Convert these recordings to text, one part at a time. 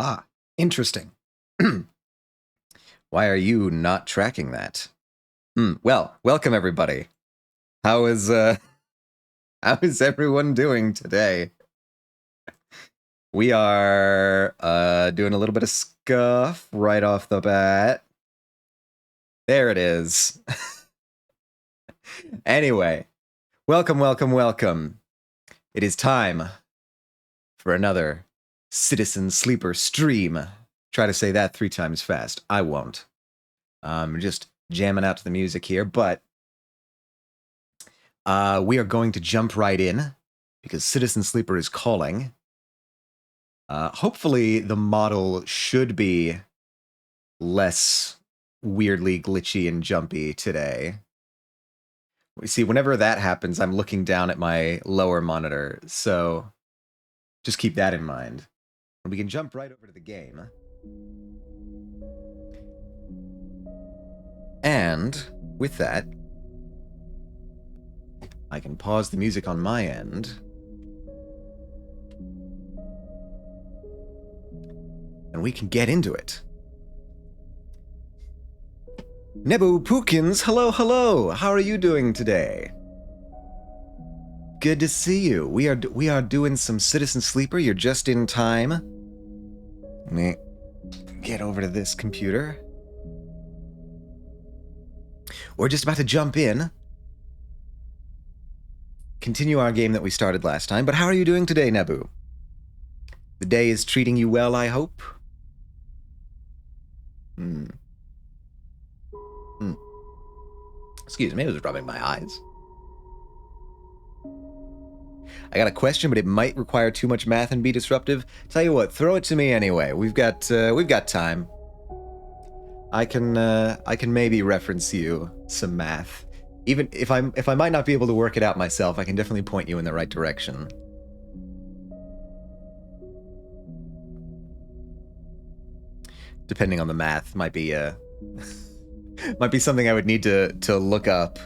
Ah, interesting. Why are you not tracking that? Well, welcome everybody. How is how is everyone doing today? We are doing a little bit of scuff right off the bat. There it is. Anyway, welcome. It is time for another Citizen Sleeper stream. Try to say that 3 times fast. I won't. Just jamming out to the music here, but we are going to jump right in because Citizen Sleeper is calling. Hopefully the model should be less weirdly glitchy and jumpy today. See, whenever that happens, I'm looking down at my lower monitor, so just keep that in mind. And we can jump right over to the game. And with that, I can pause the music on my end. And we can get into it. Nebu Pookins, hello. How are you doing today? Good to see you. We are doing some Citizen Sleeper. You're just in time. Let me get over to this computer. We're just about to jump in. Continue our game that we started last time. But how are you doing today, Nebu? The day is treating you well, I hope? Excuse me, I was rubbing my eyes. I got a question, but it might require too much math and be disruptive. Tell you what, throw it to me anyway. We've got time. I can maybe reference you some math. Even if I might not be able to work it out myself, I can definitely point you in the right direction. Depending on the math, might be might be something I would need to look up.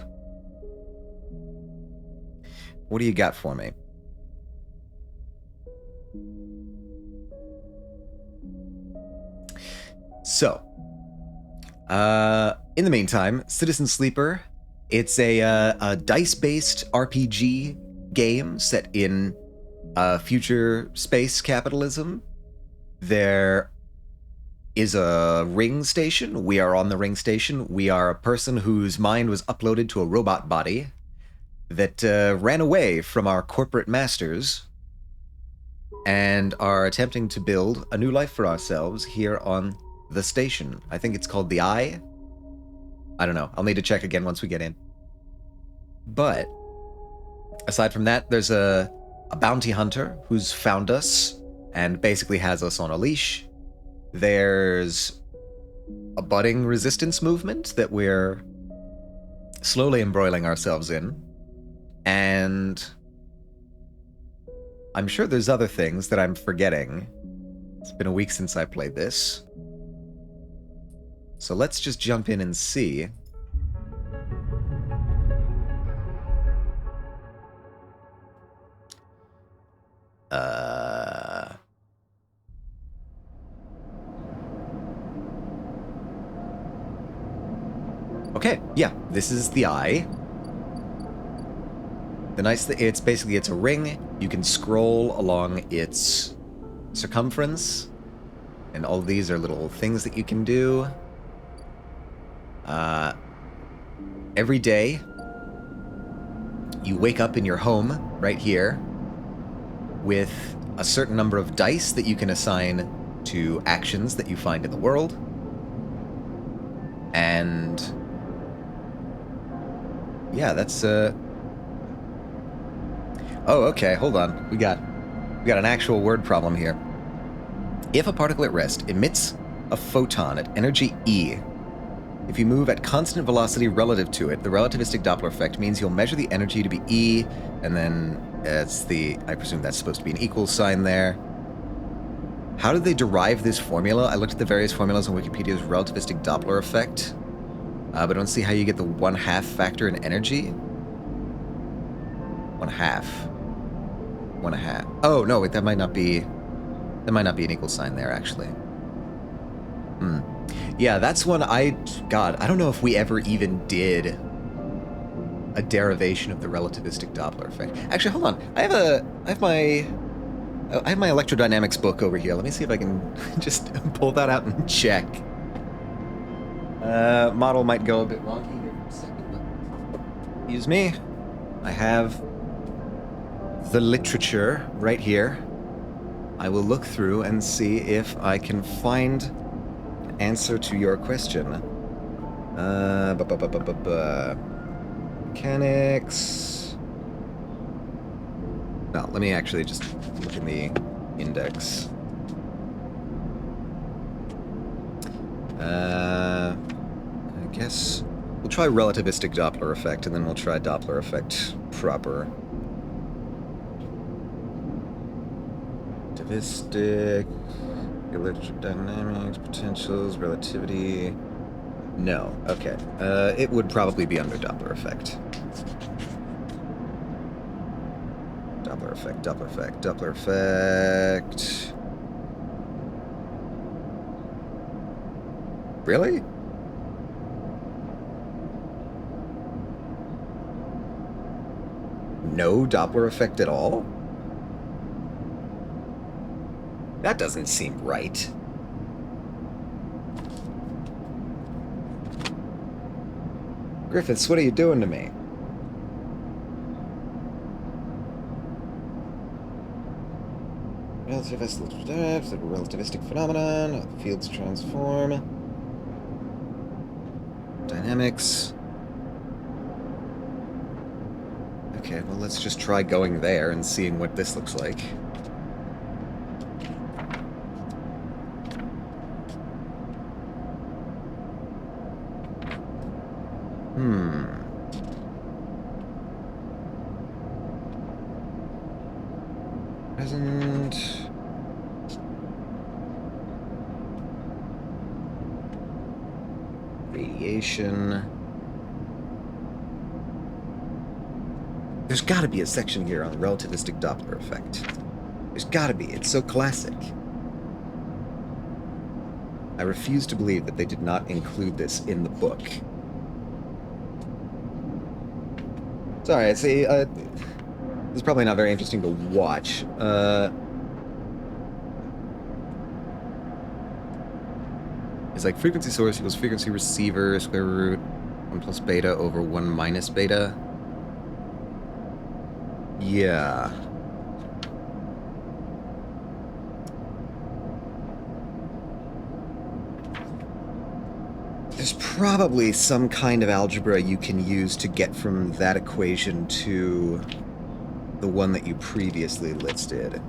What do you got for me? So, in the meantime, Citizen Sleeper, it's a dice-based RPG game set in future space capitalism. There is a ring station. We are on the ring station. We are a person whose mind was uploaded to a robot body that ran away from our corporate masters and are attempting to build a new life for ourselves here on the station. I think it's called the Eye. I don't know. I'll need to check again once we get in. But aside from that, there's a bounty hunter who's found us and basically has us on a leash. There's a budding resistance movement that we're slowly embroiling ourselves in. And I'm sure there's other things that I'm forgetting. It's been a week since I played this. So let's just jump in and see. Okay, yeah, this is the Eye. The nice thing, it's a ring. You can scroll along its circumference, and all these are little things that you can do. Every day, you wake up in your home right here with a certain number of dice that you can assign to actions that you find in the world. And yeah, that's oh, okay, hold on. We got an actual word problem here. If a particle at rest emits a photon at energy E, if you move at constant velocity relative to it, the relativistic Doppler effect means you'll measure the energy to be E, and then I presume that's supposed to be an equal sign there. How did they derive this formula? I looked at the various formulas on Wikipedia's relativistic Doppler effect, but I don't see how you get the 1/2 factor in energy. 1/2. 1/2. Oh, no, wait, that might not be... There might not be an equal sign there, actually. Yeah, that's one God, I don't know if we ever even did a derivation of the relativistic Doppler effect. Actually, hold on. I have my electrodynamics book over here. Let me see if I can just pull that out and check. Model might go a bit wonky here for a second. Excuse me. I have the literature right here. I will look through and see if I can find an answer to your question. Mechanics. No, let me actually just look in the index. I guess we'll try relativistic Doppler effect, and then we'll try Doppler effect proper. Relativistic, electrodynamics, potentials, relativity. No, okay. It would probably be under Doppler effect. Doppler effect, Doppler effect, Doppler effect. Really? No Doppler effect at all? That doesn't seem right. Griffiths, what are you doing to me? Relativistic phenomenon, fields transform. Dynamics. Okay, well, let's just try going there and seeing what this looks like. Present. Radiation. There's gotta be a section here on the relativistic Doppler effect. There's gotta be. It's so classic. I refuse to believe that they did not include this in the book. Sorry, I see, this is probably not very interesting to watch. It's like frequency source equals frequency receiver, square root 1 plus beta over 1 minus beta. Yeah. There's probably some kind of algebra you can use to get from that equation to the one that you previously listed.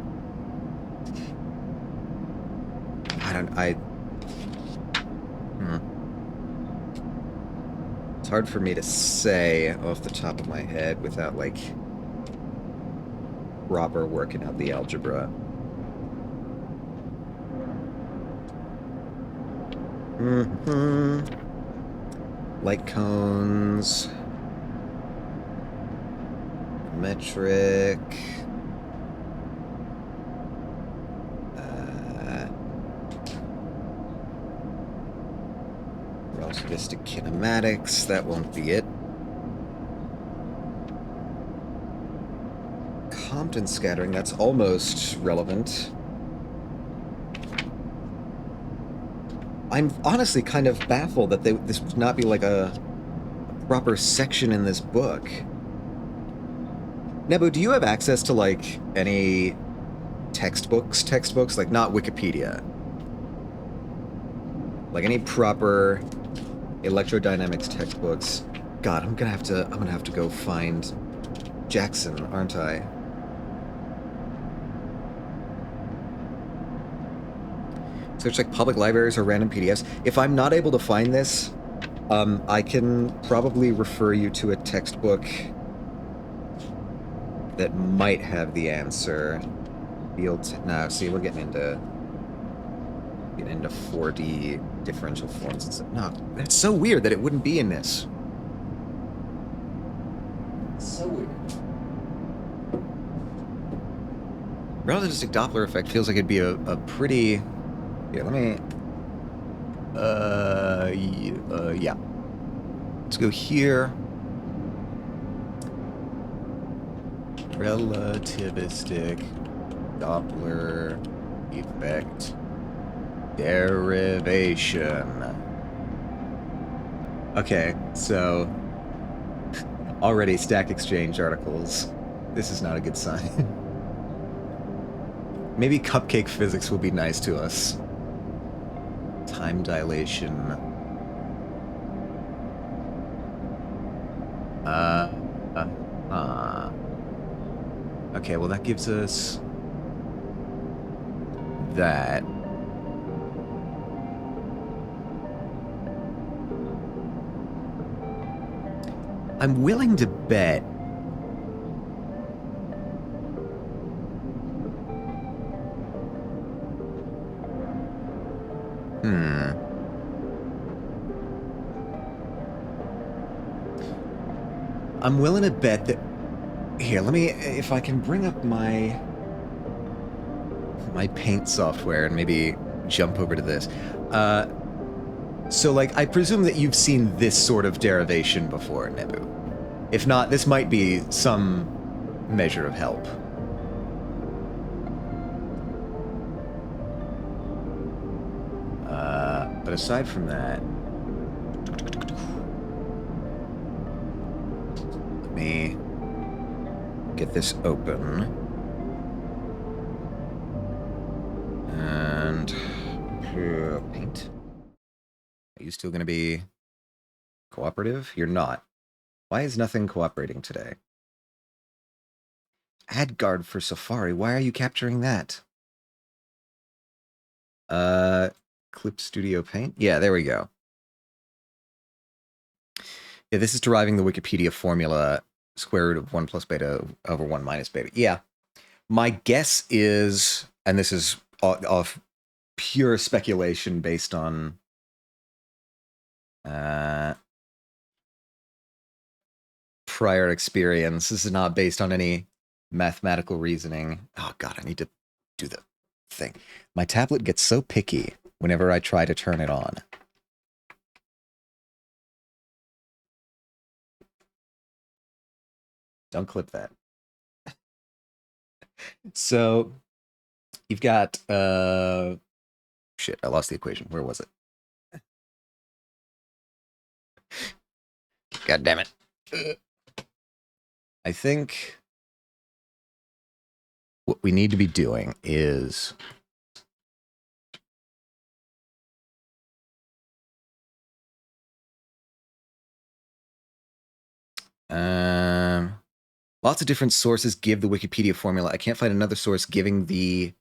It's hard for me to say off the top of my head without, like, proper working out the algebra. Light cones. Metric. Relativistic kinematics. That won't be it. Compton scattering. That's almost relevant. I'm honestly kind of baffled that this would not be like a proper section in this book. Nebu, do you have access to, like, any textbooks? Like, not Wikipedia. Like, any proper electrodynamics textbooks? God, I'm gonna have to go find Jackson, aren't I? Search, like, public libraries or random PDFs. If I'm not able to find this, I can probably refer you to a textbook that might have the answer. No, see, we're getting into 4D differential forms and stuff. No, it's so weird that it wouldn't be in this. It's so weird. Relativistic Doppler effect feels like it'd be a pretty... Here, let me... yeah. Let's go here. Relativistic Doppler effect derivation. Okay, so already Stack Exchange articles. This is not a good sign. Maybe cupcake physics will be nice to us. Time dilation. Okay, well that gives us that. I'm willing to bet. I'm willing to bet that... Here, let me... If I can bring up my paint software and maybe jump over to this. So, like, I presume that you've seen this sort of derivation before, Nebu. If not, this might be some measure of help. But aside from that... Let me get this open. And... paint. Are you still going to be cooperative? You're not. Why is nothing cooperating today? Ad guard for Safari. Why are you capturing that? Clip Studio Paint? Yeah, there we go. Yeah, this is deriving the Wikipedia formula square root of 1 plus beta over 1 minus beta. Yeah. My guess is, and this is off pure speculation based on prior experience. This is not based on any mathematical reasoning. Oh god, I need to do the thing. My tablet gets so picky whenever I try to turn it on. Don't clip that. So you've got shit, I lost the equation. Where was it? God damn it. I think what we need to be doing is lots of different sources give the Wikipedia formula. I can't find another source giving the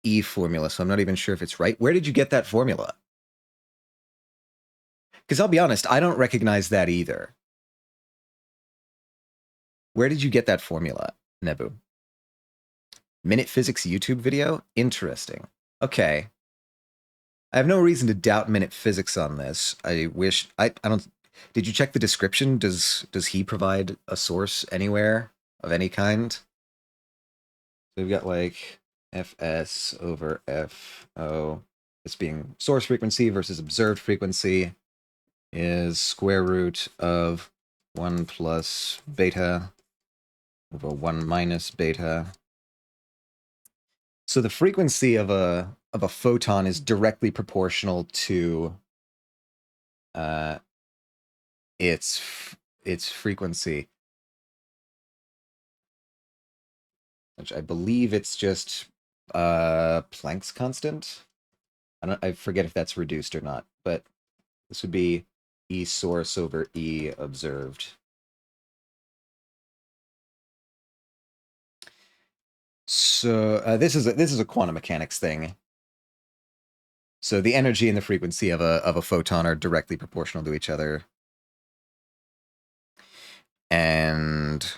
E formula, so I'm not even sure if it's right. Where did you get that formula? Because I'll be honest, I don't recognize that either. Where did you get that formula, Nebu? Minute Physics YouTube video? Interesting. Okay. I have no reason to doubt Minute Physics on this. I wish... I don't... Did you check the description? Does he provide a source anywhere of any kind? So we've got like Fs over Fo. This being source frequency versus observed frequency is square root of 1 plus beta over 1 minus beta. So the frequency of a photon is directly proportional to its frequency, which I believe it's just Planck's constant. I forget if that's reduced or not, but this would be E source over E observed. So this is a quantum mechanics thing. So the energy and the frequency of a photon are directly proportional to each other. And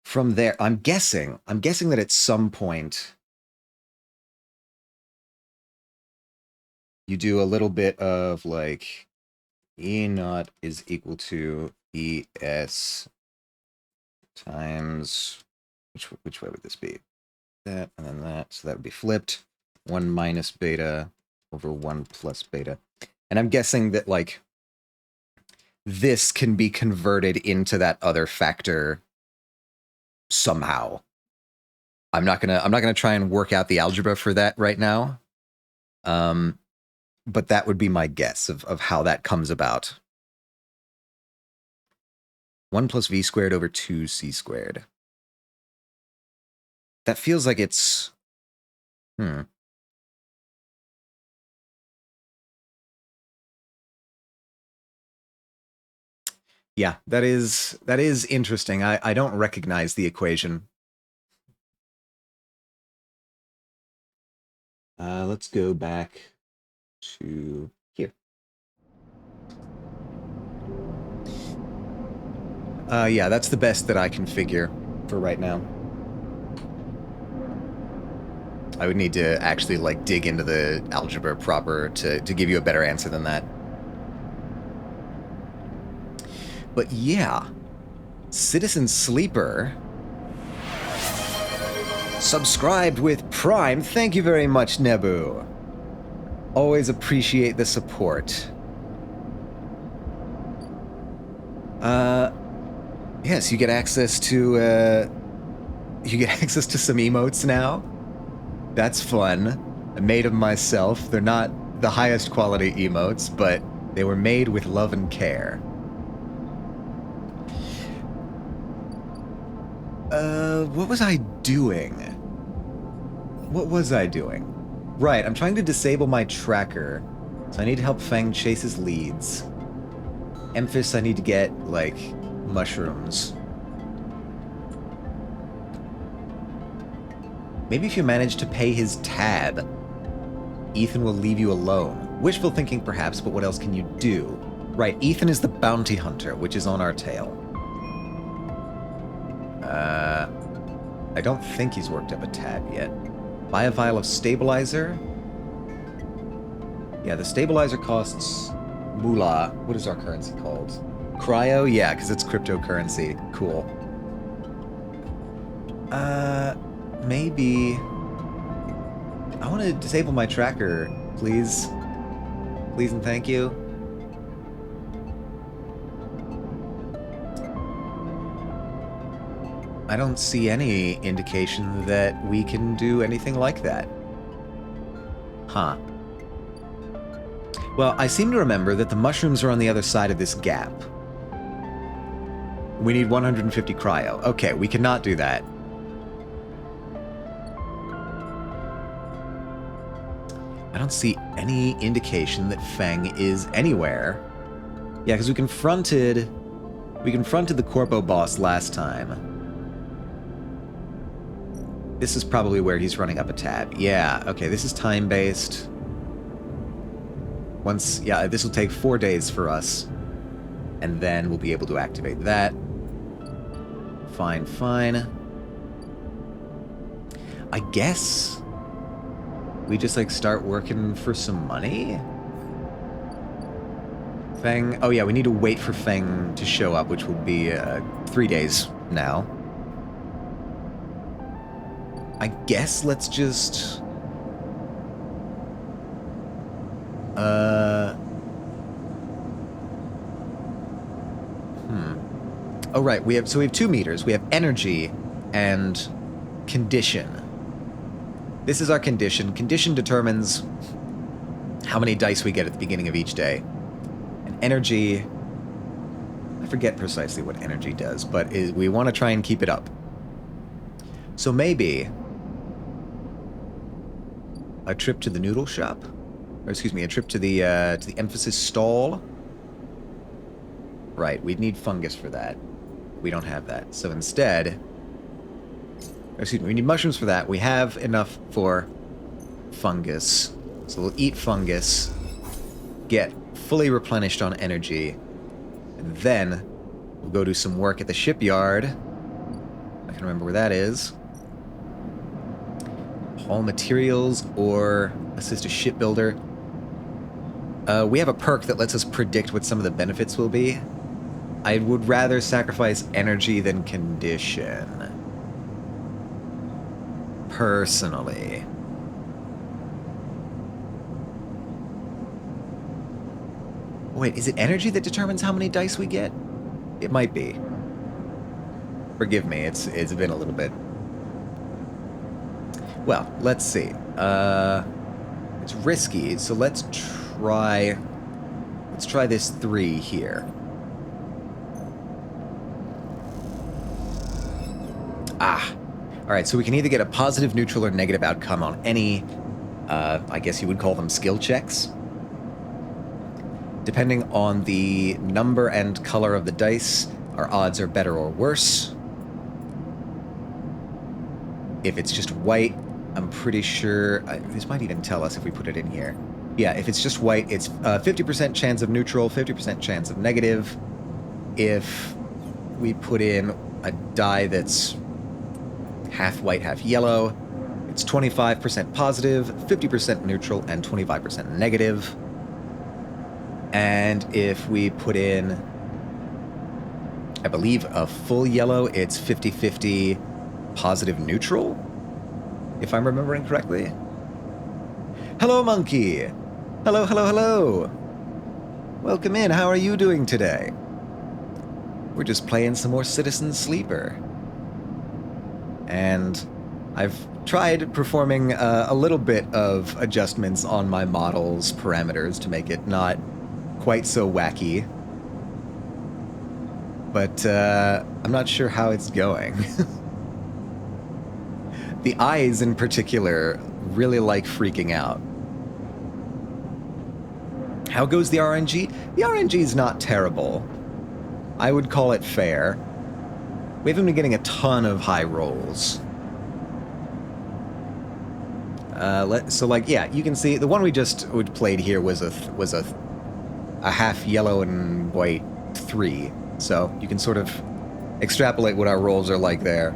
from there, I'm guessing that at some point you do a little bit of like E naught is equal to ES times, which way would this be? That, and then that, so that would be flipped. 1 minus beta over 1 plus beta. And I'm guessing that, like, this can be converted into that other factor somehow. I'm not gonna try and work out the algebra for that right now. But that would be my guess of how that comes about. 1 plus v squared over 2c squared. That feels like it's... Yeah, that is interesting. I don't recognize the equation. Let's go back to here. Yeah, that's the best that I can figure for right now. I would need to actually, like, dig into the algebra proper to give you a better answer than that. But yeah, Citizen Sleeper subscribed with Prime. Thank you very much, Nebu. Always appreciate the support. Yes, you get access to some emotes now. That's fun. I made them myself. They're not the highest quality emotes, but they were made with love and care. What was I doing? What was I doing? Right, I'm trying to disable my tracker, so I need to help Fang chase his leads. Emphys, I need to get, like, mushrooms. Maybe if you manage to pay his tab, Ethan will leave you alone. Wishful thinking, perhaps, but what else can you do? Right, Ethan is the bounty hunter, which is on our tail. I don't think he's worked up a tab yet. Buy a vial of stabilizer. Yeah, the stabilizer costs moolah. What is our currency called? Cryo? Yeah, because it's cryptocurrency. Cool. Maybe... I want to disable my tracker, please. Please and thank you. I don't see any indication that we can do anything like that. Huh. Well, I seem to remember that the mushrooms are on the other side of this gap. We need 150 cryo. Okay, we cannot do that. I don't see any indication that Feng is anywhere. Yeah, because we confronted the Corpo boss last time. This is probably where he's running up a tab. Yeah, okay, this is time-based. Yeah, this will take 4 days for us. And then we'll be able to activate that. Fine, fine. I guess we just, like, start working for some money? Feng... Oh, yeah, we need to wait for Feng to show up, which will be 3 days now. I guess let's just... Oh, right, we have 2 meters. We have energy and condition. This is our condition. Condition determines how many dice we get at the beginning of each day. And energy... I forget precisely what energy does, but we want to try and keep it up. So maybe... a trip to the noodle shop? Or excuse me, a trip to the emphasis stall? Right, we'd need fungus for that. We don't have that. So instead... excuse me, we need mushrooms for that. We have enough for fungus. So we'll eat fungus, get fully replenished on energy, and then we'll go do some work at the shipyard. I can remember where that is. Haul materials or assist a shipbuilder. We have a perk that lets us predict what some of the benefits will be. I would rather sacrifice energy than condition. Personally. Wait, is it energy that determines how many dice we get? It might be. Forgive me, it's been a little bit. Well, let's see. It's risky, so let's try this 3 here. Alright, so we can either get a positive, neutral, or negative outcome on any, I guess you would call them skill checks. Depending on the number and color of the dice, our odds are better or worse. If it's just white, I'm pretty sure... this might even tell us if we put it in here. Yeah, if it's just white, it's 50% chance of neutral, 50% chance of negative. If we put in a die that's half white, half yellow, it's 25% positive, 50% neutral, and 25% negative. And if we put in, I believe, a full yellow, it's 50-50 positive neutral, if I'm remembering correctly. Hello, monkey! Hello, hello, hello! Welcome in, how are you doing today? We're just playing some more Citizen Sleeper. And I've tried performing a little bit of adjustments on my model's parameters to make it not quite so wacky. But I'm not sure how it's going. The eyes in particular really like freaking out. How goes the RNG? The RNG is not terrible. I would call it fair. We haven't been getting a ton of high rolls. So like, yeah, you can see the one we just played here was a half yellow and white 3. So you can sort of extrapolate what our rolls are like there.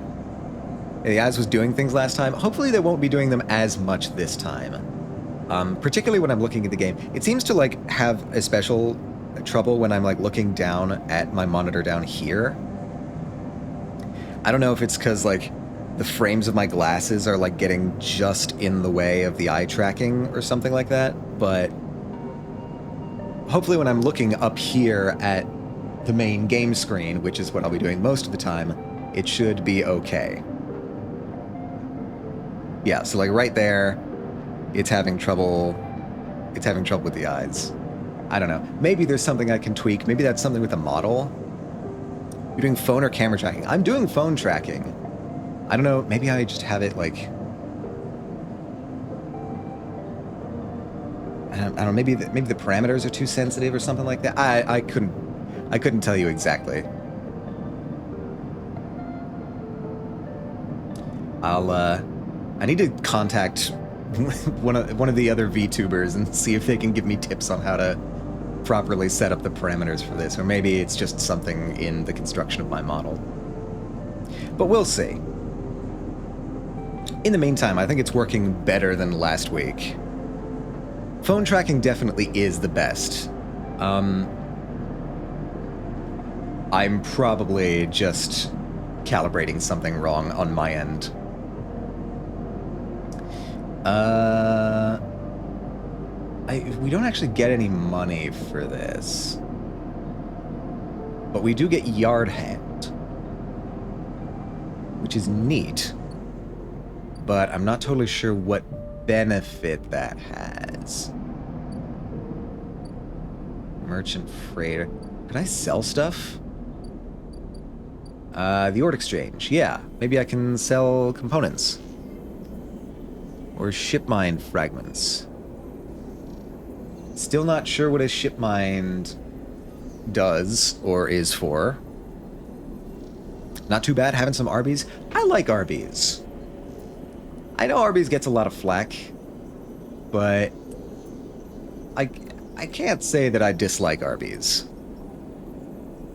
The eyes was doing things last time. Hopefully they won't be doing them as much this time. Particularly when I'm looking at the game. It seems to like have a special trouble when I'm like looking down at my monitor down here. I don't know if it's because like the frames of my glasses are like getting just in the way of the eye tracking or something like that, but hopefully when I'm looking up here at the main game screen, which is what I'll be doing most of the time, it should be okay. Yeah, so like right there, it's having trouble with the eyes. I don't know. Maybe there's something I can tweak. Maybe that's something with the model. You're doing phone or camera tracking? I'm doing phone tracking. I don't know, maybe I just have it like... I don't know, maybe the parameters are too sensitive or something like that. I couldn't tell you exactly. I need to contact one of the other VTubers and see if they can give me tips on how to properly set up the parameters for this, or maybe it's just something in the construction of my model. But we'll see. In the meantime, I think it's working better than last week. Phone tracking definitely is the best. I'm probably just calibrating something wrong on my end. We don't actually get any money for this. But we do get yard hand, which is neat. But I'm not totally sure what benefit that has. Merchant freighter. Can I sell stuff? The Ord Exchange. Yeah, maybe I can sell components. Or ship mind fragments. Still not sure what a ship mind does or is for. Not too bad having some Arby's. I like Arby's. I know Arby's gets a lot of flack, but I can't say that I dislike Arby's.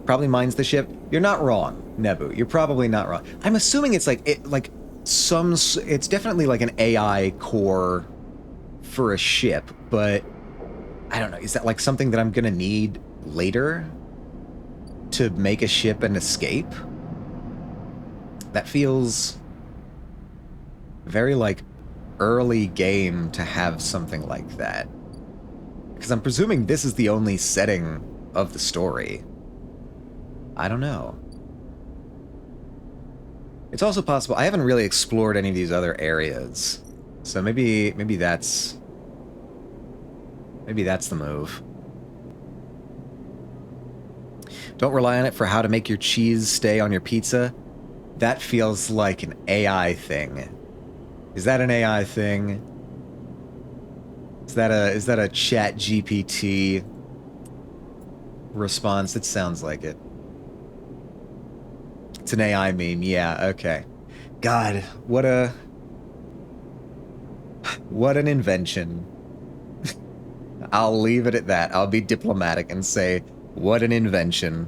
Probably mine's the ship. You're not wrong, Nebu. You're probably not wrong. I'm assuming it's it's definitely like an AI core for a ship, but I don't know. Is that like something that I'm gonna need later to make a ship and escape? That feels very, like, early game to have something like that. Because I'm presuming this is the only setting of the story. I don't know. It's also possible I haven't really explored any of these other areas. So maybe that's the move. Don't rely on it for how to make your cheese stay on your pizza. That feels like an AI thing. Is that an AI thing? Is that a chat GPT response? It sounds like it. It's an AI meme. Yeah, okay. God, what an invention. I'll leave it at that. I'll be diplomatic and say, what an invention.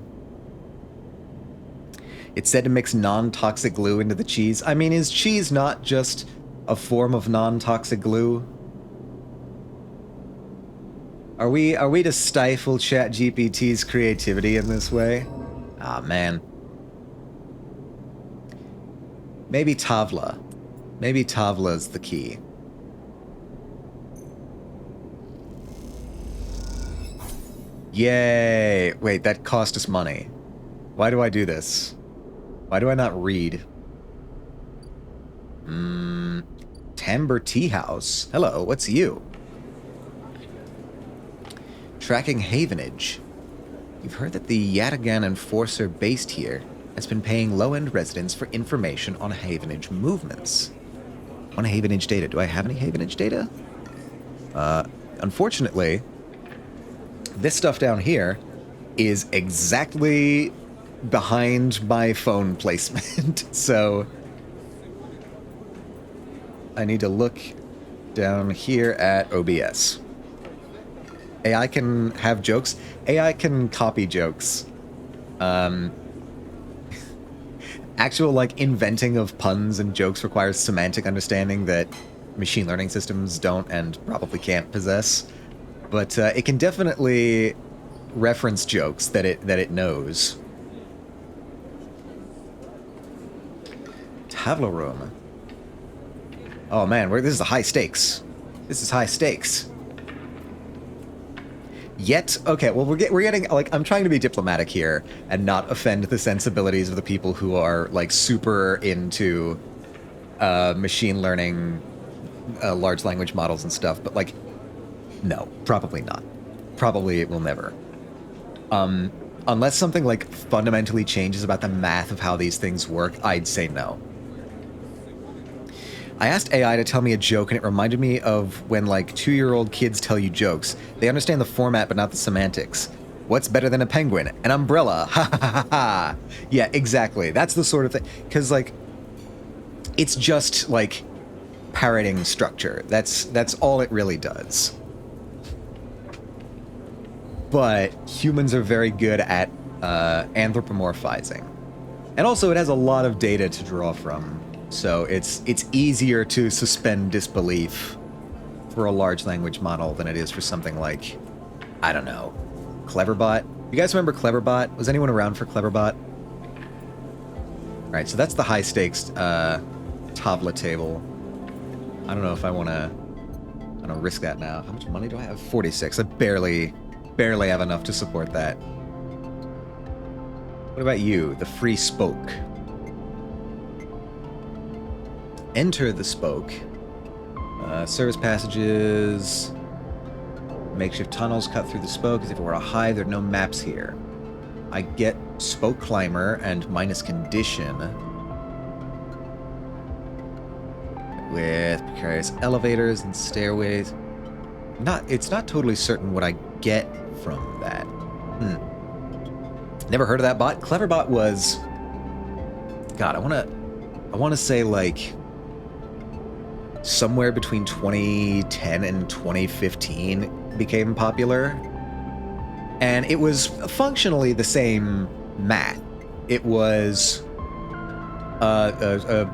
It's said to mix non-toxic glue into the cheese. I mean, is cheese not just a form of non-toxic glue? Are we to stifle ChatGPT's creativity in this way? Ah, man. Maybe Tavla. Maybe Tavla's the key. Yay! Wait, that cost us money. Why do I do this? Why do I not read? Timber Tea House. Hello, what's you? Tracking Havenage. You've heard that the Yatagan enforcer based here has been paying low-end residents for information on Havenage movements. On Havenage data. Do I have any Havenage data? Unfortunately, this stuff down here is exactly behind my phone placement. So I need to look down here at OBS. AI can have jokes. AI can copy jokes. Actual, like, inventing of puns and jokes requires semantic understanding that machine learning systems don't and probably can't possess. But it can definitely reference jokes that it knows. Tavla room. Oh man, this is high stakes. This is high stakes. Yet, okay, well, we're getting, like, I'm trying to be diplomatic here and not offend the sensibilities of the people who are, like, super into machine learning, large language models and stuff, but, like, no, probably not. Probably it will never. Unless something, like, fundamentally changes about the math of how these things work, I'd say no. I asked AI to tell me a joke, and it reminded me of when, like, 2-year-old kids tell you jokes. They understand the format, but not the semantics. What's better than a penguin? An umbrella. Ha ha ha ha. Yeah, exactly. That's the sort of thing. Because, like, it's just, like, parroting structure. That's all it really does. But humans are very good at anthropomorphizing. And also, it has a lot of data to draw from. So it's easier to suspend disbelief for a large language model than it is for something like, I don't know, Cleverbot. You guys remember Cleverbot? Was anyone around for Cleverbot? All right, so that's the high stakes Tavla table. I don't know if I want to risk that now. How much money do I have? 46. I barely have enough to support that. What about you? The free spoke. Enter the spoke. Service passages. Makeshift tunnels cut through the spoke as if it were a hive. There are no maps here. I get spoke climber and minus condition. With precarious elevators and stairways. It's not totally certain what I get from that. Never heard of that bot. Cleverbot was... God, I want to say, like, somewhere between 2010 and 2015 became popular. And it was functionally the same math. It was a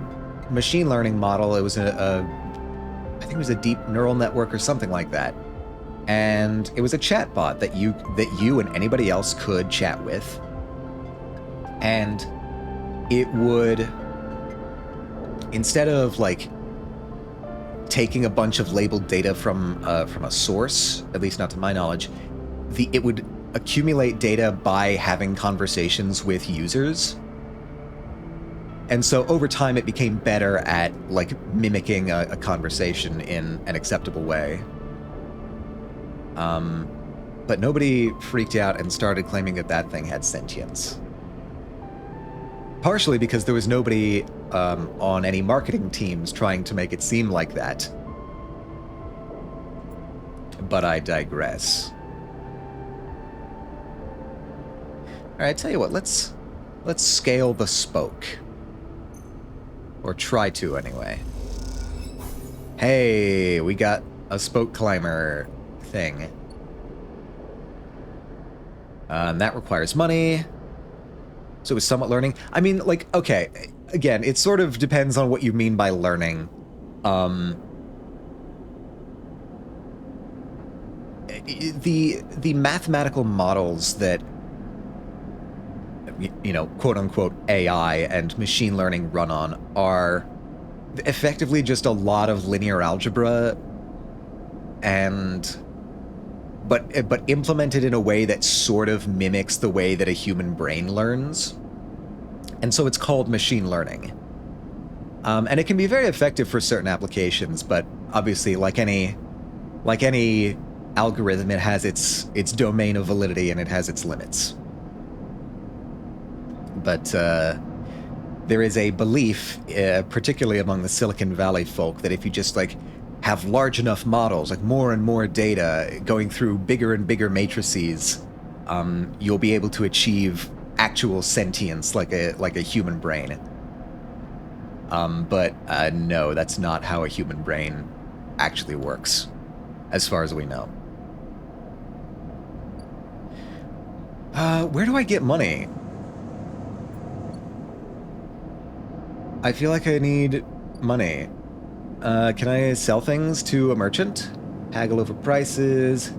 machine learning model. It was I think it was a deep neural network or something like that. And it was a chat bot that you and anybody else could chat with. And it would, instead of like taking a bunch of labeled data from a source, at least not to my knowledge, it would accumulate data by having conversations with users. And so over time, it became better at like mimicking a conversation in an acceptable way. But nobody freaked out and started claiming that that thing had sentience. Partially because there was nobody on any marketing teams trying to make it seem like that. But I digress. All right, tell you what, let's scale the spoke. Or try to, anyway. Hey, we got a spoke climber thing. That requires money. So it was somewhat learning. I mean, like, okay, again, it sort of depends on what you mean by learning. The mathematical models that, you know, quote-unquote AI and machine learning run on are effectively just a lot of linear algebra, but implemented in a way that sort of mimics the way that a human brain learns. And so it's called machine learning. And it can be very effective for certain applications, but obviously, like any algorithm, it has its domain of validity and it has its limits. But there is a belief, particularly among the Silicon Valley folk, that if you just like have large enough models, like more and more data going through bigger and bigger matrices, you'll be able to achieve actual sentience like a human brain. But no, that's not how a human brain actually works, as far as we know. Where do I get money? I feel like I need money. Can I sell things to a merchant? Haggle over prices.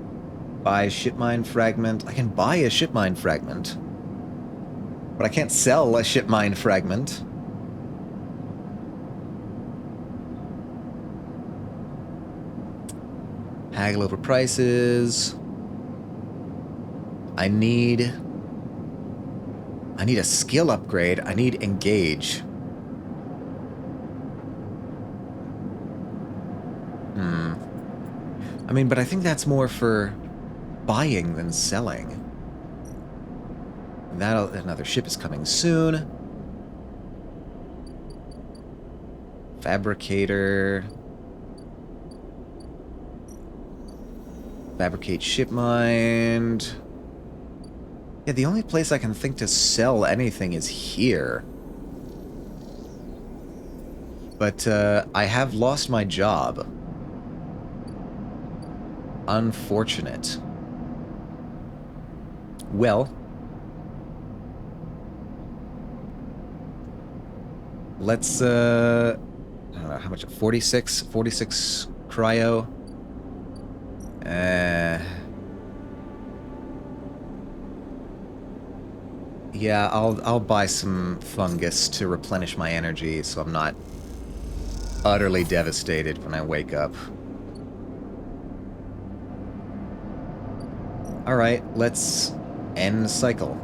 Buy a shipmine fragment. I can buy a shipmine fragment. But I can't sell a shipmine fragment. Haggle over prices. I need a skill upgrade. I need engage. I mean, but I think that's more for buying than selling. Another ship is coming soon. Fabricator. Fabricate ship mind. Yeah, the only place I can think to sell anything is here. But I have lost my job. Unfortunate. Well, let's, I don't know, how much? 46 cryo. Yeah, I'll buy some fungus to replenish my energy so I'm not utterly devastated when I wake up. Alright, let's end cycle.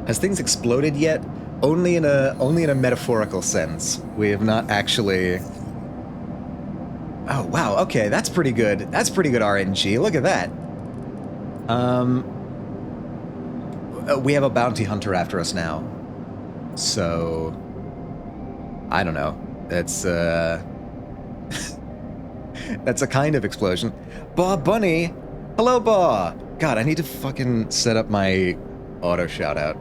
Has things exploded yet? Only in a metaphorical sense. We have not actually... Oh, wow, okay, that's pretty good. That's pretty good RNG, look at that. We have a bounty hunter after us now. So... I don't know. That's, that's a kind of explosion. Baw Bunny! Hello, Baw! God, I need to fucking set up my auto shout-out.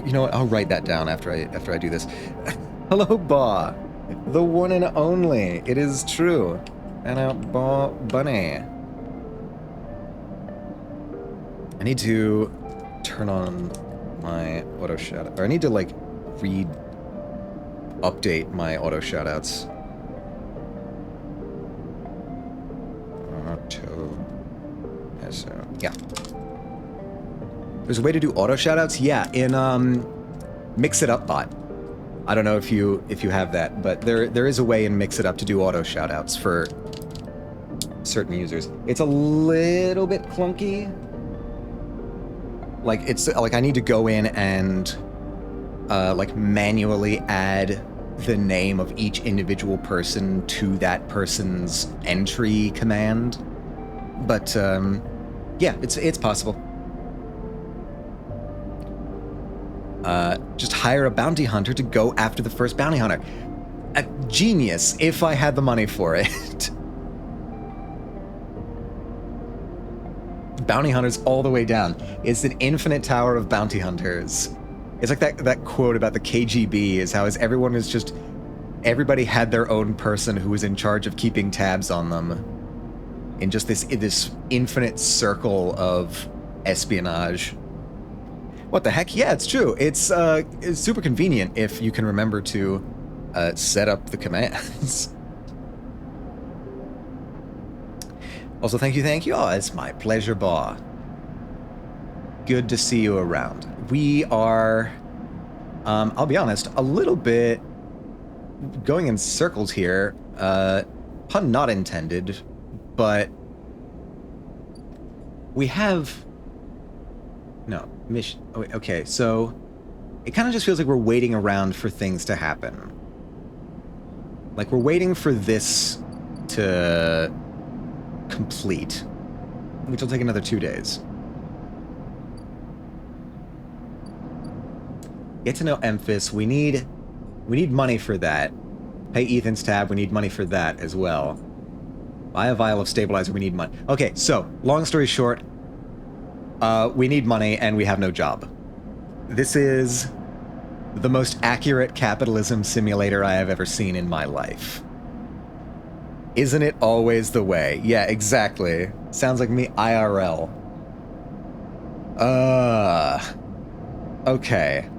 You know what? I'll write that down after I do this. Hello, Baw! The one and only. It is true. And out, Baw Bunny. I need to turn on my auto shout-out. Or I need to, like, update my auto shout-outs. Yeah. There's a way to do auto shoutouts? Yeah, in Mix It Up bot. I don't know if you have that, but there is a way in Mix It Up to do auto shoutouts for certain users. It's a little bit clunky. Like it's like I need to go in and like manually add the name of each individual person to that person's entry command. But yeah, it's possible. Just hire a bounty hunter to go after the first bounty hunter. A genius, if I had the money for it. Bounty hunters all the way down. It's an infinite tower of bounty hunters. It's like that quote about the KGB is how everybody had their own person who was in charge of keeping tabs on them in just this infinite circle of espionage. What the heck? Yeah, it's true. It's super convenient if you can remember to set up the commands. Also, thank you. Oh, it's my pleasure, Ba. Good to see you around. We are, I'll be honest, a little bit going in circles here. Pun not intended, but we have... No, mission. Okay, so it kind of just feels like we're waiting around for things to happen. Like we're waiting for this to complete, which will take another 2 days. Get to know Emphis. We need money for that. Pay Ethan's tab. We need money for that as well. Buy a vial of stabilizer. We need money. Okay, so long story short. We need money, and we have no job. This is the most accurate capitalism simulator I have ever seen in my life. Isn't it always the way? Yeah, exactly. Sounds like me IRL. Okay.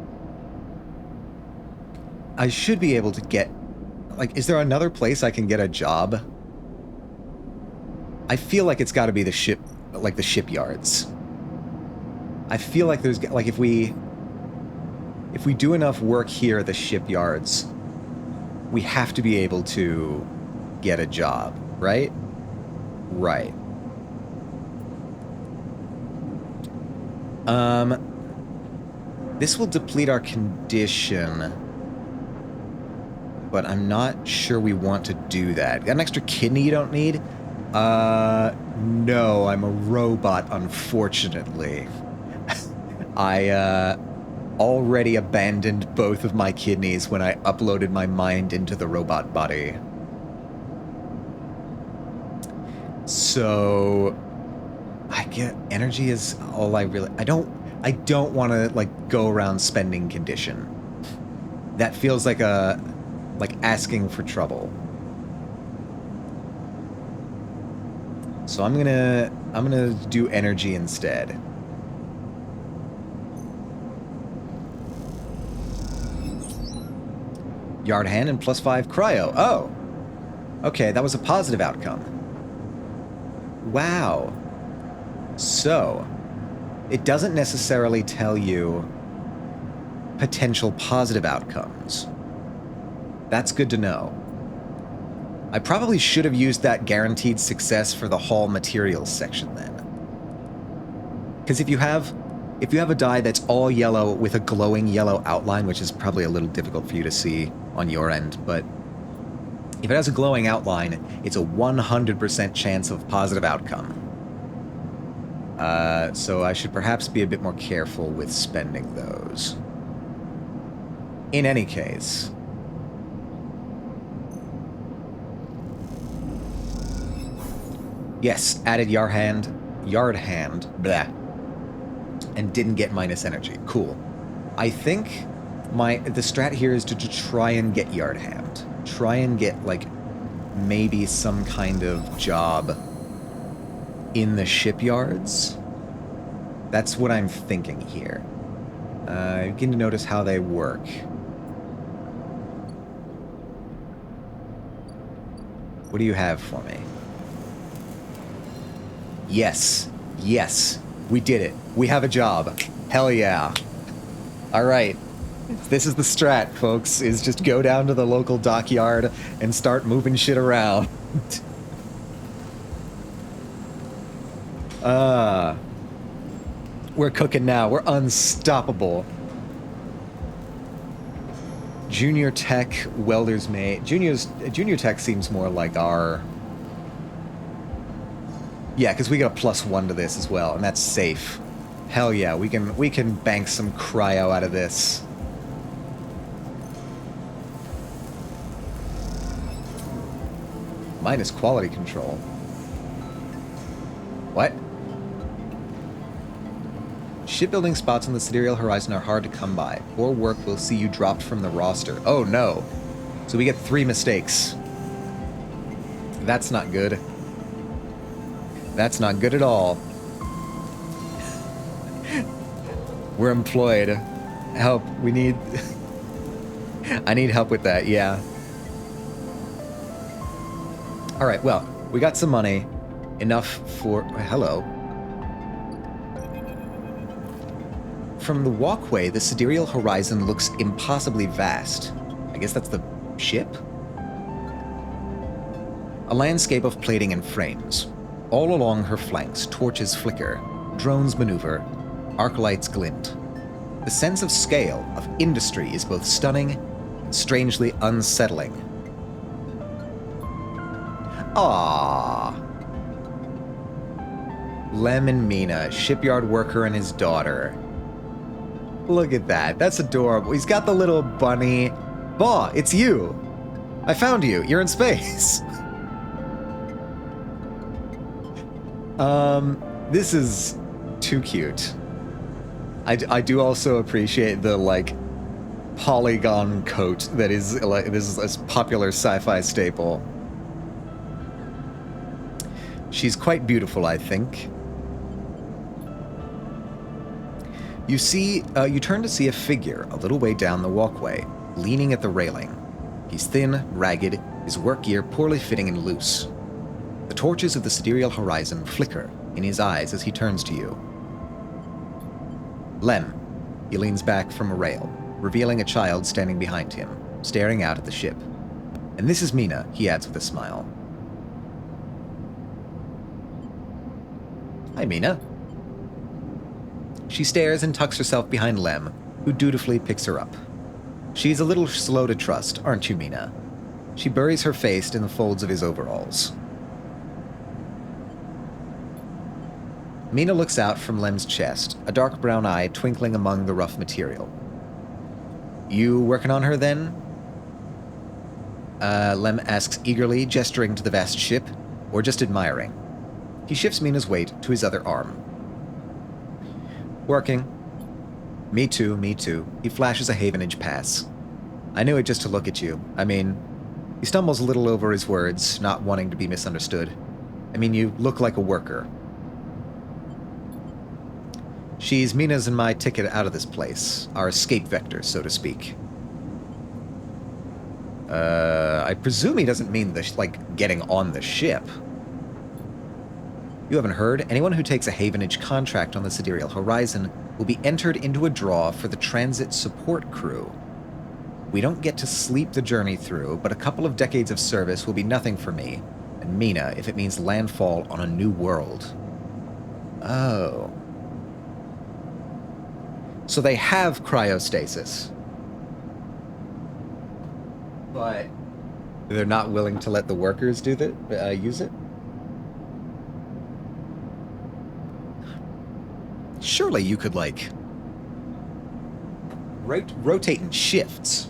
I should be able to get... Like, is there another place I can get a job? I feel like it's got to be the shipyards. I feel like there's, like, if we do enough work here at the shipyards, we have to be able to get a job, right? Right. This will deplete our condition, but I'm not sure we want to do that. Got an extra kidney you don't need? No, I'm a robot, unfortunately. I already abandoned both of my kidneys when I uploaded my mind into the robot body. So I get energy is all I really... I don't want to like go around spending condition. That feels like asking for trouble. So I'm gonna do energy instead. Yard hand and +5 cryo. Oh. Okay, that was a positive outcome. Wow. So, it doesn't necessarily tell you potential positive outcomes. That's good to know. I probably should have used that guaranteed success for the haul materials section then. Because if you have a die that's all yellow with a glowing yellow outline, which is probably a little difficult for you to see on your end, but if it has a glowing outline, it's a 100% chance of positive outcome. So I should perhaps be a bit more careful with spending those. In any case... Yes, added yard hand, blah, and didn't get minus energy. Cool. I think the strat here is to try and get yard hand. Try and get, like, maybe some kind of job in the shipyards. That's what I'm thinking here. I begin to notice how they work. What do you have for me? Yes. Yes. We did it. We have a job. Hell yeah. Alright. This is the strat, folks, is just go down to the local dockyard and start moving shit around. We're cooking now. We're unstoppable. Junior Tech, Welder's Mate. Junior Tech seems more like our... Yeah, because we got a +1 to this as well, and that's safe. Hell yeah, we can bank some cryo out of this. Minus quality control. What? Shipbuilding spots on the sidereal horizon are hard to come by. Poor work will see you dropped from the roster. Oh no. So we get 3 mistakes. That's not good. That's not good at all. We're employed. Help. We need... I need help with that, yeah. Alright, well, we got some money. Enough for... Hello. From the walkway, the sidereal horizon looks impossibly vast. I guess that's the ship? A landscape of plating and frames. All along her flanks, torches flicker, drones maneuver, arclights glint. The sense of scale, of industry, is both stunning and strangely unsettling. Ah. Lem and Mina, shipyard worker and his daughter. Look at that. That's adorable. He's got the little bunny. Bah, it's you. I found you. You're in space. This is too cute. I do also appreciate the, like, polygon coat that is, like, this is a popular sci-fi staple. She's quite beautiful, I think. You turn to see a figure a little way down the walkway, leaning at the railing. He's thin, ragged, his work gear poorly fitting and loose. The torches of the sidereal horizon flicker in his eyes as he turns to you. Lem. He leans back from a rail, revealing a child standing behind him, staring out at the ship. And this is Mina, he adds with a smile. Hi, Mina. She stares and tucks herself behind Lem, who dutifully picks her up. She's a little slow to trust, aren't you, Mina? She buries her face in the folds of his overalls. Mina looks out from Lem's chest, a dark brown eye twinkling among the rough material. You working on her, then? Lem asks eagerly, gesturing to the vast ship, or just admiring. He shifts Mina's weight to his other arm. Working. Me too, me too. He flashes a Havenage pass. I knew it just to look at you. I mean, he stumbles a little over his words, not wanting to be misunderstood. I mean, you look like a worker. She's Mina's and my ticket out of this place. Our escape vector, so to speak. I presume he doesn't mean like, getting on the ship. You haven't heard? Anyone who takes a Havenage contract on the sidereal horizon will be entered into a draw for the transit support crew. We don't get to sleep the journey through, but a couple of decades of service will be nothing for me, and Mina, if it means landfall on a new world. Oh. So they have cryostasis. But they're not willing to let the workers do that, use it? Surely you could, like, rotate in shifts.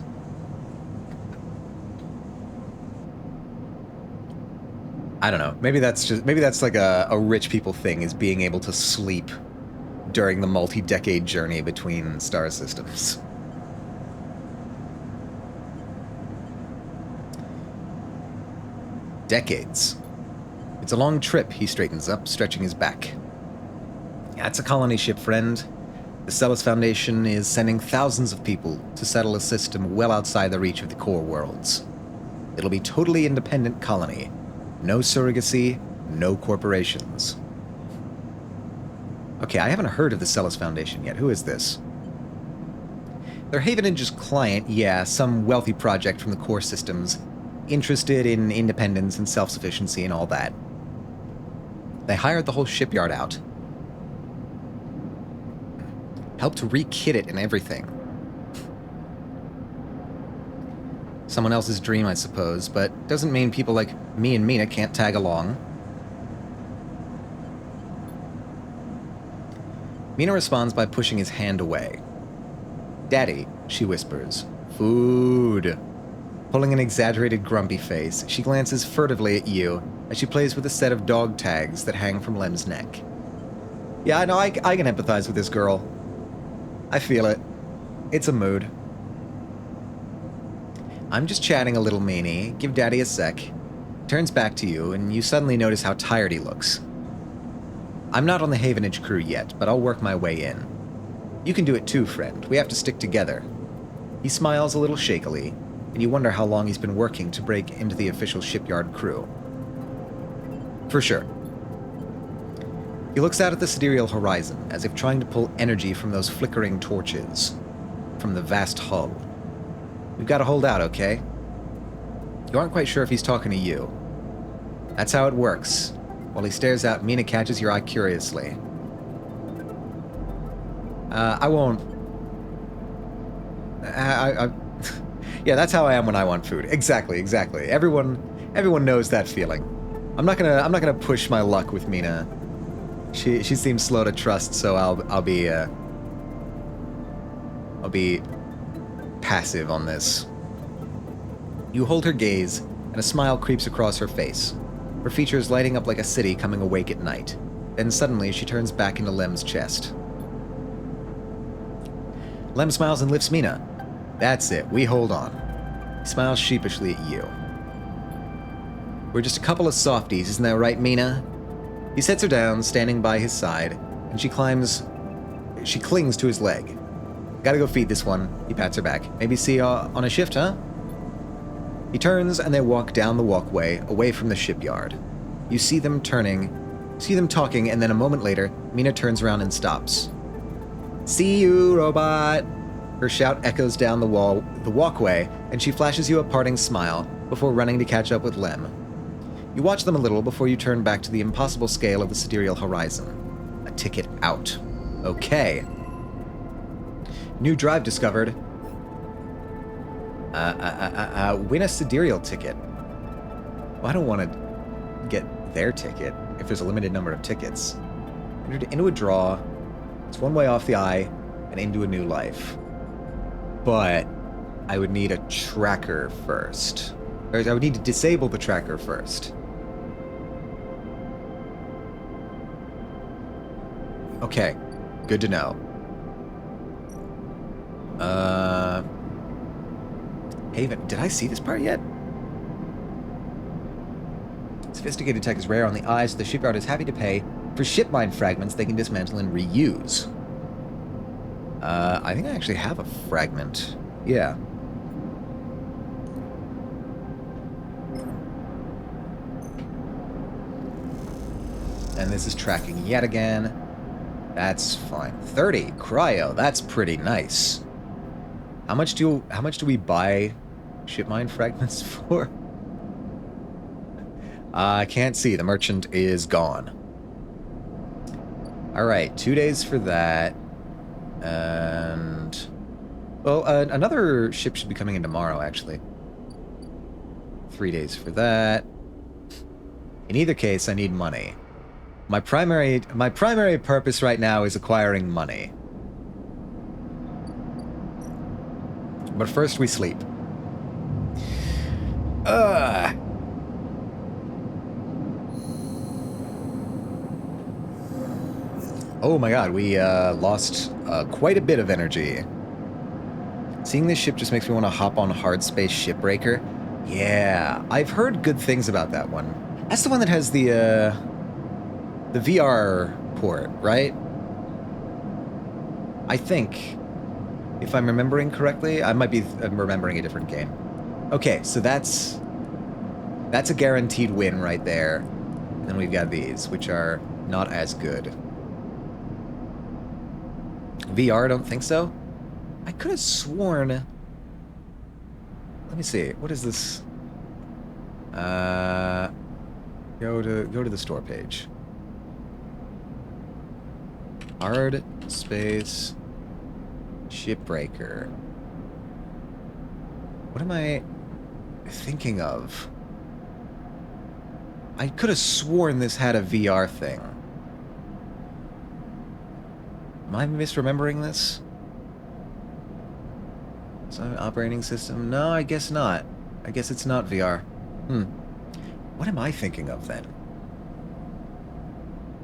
I don't know. Maybe that's like a rich people thing, is being able to sleep during the multi-decade journey between star systems. Decades. It's a long trip, he straightens up, stretching his back. That's a colony ship, friend. The Celis Foundation is sending thousands of people to settle a system well outside the reach of the core worlds. It'll be totally independent colony. No surrogacy, no corporations. Okay, I haven't heard of the Celis Foundation yet. Who is this? They're Havenage's client, yeah, some wealthy project from the core systems, interested in independence and self-sufficiency and all that. They hired the whole shipyard out. Helped re-kit it and everything. Someone else's dream, I suppose, but doesn't mean people like me and Mina can't tag along. Mina responds by pushing his hand away. Daddy, she whispers. Food. Pulling an exaggerated grumpy face, she glances furtively at you as she plays with a set of dog tags that hang from Lem's neck. Yeah, I know, I can empathize with this girl. I feel it. It's a mood. I'm just chatting a little, meanie. Give Daddy a sec. Turns back to you, and you suddenly notice how tired he looks. I'm not on the Havenage crew yet, but I'll work my way in. You can do it too, friend. We have to stick together. He smiles a little shakily, and you wonder how long he's been working to break into the official shipyard crew. For sure. He looks out at the sidereal horizon, as if trying to pull energy from those flickering torches, from the vast hull. We've got to hold out, okay? You aren't quite sure if he's talking to you. That's how it works. While he stares out, Mina catches your eye curiously. I won't... Yeah, that's how I am when I want food. Exactly. Everyone knows that feeling. I'm not gonna push my luck with Mina. She seems slow to trust, so I'll be passive on this. You hold her gaze, and a smile creeps across her face, her features lighting up like a city coming awake at night. Then suddenly she turns back into Lem's chest. Lem smiles and lifts Mina. That's it, we hold on. He smiles sheepishly at you. We're just a couple of softies, isn't that right, Mina? He sets her down, standing by his side, and she clings to his leg. Gotta go feed this one. He pats her back. Maybe see you on a shift, huh? He turns and they walk down the walkway, away from the shipyard. You see them talking, and then a moment later, Mina turns around and stops. See you, robot! Her shout echoes down the walkway, and she flashes you a parting smile before running to catch up with Lem. You watch them a little before you turn back to the impossible scale of the sidereal horizon. A ticket out. Okay. New drive discovered. Win a sidereal ticket. Well, I don't want to get their ticket if there's a limited number of tickets. Entered into a draw. It's one way off the eye and into a new life. But I would need a tracker first. Or I would need to disable the tracker first. Okay, good to know. Haven, did I see this part yet? Sophisticated tech is rare on the eye, so the shipyard is happy to pay for ship mine fragments they can dismantle and reuse. I think I actually have a fragment. Yeah. And this is tracking yet again. That's fine. 30 cryo. That's pretty nice. How much do we buy ship mine fragments for? I can't see. The merchant is gone. All right, 2 days for that, and well, another ship should be coming in tomorrow. Actually, 3 days for that. In either case, I need money. My primary purpose right now is acquiring money. But first we sleep. Oh my god, we lost quite a bit of energy. Seeing this ship just makes me want to hop on Hard Space Shipbreaker. Yeah, I've heard good things about that one. That's the one that has the VR port, right? I think, if I'm remembering correctly. I might be remembering a different game. Okay, so that's a guaranteed win right there. And then we've got these, which are not as good. VR, don't think so. I could have sworn... Let me see. What is this? Go to the store page. Hard space shipbreaker. What am I thinking of? I could have sworn this had a VR thing. Am I misremembering this? Some operating system? No, I guess not. I guess it's not VR. What am I thinking of then?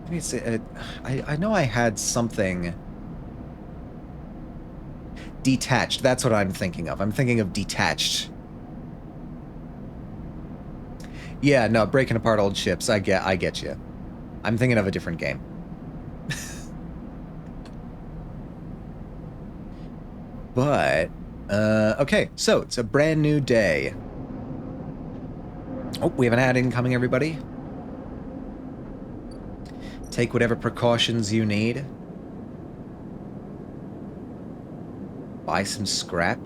Let me see. I know I had something... Detached. That's what I'm thinking of. I'm thinking of detached. Yeah, no, breaking apart old ships. I get you. I'm thinking of a different game. But, okay, so it's a brand new day. Oh, we have an ad incoming, everybody. Take whatever precautions you need. Buy some scrap.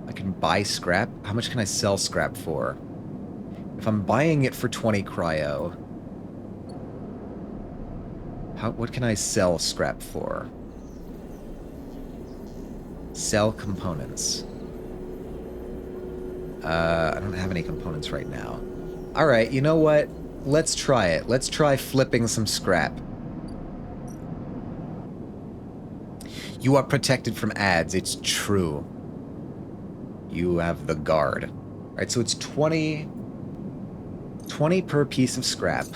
I can buy scrap. How much can I sell scrap for? If I'm buying it for 20 cryo, what can I sell scrap for? Sell components. I don't have any components right now. Alright, you know what? Let's try it. Let's try flipping some scrap. You are protected from ads. It's true. You have the guard. Alright, so it's 20 per piece of scrap.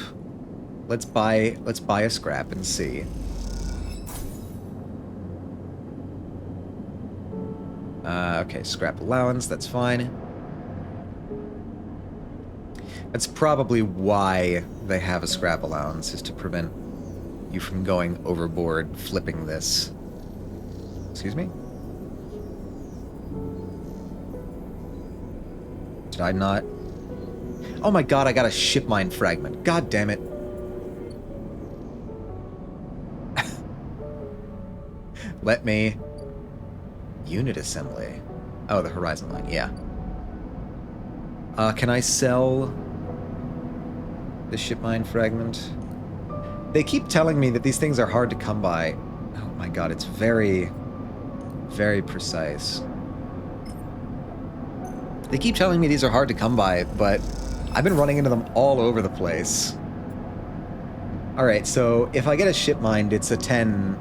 Let's buy a scrap and see. Okay, scrap allowance, that's fine. That's probably why they have a scrap allowance, is to prevent you from going overboard flipping this. Excuse me? Did I not? Oh my god, I got a ship mine fragment. God damn it. Let me... Unit assembly. Oh, the horizon line, yeah. Can I sell the ship mine fragment? They keep telling me that these things are hard to come by. Oh my god, it's very, very precise. They keep telling me these are hard to come by, but I've been running into them all over the place. Alright, so if I get a ship mined, it's a 10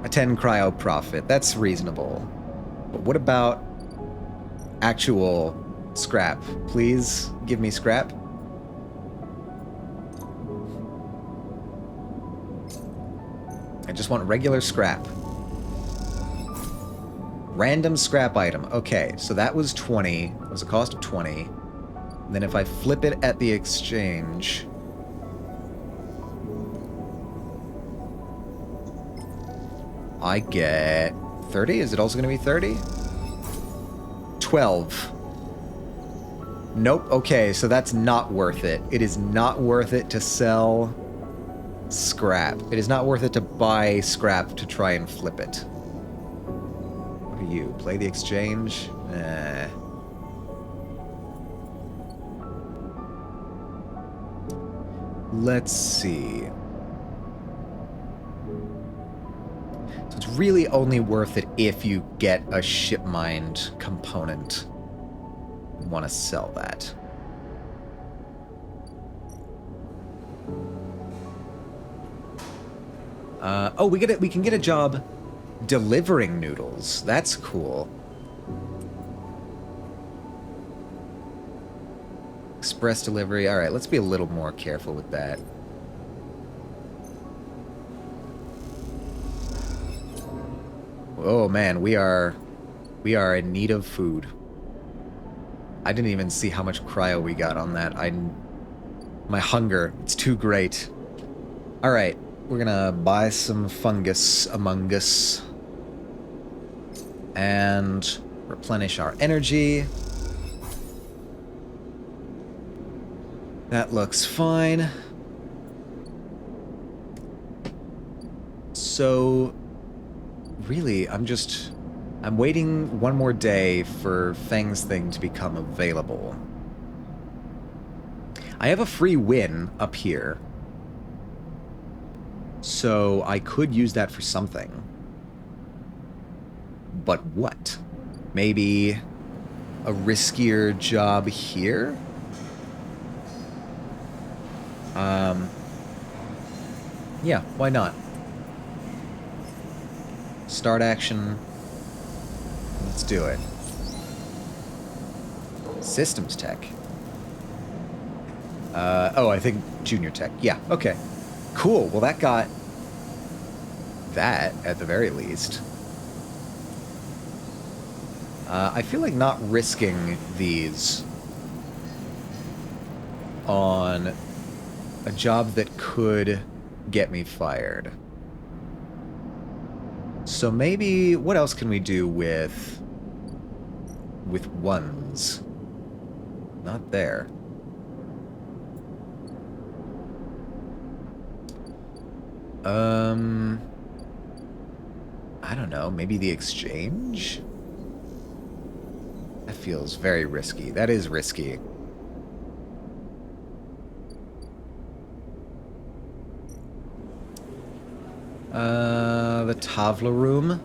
cryo profit. That's reasonable. But what about actual scrap? Please give me scrap. I just want regular scrap. Random scrap item. Okay, so that was 20. It was a cost of 20. And then if I flip it at the exchange... I get 30? Is it also going to be 30? 12. Nope. Okay, so that's not worth it. It is not worth it to sell scrap. It is not worth it to buy scrap to try and flip it. What are you? Play the exchange? Let's see. So it's really only worth it if you get a ship mined component. You want to sell that. Oh, we can get a job delivering noodles. That's cool. Express delivery. All right, let's be a little more careful with that. Oh man, we are in need of food. I didn't even see how much cryo we got on that. My hunger, it's too great. All right, we're gonna buy some fungus among us and replenish our energy. That looks fine. So really, I'm waiting one more day for Feng's thing to become available. I have a free win up here, so I could use that for something. But what? Maybe a riskier job here? Yeah, why not? Start action. Let's do it. Systems tech. Oh, I think junior tech. Yeah, okay. Cool. Well, that got that at the very least. I feel like not risking these on a job that could get me fired. So maybe, what else can we do with ones? Not there. I don't know, maybe the exchange? That feels very risky. That is risky. The Tavla room.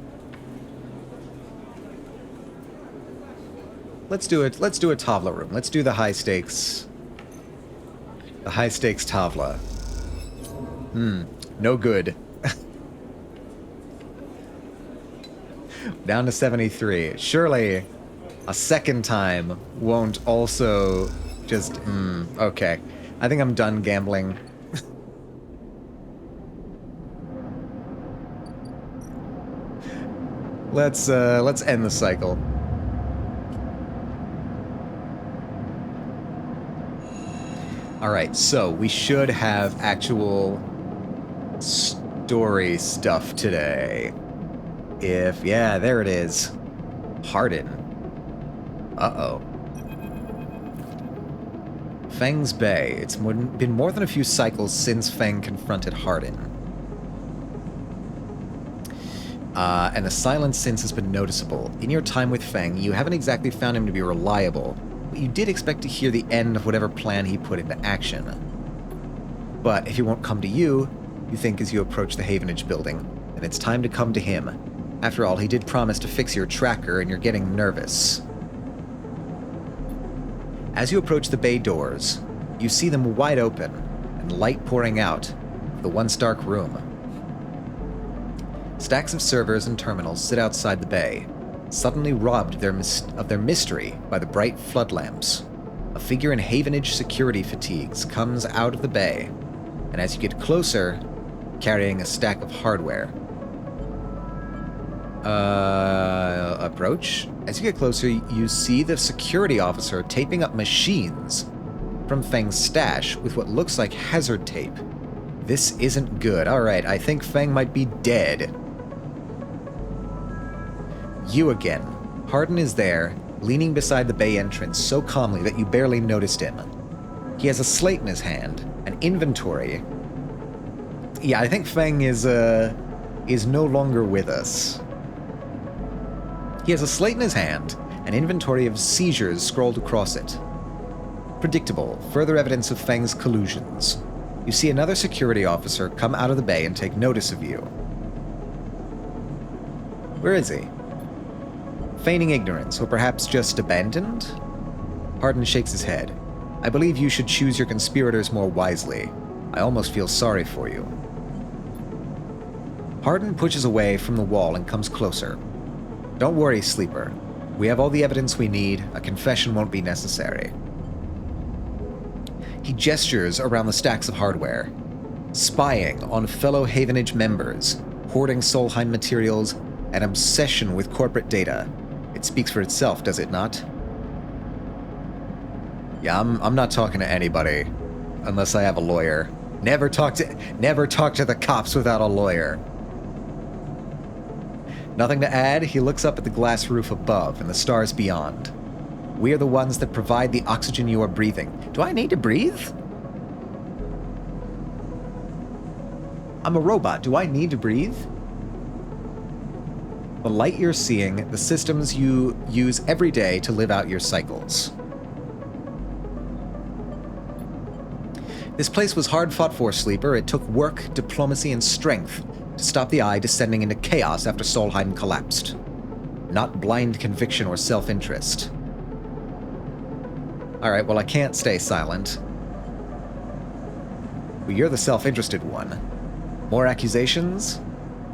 Let's do it. Let's do a Tavla room. Let's do the high stakes. The high stakes Tavla. No good. Down to 73. Surely a second time won't also just... okay. I think I'm done gambling. Let's end the cycle. Alright, so we should have actual story stuff today. Yeah, there it is. Hardin. Uh-oh. Feng's Bay. It's been more than a few cycles since Feng confronted Hardin. And the silence since has been noticeable. In your time with Feng, you haven't exactly found him to be reliable, but you did expect to hear the end of whatever plan he put into action. But if he won't come to you, you think as you approach the Havenage building, then it's time to come to him. After all, he did promise to fix your tracker, and you're getting nervous. As you approach the bay doors, you see them wide open, and light pouring out of the once dark room. Stacks of servers and terminals sit outside the bay, suddenly robbed of their mystery by the bright flood lamps. A figure in Havenage security fatigues comes out of the bay, and as you get closer, carrying a stack of hardware. Approach. As you get closer, you see the security officer taping up machines from Feng's stash with what looks like hazard tape. This isn't good. Alright, I think Feng might be dead. You again. Hardin is there, leaning beside the bay entrance so calmly that you barely noticed him. He has a slate in his hand, an inventory. Yeah, I think Feng is no longer with us. He has a slate in his hand, an inventory of seizures scrolled across it. Predictable, further evidence of Feng's collusions. You see another security officer come out of the bay and take notice of you. Where is he? Feigning ignorance, or perhaps just abandoned? Hardin shakes his head. I believe you should choose your conspirators more wisely. I almost feel sorry for you. Hardin pushes away from the wall and comes closer. Don't worry, Sleeper. We have all the evidence we need. A confession won't be necessary. He gestures around the stacks of hardware. Spying on fellow Havenage members, hoarding Solheim materials, an obsession with corporate data. It speaks for itself, does it not? Yeah, I'm not talking to anybody unless I have a lawyer. Never talk to the cops without a lawyer. Nothing to add? He looks up at the glass roof above and the stars beyond. We are the ones that provide the oxygen you are breathing. Do I need to breathe? I'm a robot. Do I need to breathe? The light you're seeing, the systems you use every day to live out your cycles. This place was hard fought for, Sleeper. It took work, diplomacy, and strength to stop the Eye descending into chaos after Solheim collapsed. Not blind conviction or self-interest. Alright, well, I can't stay silent. But you're the self-interested one. More accusations?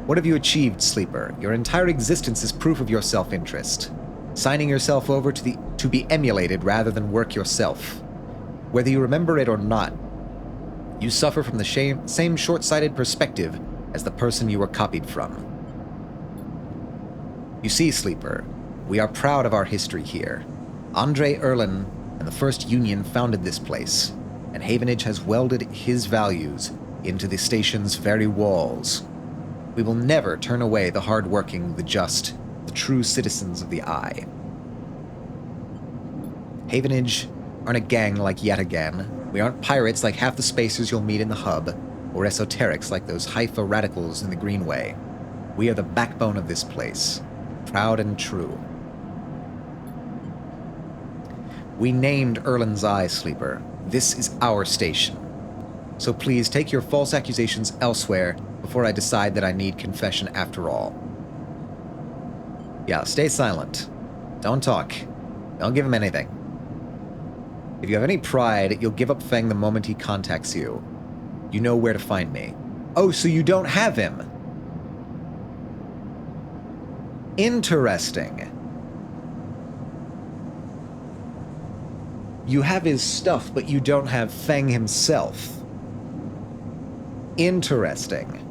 What have you achieved, Sleeper? Your entire existence is proof of your self-interest. Signing yourself over to be emulated rather than work yourself. Whether you remember it or not, you suffer from the same short-sighted perspective as the person you were copied from. You see, Sleeper, we are proud of our history here. Andre Erlin and the First Union founded this place, and Havenage has welded his values into the station's very walls. We will never turn away the hard-working, the just, the true citizens of the Eye. Havenage aren't a gang like yet again. We aren't pirates like half the spacers you'll meet in the hub, or esoterics like those Haifa radicals in the Greenway. We are the backbone of this place, proud and true. We named Erlin's Eye, Sleeper. This is our station. So please take your false accusations elsewhere before I decide that I need confession after all. Yeah, stay silent. Don't talk. Don't give him anything. If you have any pride, you'll give up Feng the moment he contacts you. You know where to find me. Oh, so you don't have him. Interesting. You have his stuff, but you don't have Feng himself. Interesting.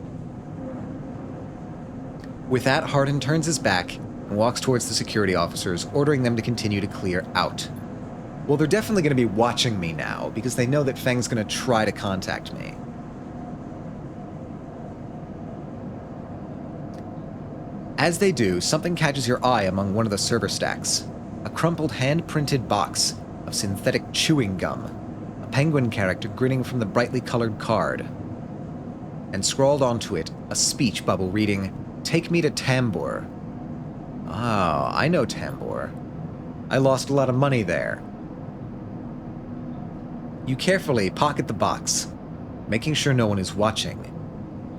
With that, Hardin turns his back and walks towards the security officers, ordering them to continue to clear out. Well, they're definitely going to be watching me now, because they know that Feng's going to try to contact me. As they do, something catches your eye among one of the server stacks. A crumpled hand-printed box of synthetic chewing gum. A penguin character grinning from the brightly colored card. And scrawled onto it, a speech bubble reading, "Take me to Tambor." Oh, I know Tambor. I lost a lot of money there. You carefully pocket the box, making sure no one is watching,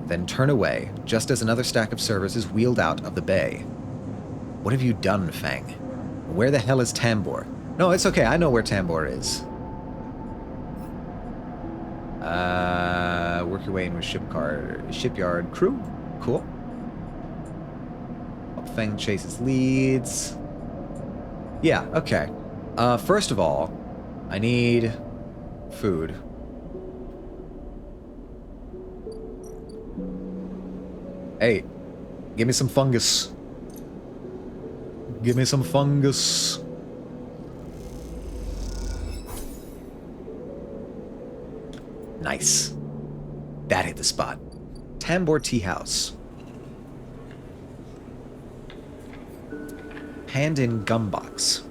then turn away just as another stack of servers is wheeled out of the bay. What have you done, Feng? Where the hell is Tambor? No, it's okay, I know where Tambor is. Work your way in with shipyard crew. Cool. Help Feng chase his leads. Yeah, okay. First of all, I need food. Hey, give me some fungus. Give me some fungus. Nice. That hit the spot. Tambor Tea House. Hand in gum box.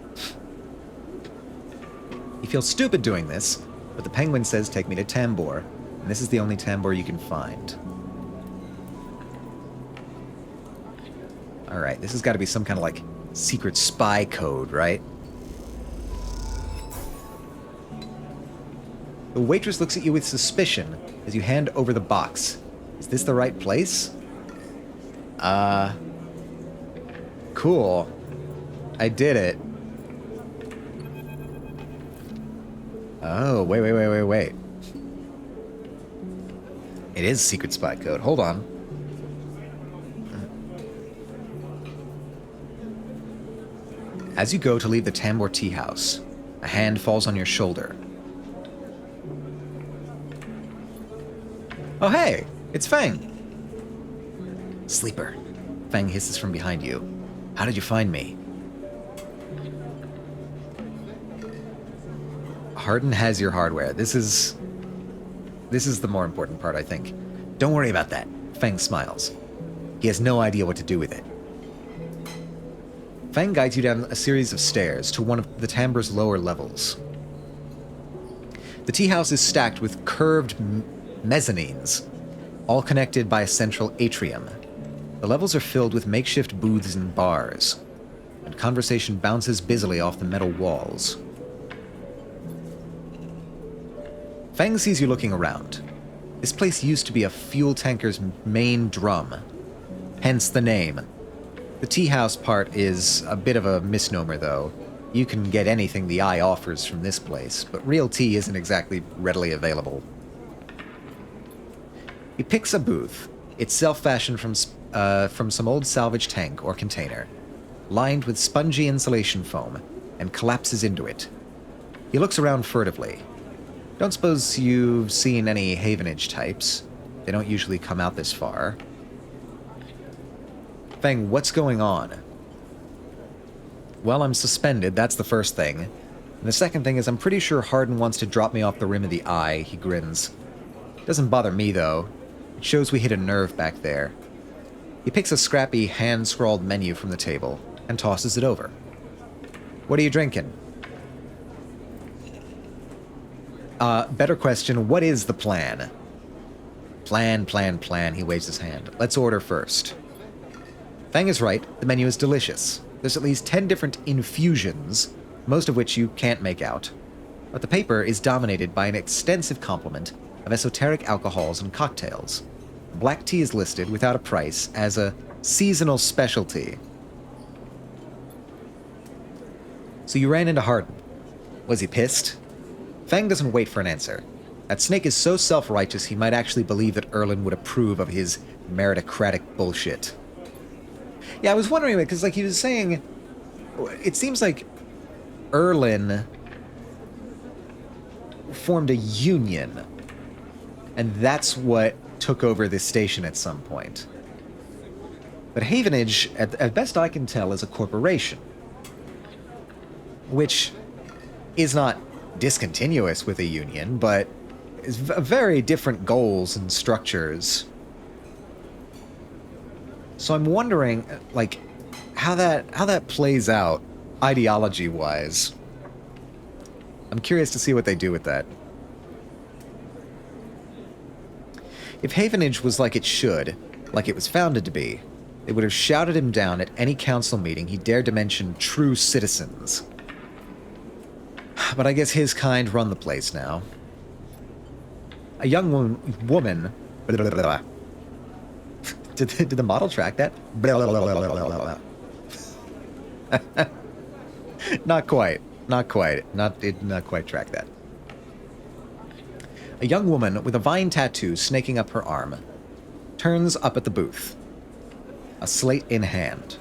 You feel stupid doing this, but the penguin says take me to Tambor, and this is the only Tambor you can find. Alright, this has got to be some kind of, like, secret spy code, right? The waitress looks at you with suspicion as you hand over the box. Is this the right place? Cool. I did it. Oh, wait. It is secret spy code. Hold on. As you go to leave the Tambor Tea House, a hand falls on your shoulder. Oh hey, it's Feng. Sleeper. Feng hisses from behind you. How did you find me? Hardin has your hardware. This is the more important part, I think. Don't worry about that. Feng smiles. He has no idea what to do with it. Feng guides you down a series of stairs to one of the Tambor's lower levels. The tea house is stacked with curved mezzanines, all connected by a central atrium. The levels are filled with makeshift booths and bars, and conversation bounces busily off the metal walls. Fang sees you looking around. This place used to be a fuel tanker's main drum, hence the name. The tea house part is a bit of a misnomer, though. You can get anything the eye offers from this place, but real tea isn't exactly readily available. He picks a booth. It's self-fashioned from some old salvage tank or container, lined with spongy insulation foam, and collapses into it. He looks around furtively. Don't suppose you've seen any Havenage types. They don't usually come out this far. Fang, what's going on? Well, I'm suspended, that's the first thing. And the second thing is I'm pretty sure Hardin wants to drop me off the rim of the eye, he grins. Doesn't bother me, though. It shows we hit a nerve back there. He picks a scrappy, hand-scrawled menu from the table and tosses it over. What are you drinking? Better question, what is the plan? Plan, he waves his hand. Let's order first. Fang is right, the menu is delicious. There's at least 10 different infusions, most of which you can't make out. But the paper is dominated by an extensive complement of esoteric alcohols and cocktails. Black tea is listed, without a price, as a seasonal specialty. So you ran into Hardin. Was he pissed? Fang doesn't wait for an answer. That snake is so self-righteous he might actually believe that Erlin would approve of his meritocratic bullshit. Yeah, I was wondering, because like he was saying, it seems like Erlin formed a union, and that's what took over this station at some point. But Havenage, at best I can tell, is a corporation, which is not discontinuous with a union, but is very different goals and structures. So I'm wondering, like, how that plays out ideology-wise. I'm curious to see what they do with that. If Havenage was like it should, like it was founded to be, they would have shouted him down at any council meeting he dared to mention true citizens. But I guess his kind run the place now. A young woman... Did the model track that? Not quite. Not quite. It did not quite track that. A young woman with a vine tattoo snaking up her arm turns up at the booth, a slate in hand.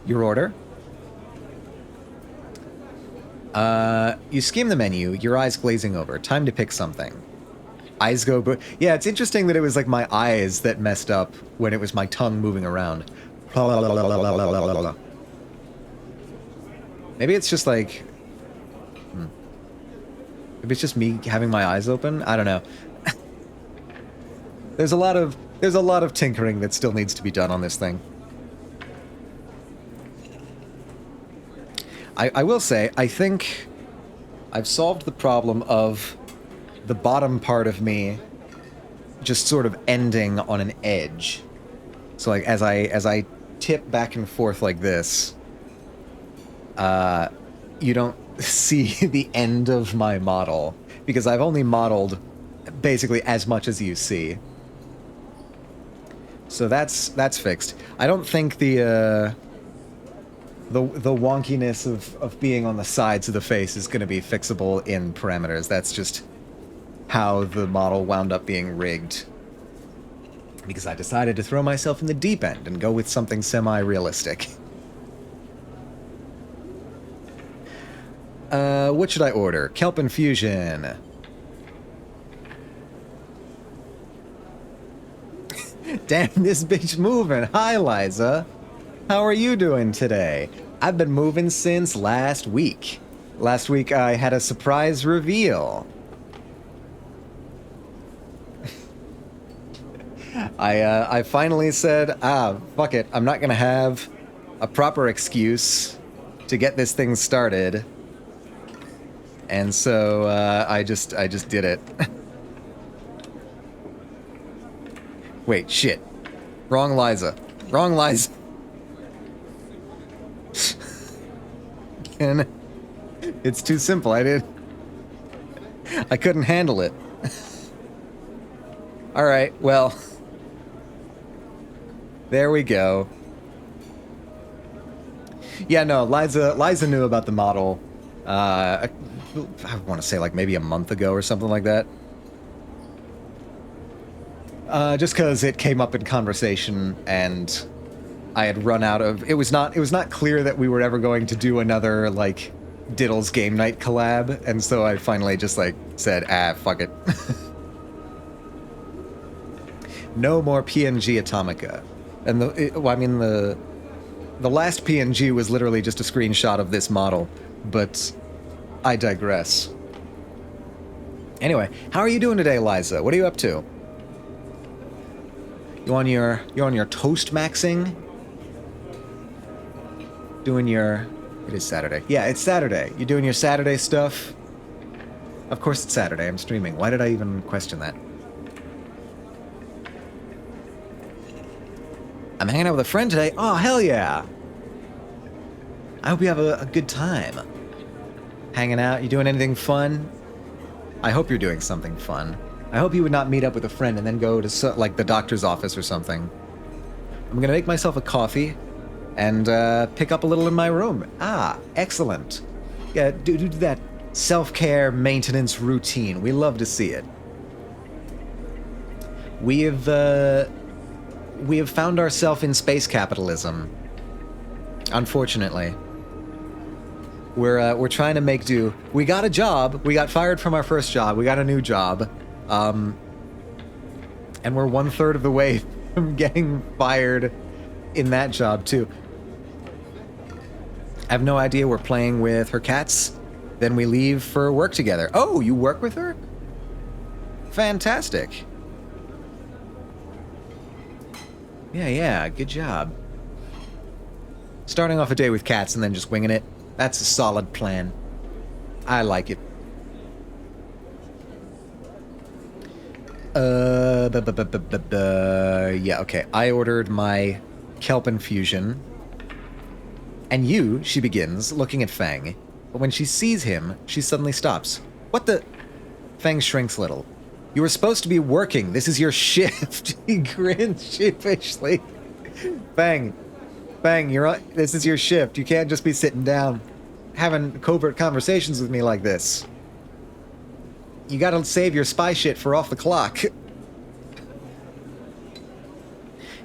Your order? You skim the menu, your eyes glazing over. Time to pick something. Eyes go... Yeah, it's interesting that it was like my eyes that messed up when it was my tongue moving around. Maybe it's just like... Maybe it's just me having my eyes open? I don't know. There's a lot of tinkering that still needs to be done on this thing. I will say, I think I've solved the problem of the bottom part of me just sort of ending on an edge. So like as I tip back and forth like this, you don't see the end of my model because I've only modeled basically as much as you see. So that's fixed. I don't think the wonkiness of being on the sides of the face is going to be fixable in parameters. That's just how the model wound up being rigged. Because I decided to throw myself in the deep end and go with something semi-realistic. What should I order? Kelp infusion. Damn, this bitch moving. Hi, Liza. How are you doing today? I've been moving since last week. Last week I had a surprise reveal. I finally said, fuck it. I'm not gonna have a proper excuse to get this thing started. And so, I just did it. Wait, shit. Wrong Liza. Wrong lies. And it's too simple. I couldn't handle it. All right, well, there we go. Yeah, no, Liza knew about the model. I want to say like maybe a month ago or something like that. Just because it came up in conversation and I had run out of. It was not clear that we were ever going to do another like Diddles Game Night collab, and so I finally just like said, fuck it. No more PNG Atomica. And the last PNG was literally just a screenshot of this model, but I digress. Anyway, how are you doing today, Liza? What are you up to? You on your toast maxing? Doing your... It is Saturday. Yeah, it's Saturday. You doing your Saturday stuff? Of course it's Saturday. I'm streaming. Why did I even question that? I'm hanging out with a friend today. Oh, hell yeah. I hope you have a good time. Hanging out. You doing anything fun? I hope you're doing something fun. I hope you would not meet up with a friend and then go to, like, the doctor's office or something. I'm gonna make myself a coffee and pick up a little in my room. Ah, excellent. Yeah, do that self-care maintenance routine. We love to see it. We have found ourselves in space capitalism. Unfortunately. We're trying to make do. We got a job. We got fired from our first job. We got a new job. And we're 1/3 of the way from getting fired in that job, too. I have no idea. We're playing with her cats. Then we leave for work together. Oh, you work with her? Fantastic. Yeah, good job. Starting off a day with cats and then just winging it. That's a solid plan. I like it. Yeah, okay. I ordered my kelp infusion. And she begins, looking at Fang. But when she sees him, she suddenly stops. What the... Fang shrinks a little. You were supposed to be working. This is your shift. He grins sheepishly. Fang, this is your shift. You can't just be sitting down having covert conversations with me like this. You gotta save your spy shit for off the clock.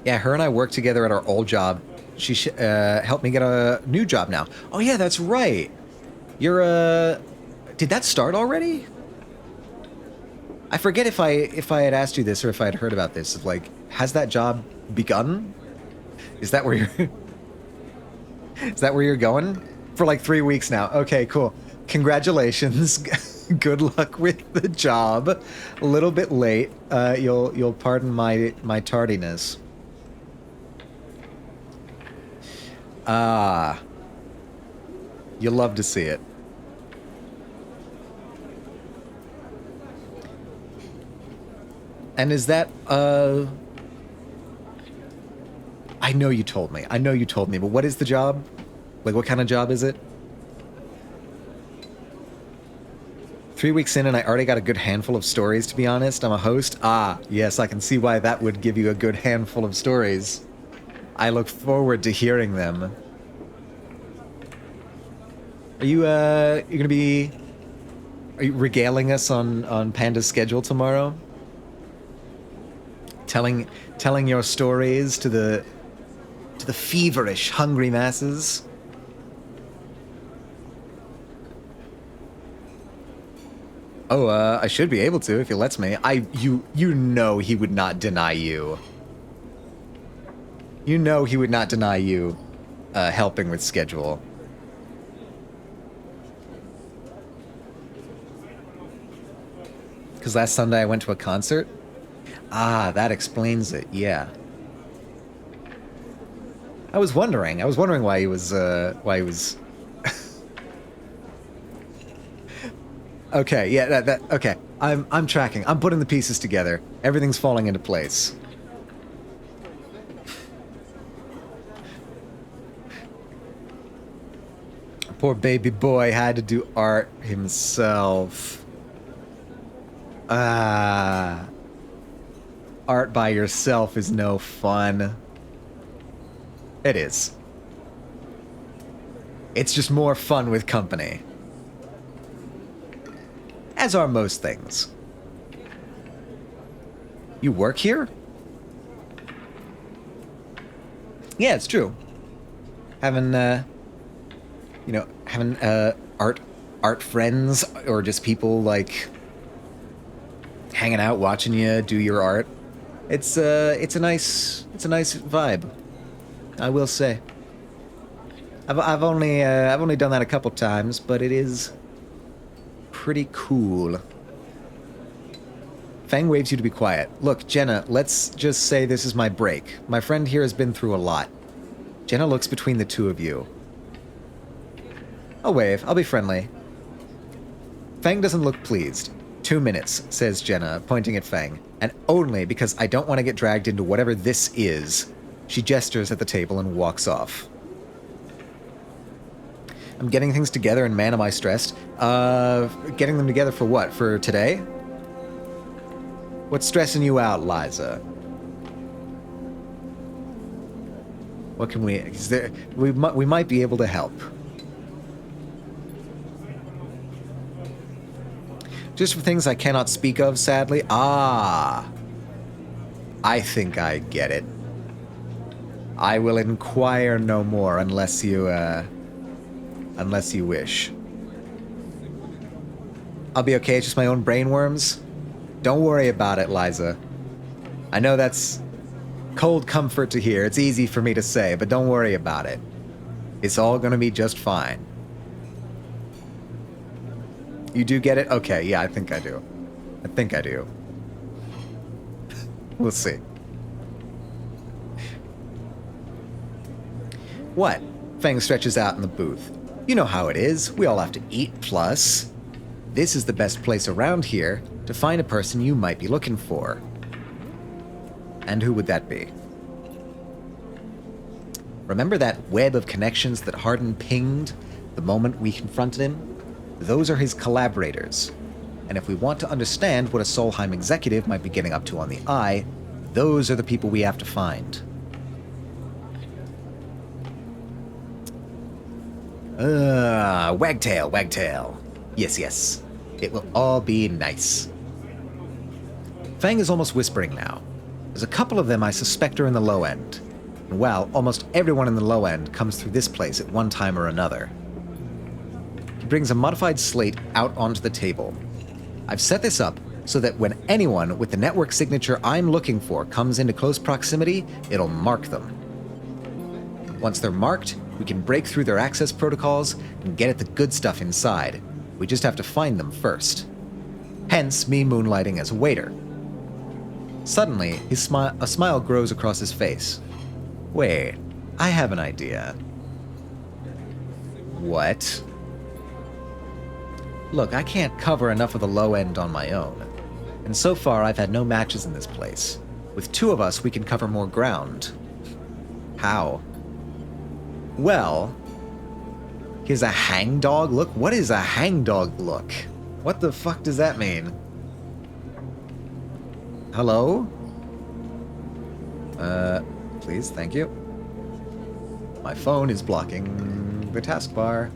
Yeah, her and I worked together at our old job. She helped me get a new job now. Oh yeah, that's right. You're did that start already? I forget if I had asked you this or if I had heard about this. Like, has that job begun? Is that where you're going? For like 3 weeks now. Okay, cool. Congratulations. Good luck with the job. A little bit late. You'll pardon my tardiness. Ah. You'll love to see it. And is that, I know you told me, but what is the job? Like, what kind of job is it? 3 weeks in and I already got a good handful of stories, to be honest. I'm a host. Ah, yes, I can see why that would give you a good handful of stories. I look forward to hearing them. Are you regaling us on Panda's schedule tomorrow? Telling your stories to the feverish, hungry masses. Oh, I should be able to if he lets me. You know he would not deny you. You know he would not deny you helping with schedule. Because last Sunday I went to a concert. Ah, that explains it, yeah. I was wondering why he was, Okay, yeah, okay. I'm tracking. I'm putting the pieces together. Everything's falling into place. Poor baby boy had to do art himself. Art by yourself is no fun. It is. It's just more fun with company. As are most things. You work here? Yeah, it's true. Having art friends, or just people like hanging out watching you do your art. It's a nice vibe, I will say. I've only done that a couple times, but it is pretty cool. Fang waves you to be quiet. Look, Jenna, let's just say this is my break. My friend here has been through a lot. Jenna looks between the two of you. I'll wave. I'll be friendly. Fang doesn't look pleased. 2 minutes, says Jenna, pointing at Fang. And only because I don't want to get dragged into whatever this is. She gestures at the table and walks off. I'm getting things together, and man, am I stressed. Getting them together for what? For today? What's stressing you out, Liza? What can we... we might be able to help. Just for things I cannot speak of, sadly. Ah. I think I get it. I will inquire no more unless you wish. I'll be okay, it's just my own brainworms. Don't worry about it, Liza. I know that's cold comfort to hear. It's easy for me to say, but don't worry about it. It's all gonna be just fine. You do get it? Okay, yeah, I think I do. I think I do. We'll see. What? Fang stretches out in the booth. You know how it is. We all have to eat, plus... This is the best place around here to find a person you might be looking for. And who would that be? Remember that web of connections that Hardin pinged the moment we confronted him? Those are his collaborators. And if we want to understand what a Solheim executive might be getting up to on the Eye, those are the people we have to find. Wagtail, wagtail. Yes, yes. It will all be nice. Fang is almost whispering now. There's a couple of them I suspect are in the low end. And well, almost everyone in the low end comes through this place at one time or another. He brings a modified slate out onto the table. I've set this up so that when anyone with the network signature I'm looking for comes into close proximity, it'll mark them. Once they're marked, we can break through their access protocols and get at the good stuff inside. We just have to find them first. Hence, me moonlighting as a waiter. Suddenly, a smile grows across his face. Wait, I have an idea. What? Look, I can't cover enough of the low end on my own. And so far, I've had no matches in this place. With two of us, we can cover more ground. How? Well, here's a hangdog look? What is a hangdog look? What the fuck does that mean? Hello? Please, thank you. My phone is blocking the taskbar.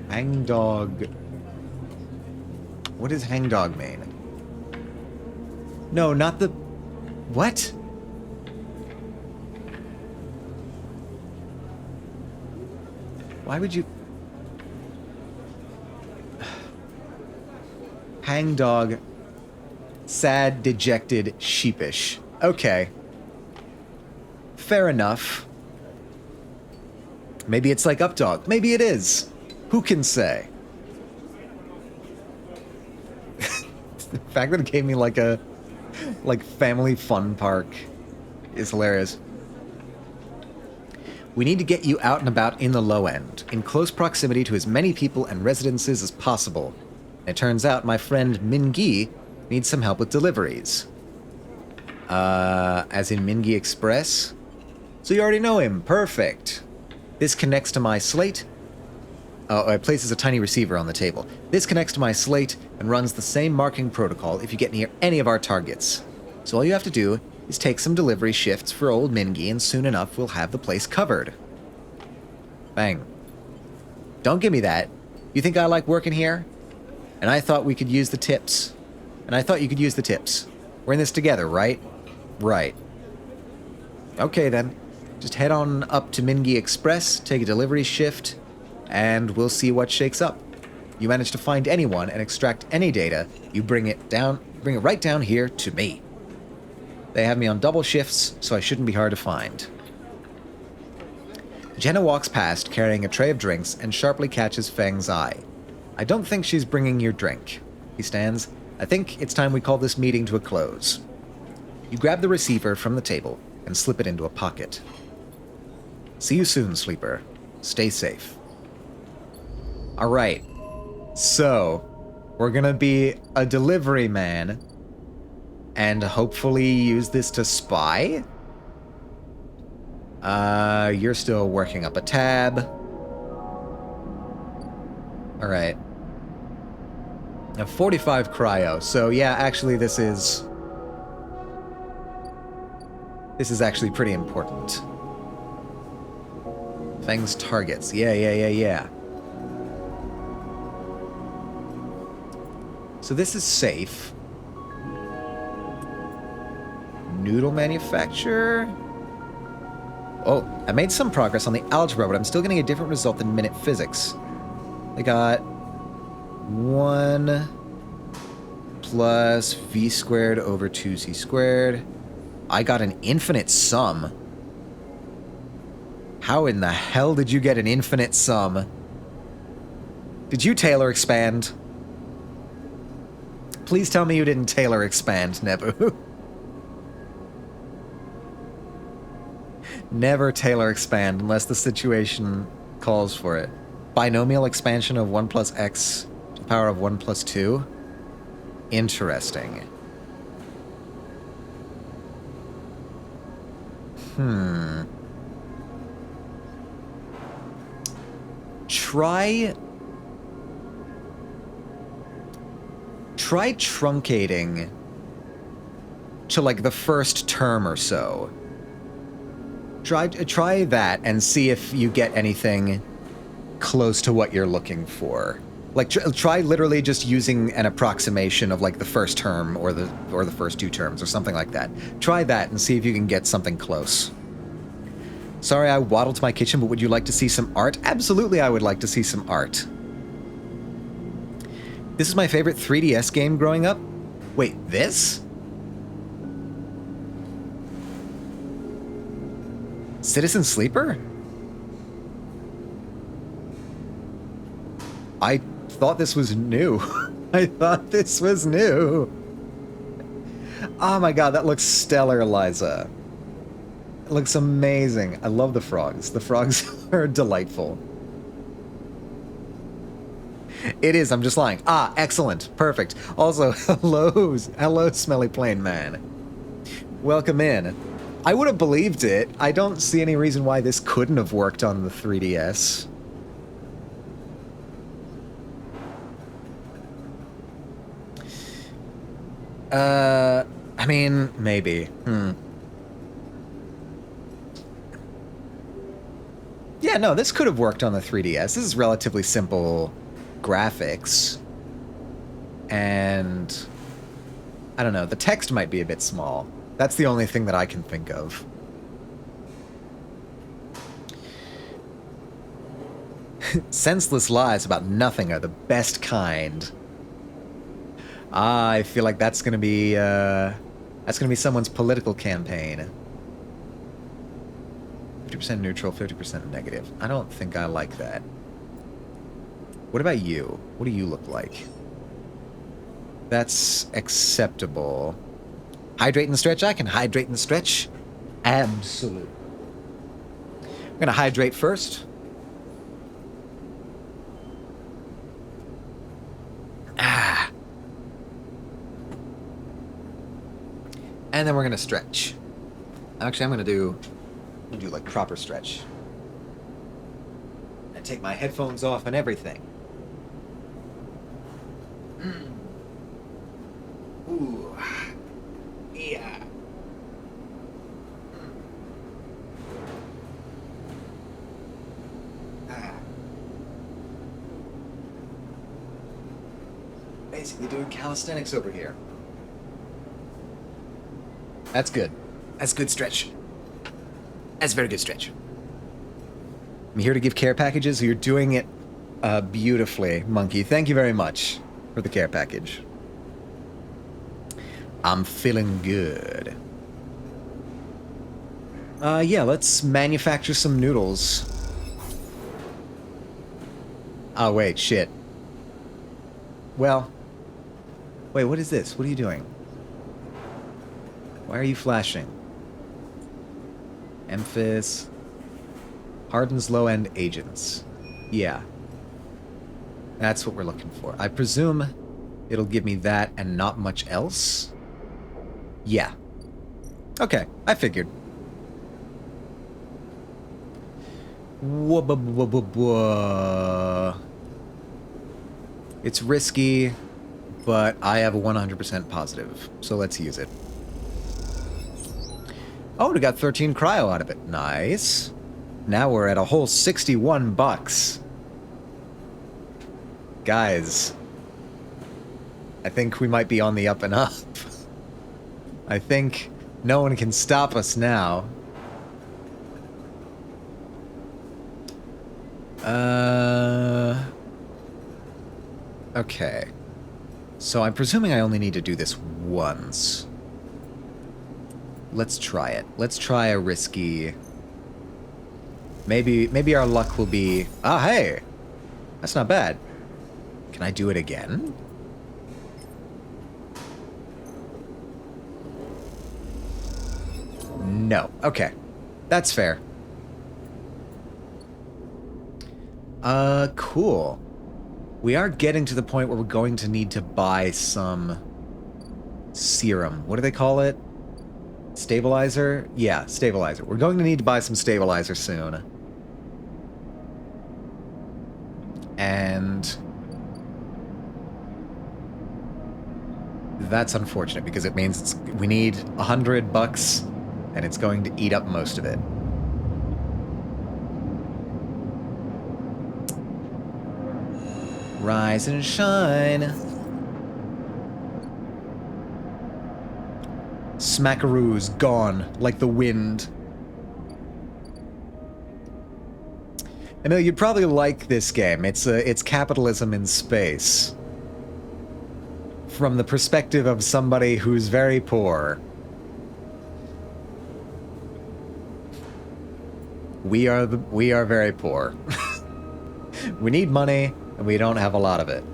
Hangdog. What does hangdog mean? No, not the... What? Why would you... Hangdog. Sad, dejected, sheepish. Okay. Fair enough. Maybe it's like Updog. Maybe it is. Who can say? The fact that it gave me like a... like family fun park is hilarious. We need to get you out and about in the low end, in close proximity to as many people and residences as possible. It turns out my friend Mingi needs some help with deliveries. As in Mingi Express? So you already know him. Perfect. This connects to my slate. Oh, it places a tiny receiver on the table. This connects to my slate and runs the same marking protocol if you get near any of our targets. So all you have to do is take some delivery shifts for old Mingy, and soon enough we'll have the place covered. Bang. Don't give me that. You think I like working here? And I thought we could use the tips. And I thought you could use the tips. We're in this together, right? Right. Okay then. Just head on up to Mingy Express, take a delivery shift, and we'll see what shakes up. You manage to find anyone and extract any data, you bring it right down here to me. They have me on double shifts, so I shouldn't be hard to find. Jenna walks past, carrying a tray of drinks, and sharply catches Feng's eye. I don't think she's bringing your drink. He stands. I think it's time we call this meeting to a close. You grab the receiver from the table and slip it into a pocket. See you soon, Sleeper. Stay safe. Alright. So, we're gonna be a delivery man and hopefully use this to spy? You're still working up a tab. Alright. I have 45 cryo, so yeah, actually this is actually pretty important. Feng's targets. Yeah. So this is safe. Noodle manufacturer. Oh, I made some progress on the algebra, but I'm still getting a different result than minute physics. I got 1 plus v squared over 2z squared. I got an infinite sum. How in the hell did you get an infinite sum? Did you Taylor expand? Please tell me you didn't Taylor expand, Nebu. Never Taylor expand unless the situation calls for it. Binomial expansion of 1 plus x to the power of 1 plus 2? Interesting. Try truncating to like the first term or so. Try that and see if you get anything close to what you're looking for. Like try literally just using an approximation of like the first term or the first 2 terms or something like that. Try that and see if you can get something close. Sorry I waddled to my kitchen, but would you like to see some art? Absolutely, I would like to see some art. This is my favorite 3DS game growing up. Wait, this? Citizen Sleeper? I thought this was new. I thought this was new. Oh my god, that looks stellar, Eliza. It looks amazing. I love the frogs. The frogs are delightful. It is, I'm just lying. Ah, excellent. Perfect. Also, hello, Smelly Plain Man. Welcome in. I would have believed it. I don't see any reason why this couldn't have worked on the 3DS. I mean, maybe. Yeah, no, this could have worked on the 3DS. This is relatively simple graphics. And I don't know, the text might be a bit small. That's the only thing that I can think of. Senseless lies about nothing are the best kind. Ah, I feel like that's gonna be someone's political campaign. 50% neutral, 50% negative. I don't think I like that. What about you? What do you look like? That's acceptable. Hydrate and stretch? I can hydrate and stretch. Absolutely. I'm gonna hydrate first. Ah. And then we're gonna stretch. Actually, I'm gonna do like proper stretch. take my headphones off and everything. Ooh. Yeah. Basically doing calisthenics over here. That's good. That's a good stretch. That's a very good stretch. I'm here to give care packages. You're doing it beautifully, Monkey. Thank you very much for the care package. I'm feeling good. Yeah, let's manufacture some noodles. Oh, wait, shit. Well, wait, what is this? What are you doing? Why are you flashing? Emphas. Hardens low-end agents. Yeah. That's what we're looking for. I presume it'll give me that and not much else? Yeah. Okay, I figured. It's risky, but I have a 100% positive, so let's use it. Oh, we got 13 cryo out of it. Nice. Now we're at a whole 61 bucks. Guys, I think we might be on the up and up. I think no one can stop us now. Okay. So I'm presuming I only need to do this once. Let's try it. Let's try a risky... Maybe our luck will be... Ah, hey! That's not bad. Can I do it again? No. Okay. That's fair. Cool. We are getting to the point where we're going to need to buy some serum. What do they call it? Stabilizer? Yeah, stabilizer. We're going to need to buy some stabilizer soon. And that's unfortunate because it means we need $100 and it's going to eat up most of it. Rise and shine. Smackaroos gone like the wind. Emil, you'd probably like this game. It's capitalism in space. From the perspective of somebody who's very poor. We are very poor. We need money, and we don't have a lot of it.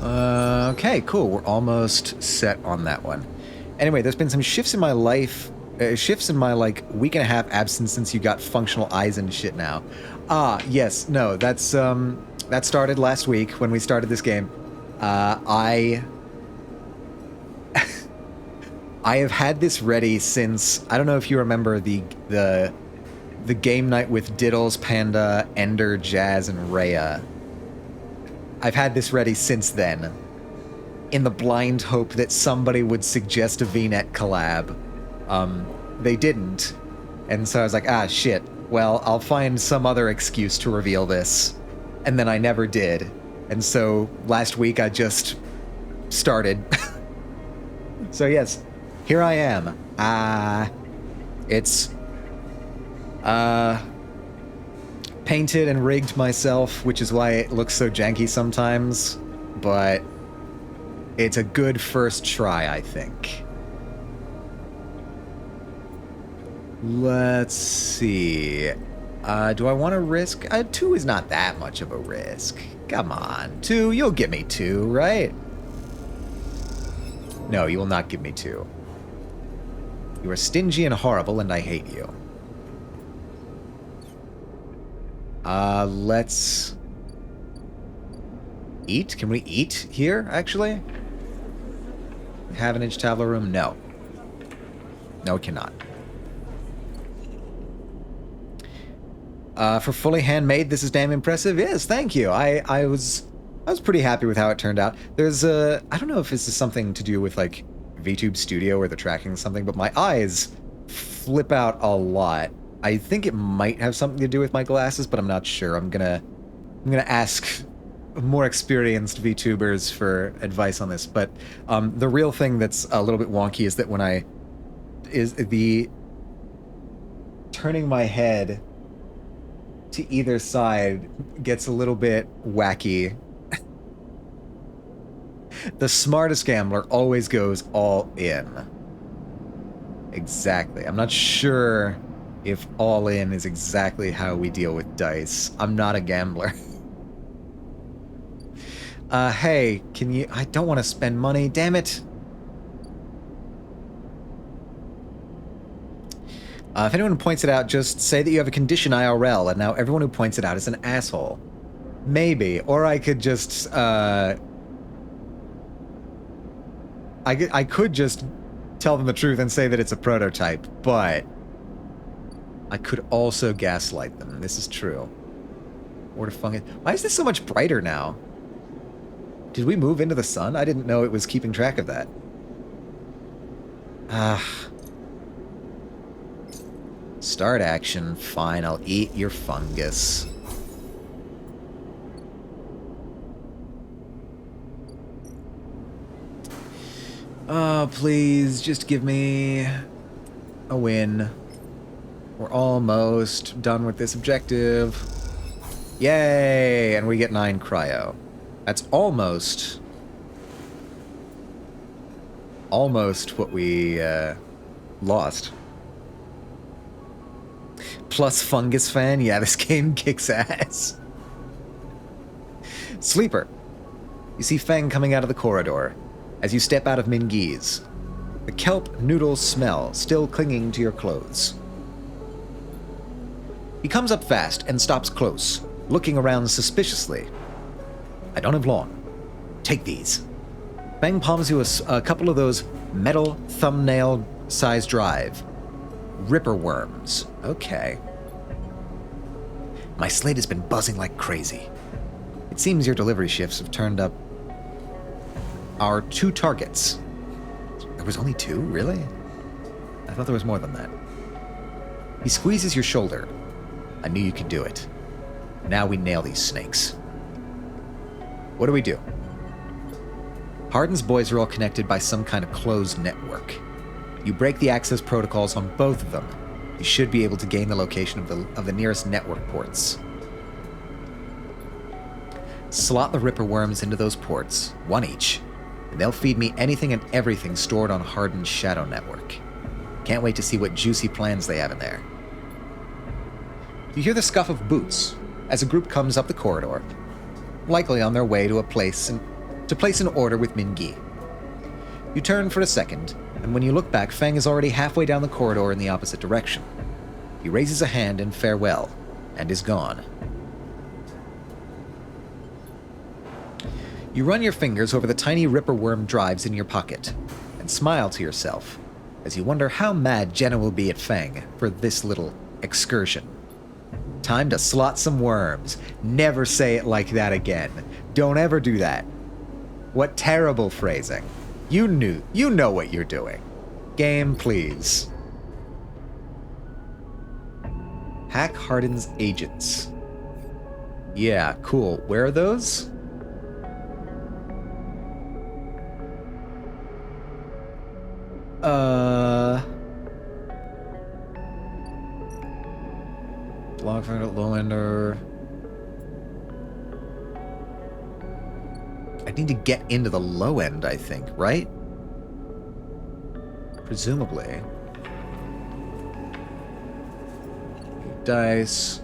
Okay, cool. We're almost set on that one. Anyway, there's been some shifts in my life, shifts in my, like, week and a half absence since you got functional eyes and shit now. Ah, yes, no, that's, that started last week when we started this game. I have had this ready since, I don't know if you remember the game night with Diddles, Panda, Ender, Jazz, and Rhea. I've had this ready since then, in the blind hope that somebody would suggest a V-Net collab. They didn't, and so I was like, ah, shit, well, I'll find some other excuse to reveal this, and then I never did, and so last week I just started. So yes, here I am. It's painted and rigged myself, which is why it looks so janky sometimes, but it's a good first try, I think. Let's see. Do I want to risk? 2 is not that much of a risk. Come on, 2, you'll give me 2, right? No, you will not give me 2. You are stingy and horrible, and I hate you. Let's eat? Can we eat here, actually? Have an inch tableau room? No. No, it cannot. For fully handmade, this is damn impressive. Yes, thank you. I was pretty happy with how it turned out. There's I don't know if this is something to do with like VTube Studio or the tracking something, but my eyes flip out a lot. I think it might have something to do with my glasses, but I'm not sure. I'm gonna ask more experienced VTubers for advice on this. But the real thing that's a little bit wonky is that when turning my head to either side gets a little bit wacky. The smartest gambler always goes all in. Exactly. I'm not sure if all in is exactly how we deal with dice. I'm not a gambler. Hey, can you... I don't want to spend money, damn it. If anyone points it out, just say that you have a condition IRL, and now everyone who points it out is an asshole. Maybe. Or I could just, I could just tell them the truth and say that it's a prototype, but I could also gaslight them. This is true. Order fungus. Why is this so much brighter now? Did we move into the sun? I didn't know it was keeping track of that. Start action. Fine, I'll eat your fungus. Oh, please, just give me a win. We're almost done with this objective. Yay! And we get 9 cryo. That's almost what we lost. Plus fungus fan. Yeah, this game kicks ass. Sleeper. You see Feng coming out of the corridor as you step out of Mingi's. The kelp noodle smell still clinging to your clothes. He comes up fast and stops close, looking around suspiciously. I don't have long. Take these. Feng palms you a couple of those metal thumbnail-sized drive. Ripper worms. Okay. My slate has been buzzing like crazy. It seems your delivery shifts have turned up our 2 targets. There was only 2? Really? I thought there was more than that. He squeezes your shoulder. I knew you could do it. Now we nail these snakes. What do we do? Hardin's boys are all connected by some kind of closed network. You break the access protocols on both of them. You should be able to gain the location of the nearest network ports. Slot the Ripper worms into those ports, 1 each, and they'll feed me anything and everything stored on Hardin's shadow network. Can't wait to see what juicy plans they have in there. You hear the scuff of boots as a group comes up the corridor, likely on their way to place an order with Mingi. You turn for a second, and when you look back, Feng is already halfway down the corridor in the opposite direction. He raises a hand in farewell, and is gone. You run your fingers over the tiny Ripper worm drives in your pocket, and smile to yourself, as you wonder how mad Jenna will be at Feng for this little excursion. Time to slot some worms. Never say it like that again. Don't ever do that. What terrible phrasing. You know what you're doing. Game, please. Hack Hardin's agents. Yeah, cool. Where are those? Block for Lowender. I need to get into the low end, I think, right? Presumably. Dice.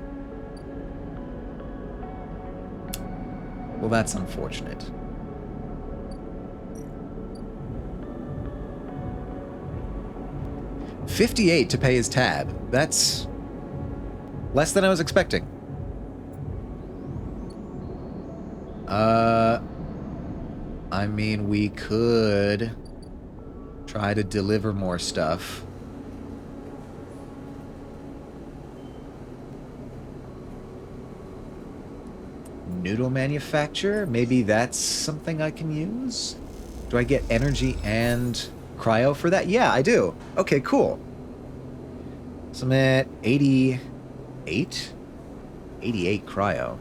Well, that's unfortunate. $58 to pay his tab. That's less than I was expecting. I mean, we could try to deliver more stuff. Noodle manufacturer? Maybe that's something I can use? Do I get energy and cryo for that? Yeah, I do. Okay, cool. So I'm at 88? 88 cryo.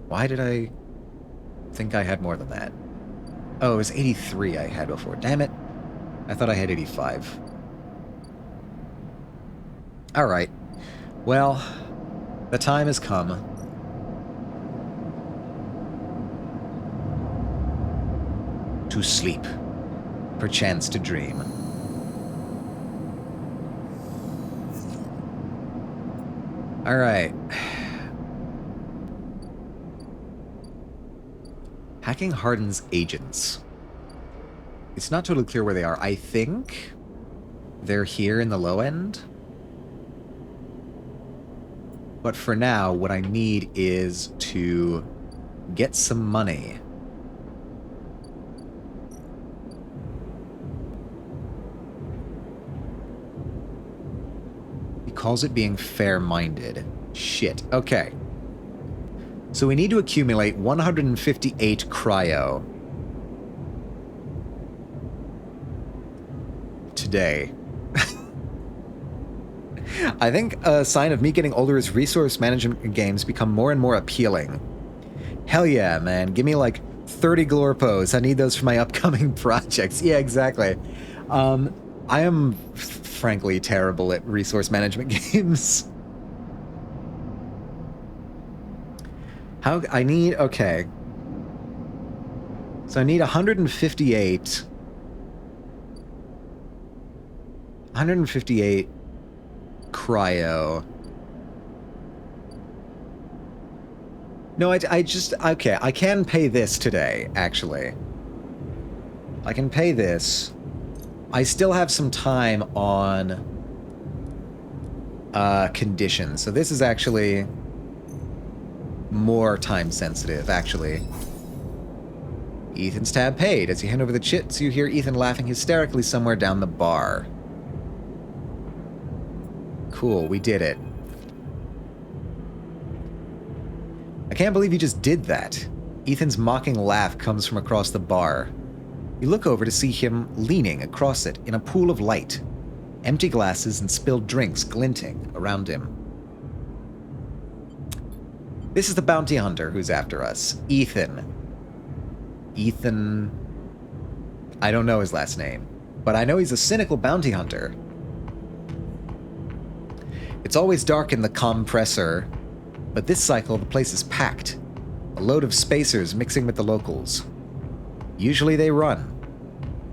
Why did I think I had more than that? Oh, it was 83 I had before. Damn it. I thought I had 85. Alright. Well, the time has come. To sleep. Perchance to dream. Alright. Hacking hardens agents. It's not totally clear where they are. I think they're here in the low end. But for now, what I need is to get some money. He calls it being fair-minded. Shit. Okay. So we need to accumulate 158 cryo. Today. I think a sign of me getting older is resource management games become more and more appealing. Hell yeah, man. Give me like 30 Glorpos. I need those for my upcoming projects. Yeah, exactly. I am frankly terrible at resource management games. I need, okay. So I need 158. 158 cryo. No, I just, okay, I can pay this today, actually. I can pay this. I still have some time on conditions. So this is actually more time sensitive, actually. Ethan's tab paid. As you hand over the chits, you hear Ethan laughing hysterically somewhere down the bar. Cool, we did it. I can't believe you just did that. Ethan's mocking laugh comes from across the bar. You look over to see him leaning across it in a pool of light. Empty glasses and spilled drinks glinting around him. This is the bounty hunter who's after us. Ethan. Ethan... I don't know his last name, but I know he's a cynical bounty hunter. It's always dark in the compressor, but this cycle the place is packed. A load of spacers mixing with the locals. Usually they run.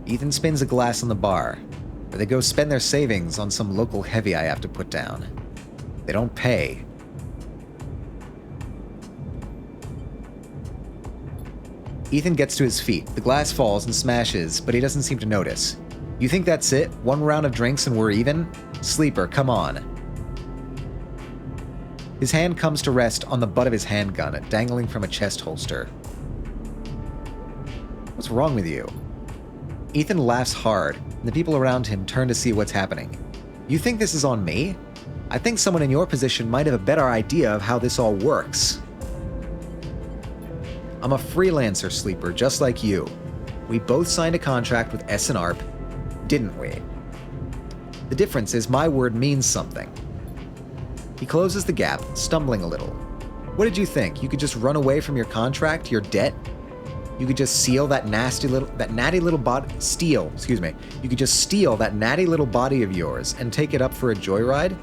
Ethan spins a glass on the bar, but they go spend their savings on some local heavy I have to put down. They don't pay. Ethan gets to his feet. The glass falls and smashes, but he doesn't seem to notice. You think that's it? One round of drinks and we're even? Sleeper, come on. His hand comes to rest on the butt of his handgun, dangling from a chest holster. What's wrong with you? Ethan laughs hard, and the people around him turn to see what's happening. You think this is on me? I think someone in your position might have a better idea of how this all works. I'm a freelancer, Sleeper, just like you. We both signed a contract with S&ARP, didn't we? The difference is my word means something. He closes the gap, stumbling a little. What did you think? You could just run away from your contract, your debt? You could just steal that natty little body of yours and take it up for a joyride?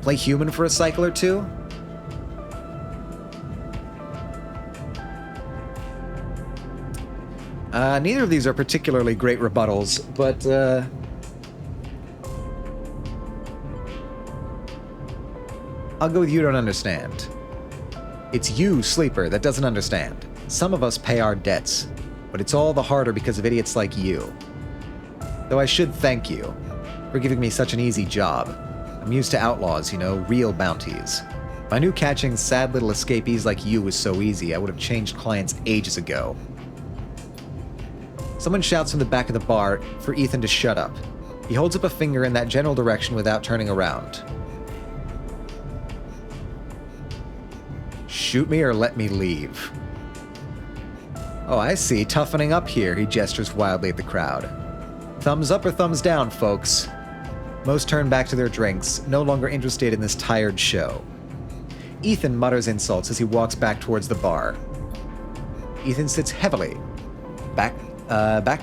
Play human for a cycle or two? Neither of these are particularly great rebuttals, but, I'll go with you don't understand. It's you, Sleeper, that doesn't understand. Some of us pay our debts, but it's all the harder because of idiots like you. Though I should thank you for giving me such an easy job. I'm used to outlaws, you know, real bounties. If I knew catching sad little escapees like you was so easy, I would have changed clients ages ago. Someone shouts from the back of the bar for Ethan to shut up. He holds up a finger in that general direction without turning around. Shh. Shoot me or let me leave. Oh, I see. Toughening up here, he gestures wildly at the crowd. Thumbs up or thumbs down, folks? Most turn back to their drinks, no longer interested in this tired show. Ethan mutters insults as he walks back towards the bar. Ethan sits heavily, back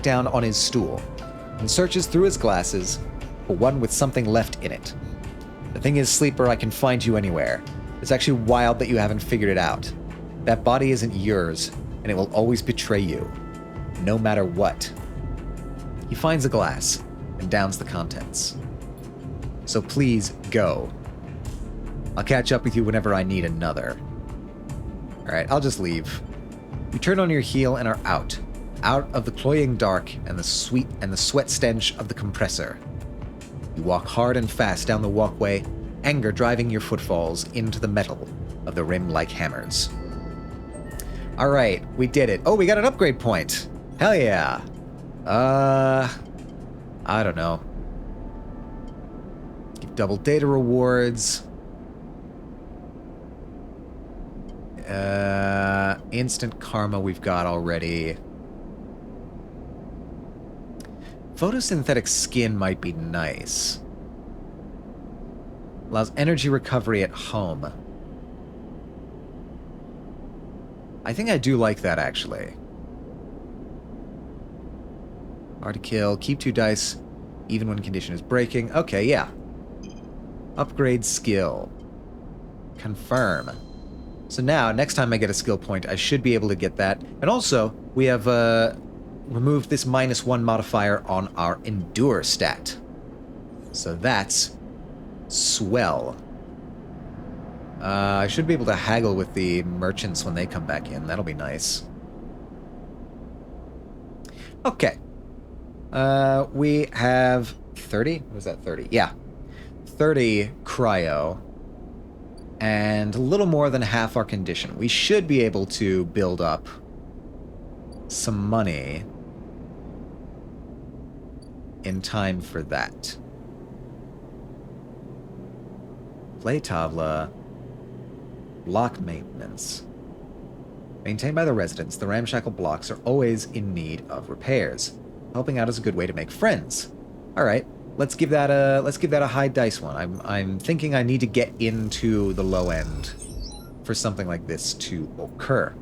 down on his stool, and searches through his glasses for one with something left in it. The thing is, Sleeper, I can find you anywhere. It's actually wild that you haven't figured it out. That body isn't yours, and it will always betray you, no matter what. He finds a glass and downs the contents. So please, go. I'll catch up with you whenever I need another. Alright, I'll just leave. You turn on your heel and are out of the cloying dark and the sweat stench of the compressor. You walk hard and fast down the walkway, anger driving your footfalls into the metal of the rim like hammers. Alright, we did it. Oh, we got an upgrade point. Hell yeah. I don't know. Give double data rewards. Instant karma we've got already. Photosynthetic skin might be nice. Allows energy recovery at home. I think I do like that, actually. Hard to kill. Keep 2 dice, even when condition is breaking. Okay, yeah. Upgrade skill. Confirm. So now, next time I get a skill point, I should be able to get that. And also, we have removed this -1 modifier on our Endure stat. So that's swell. I should be able to haggle with the merchants when they come back in. That'll be nice. Okay. We have 30? What was that, 30? Yeah. 30 cryo. And a little more than half our condition. We should be able to build up some money in time for that. Play Tavla. Block maintenance. Maintained by the residents, the ramshackle blocks are always in need of repairs. Helping out is a good way to make friends. All right, let's give that a high dice one. I'm thinking I need to get into the low end for something like this to occur.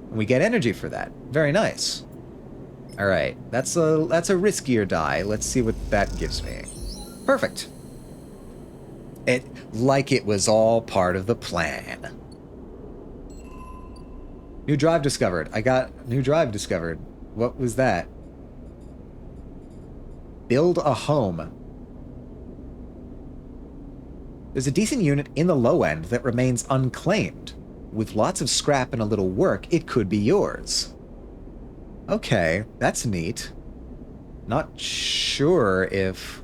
And we get energy for that. Very nice. All right, that's a riskier die. Let's see what that gives me. Perfect. It was all part of the plan. New drive discovered. I got new drive discovered. What was that? Build a home. There's a decent unit in the low end that remains unclaimed. With lots of scrap and a little work, it could be yours. Okay, that's neat. Not sure if...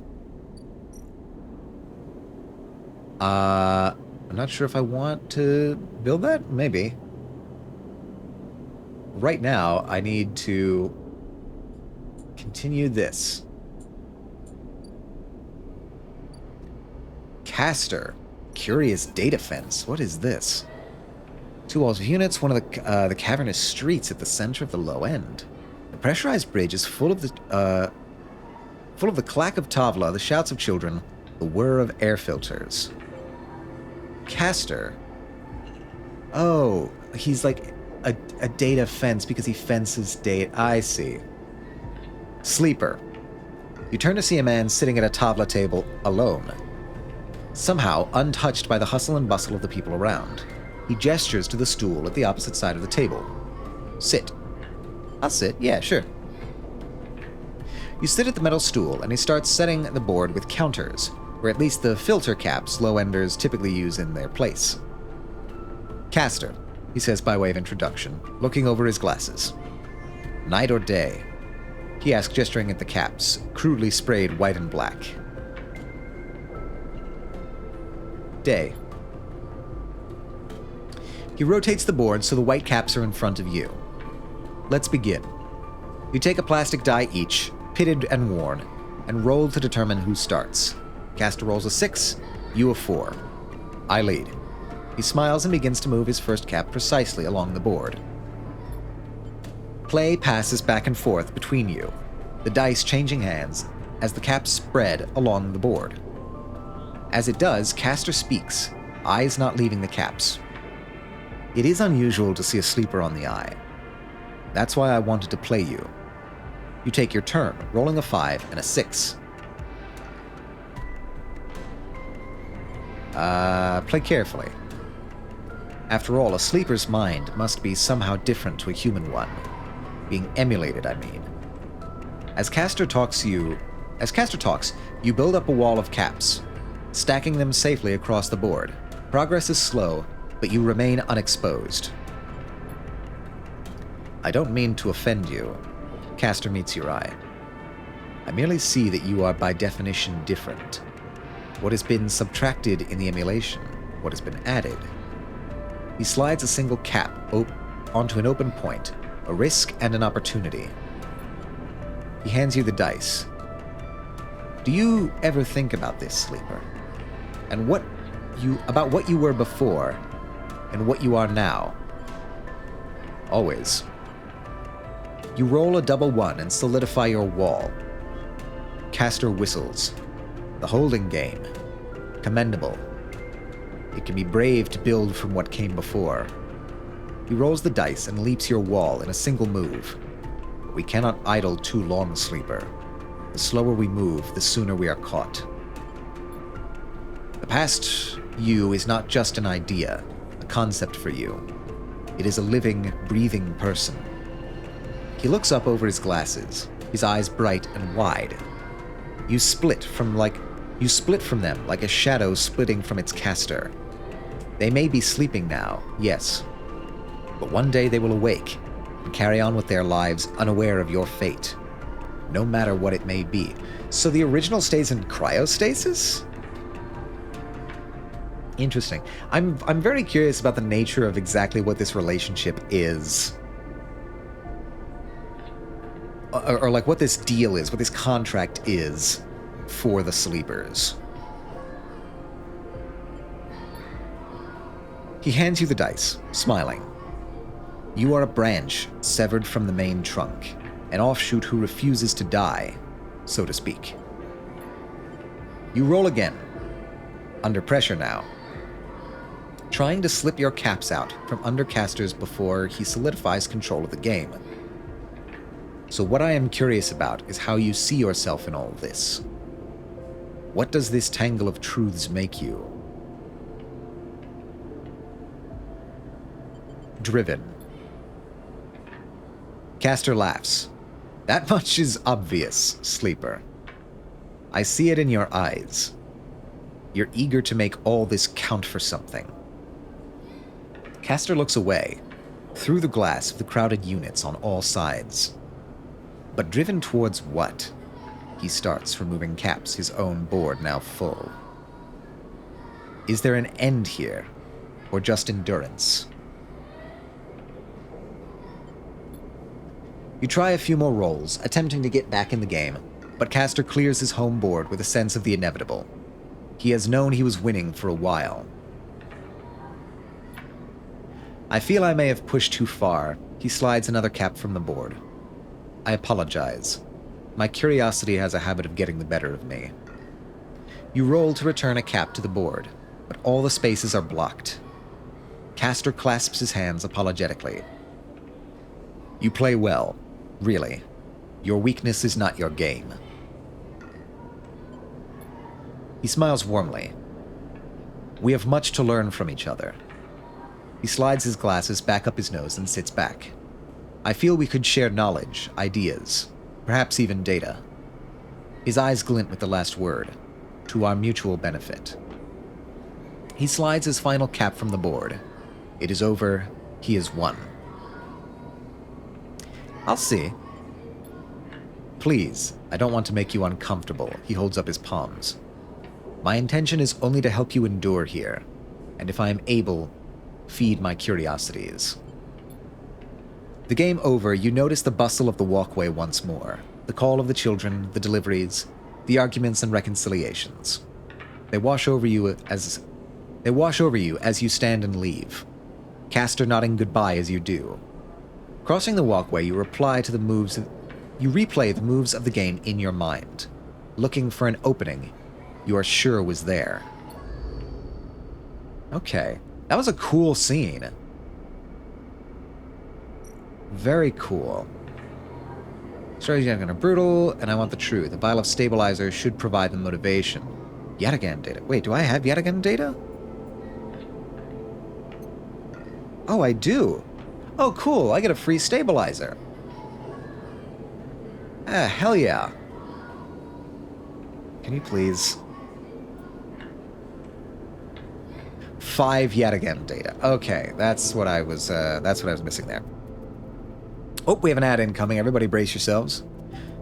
I'm not sure if I want to build that. Maybe. Right now, I need to continue this. Caster. Curious data fence. What is this? 2 walls of units, one of the cavernous streets at the center of the low end. The pressurized bridge is full of the clack of Tavla, the shouts of children, the whir of air filters. Caster. Oh, he's like a data fence because he fences data. I see. Sleeper. You turn to see a man sitting at a Tavla table alone. Somehow untouched by the hustle and bustle of the people around. He gestures to the stool at the opposite side of the table. Sit. I'll sit. Yeah, sure. You sit at the metal stool, and he starts setting the board with counters, or at least the filter caps low-enders typically use in their place. Caster, he says by way of introduction, looking over his glasses. Night or day? He asks, gesturing at the caps, crudely sprayed white and black. Day. He rotates the board so the white caps are in front of you. Let's begin. You take a plastic die each, pitted and worn, and roll to determine who starts. Caster rolls a 6, you a 4. I lead. He smiles and begins to move his first cap precisely along the board. Play passes back and forth between you, the dice changing hands as the caps spread along the board. As it does, Caster speaks, eyes not leaving the caps. It is unusual to see a sleeper on the eye. That's why I wanted to play you. You take your turn, rolling a 5 and a 6. Play carefully. After all, a sleeper's mind must be somehow different to a human one. Being emulated, I mean. As Caster talks, you build up a wall of caps, stacking them safely across the board. Progress is slow, but you remain unexposed. I don't mean to offend you. Caster meets your eye. I merely see that you are by definition different. What has been subtracted in the emulation, what has been added. He slides a single cap onto an open point, a risk and an opportunity. He hands you the dice. Do you ever think about this, Sleeper? And about what you were before, and what you are now? Always. You roll a double 1 and solidify your wall. Caster whistles. The holding game. Commendable. It can be brave to build from what came before. He rolls the dice and leaps your wall in a single move. But we cannot idle too long, Sleeper. The slower we move, the sooner we are caught. The past you is not just an idea, a concept for you. It is a living, breathing person. He looks up over his glasses, his eyes bright and wide. You split from them like a shadow splitting from its caster. They may be sleeping now, yes, but one day they will awake and carry on with their lives unaware of your fate, no matter what it may be. So the original stays in cryostasis? Interesting. I'm very curious about the nature of exactly what this relationship is. Or like what this deal is, what this contract is for the sleepers. He hands you the dice, smiling. You are a branch severed from the main trunk, an offshoot who refuses to die, so to speak. You roll again, under pressure now, trying to slip your caps out from under Caster's before he solidifies control of the game. So what I am curious about is how you see yourself in all this. What does this tangle of truths make you? Driven. Caster laughs. That much is obvious, Sleeper. I see it in your eyes. You're eager to make all this count for something. Caster looks away, through the glass of the crowded units on all sides. But driven towards what? He starts removing caps, his own board now full. Is there an end here, or just endurance? You try a few more rolls, attempting to get back in the game, but Caster clears his home board with a sense of the inevitable. He has known he was winning for a while. I feel I may have pushed too far. He slides another cap from the board. I apologize. My curiosity has a habit of getting the better of me. You roll to return a cap to the board, but all the spaces are blocked. Caster clasps his hands apologetically. You play well, really. Your weakness is not your game. He smiles warmly. We have much to learn from each other. He slides his glasses back up his nose and sits back. I feel we could share knowledge, ideas, perhaps even data. His eyes glint with the last word, to our mutual benefit. He slides his final cap from the board. It is over. He has won. I'll see. Please, I don't want to make you uncomfortable. He holds up his palms. My intention is only to help you endure here, and if I am able, feed my curiosities. The game over, you notice the bustle of the walkway once more, the call of the children, the deliveries, the arguments and reconciliations. They wash over you as They wash over you as you stand and leave, Caster nodding goodbye as you do. Crossing the walkway, you replay the moves of the game in your mind, looking for an opening you are sure was there. Okay, that was a cool scene. Very cool. Strategy I'm gonna brutal, and I want the truth. A vial of stabilizer should provide the motivation. Yet again data. Wait, do I have yet again data? Oh, I do. Oh, cool. I get a free stabilizer. Ah, hell yeah. Can you please? 5 yet again data. Okay, that's what I was missing there. Oh, we have an ad incoming. Everybody brace yourselves.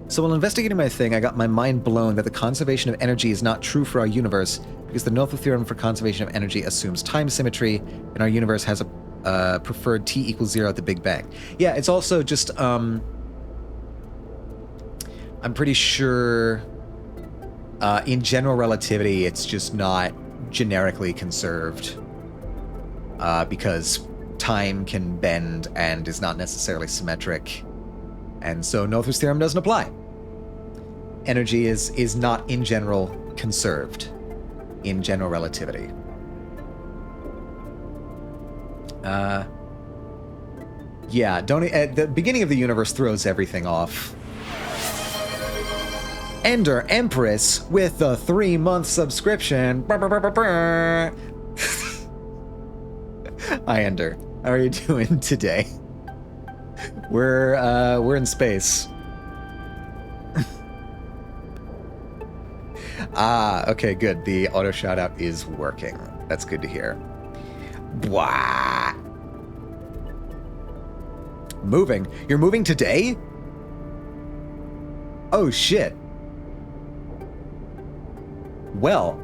So while investigating my thing, I got my mind blown that the conservation of energy is not true for our universe because the Noether theorem for conservation of energy assumes time symmetry, and our universe has a preferred T equals 0 at the Big Bang. Yeah, it's also just, I'm pretty sure in general relativity, it's just not generically conserved because time can bend and is not necessarily symmetric, and so Noether's theorem doesn't apply. Energy is not in general conserved in general relativity. Yeah, don't the beginning of the universe throws everything off. Ender Empress with a 3-month subscription. Hi, Ender. How are you doing today? We're in space. Okay, good. The auto shout-out is working. That's good to hear. Bwah! Moving? You're moving today? Oh, shit. Well,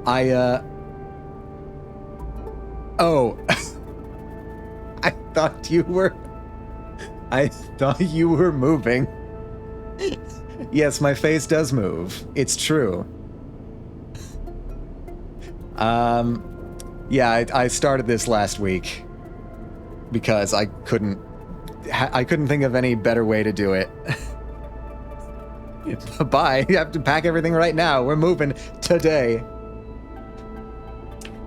Oh. I thought you were moving. Yes, my face does move. It's true. Yeah, I started this last week because I couldn't think of any better way to do it. Bye. You have to pack everything right now. We're moving today.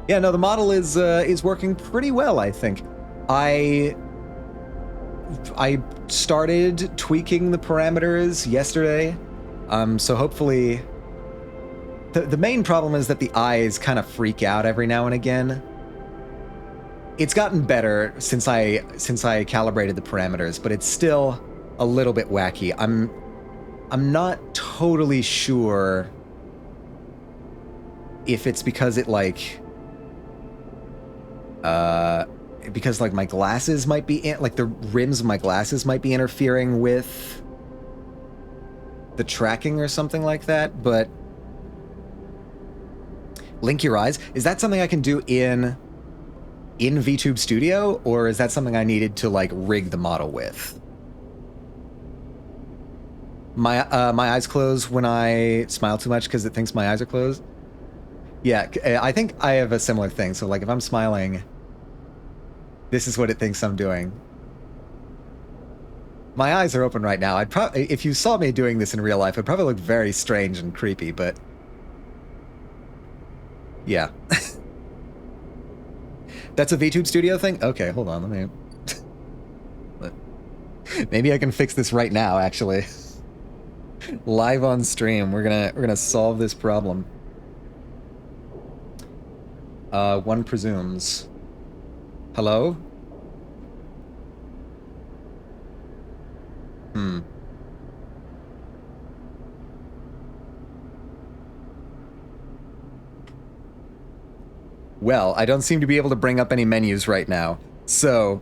Yeah, no, the model is working pretty well, I think. I started tweaking the parameters yesterday, so hopefully... The main problem is that the eyes kind of freak out every now and again. It's gotten better since I calibrated the parameters, but it's still a little bit wacky. I'm not totally sure if it's because it because like my glasses might be like the rims of my glasses might be interfering with the tracking or something like that, but link your eyes. Is that something I can do in VTube Studio, or is that something I needed to like rig the model with? My eyes close when I smile too much because it thinks my eyes are closed. Yeah, I think I have a similar thing. So like if I'm smiling, this is what it thinks I'm doing. My eyes are open right now. If you saw me doing this in real life, it'd probably look very strange and creepy, but yeah. That's a VTube Studio thing? Okay, hold on, let me... Maybe I can fix this right now, actually. Live on stream, we're gonna solve this problem. One presumes. Hello? Well, I don't seem to be able to bring up any menus right now, so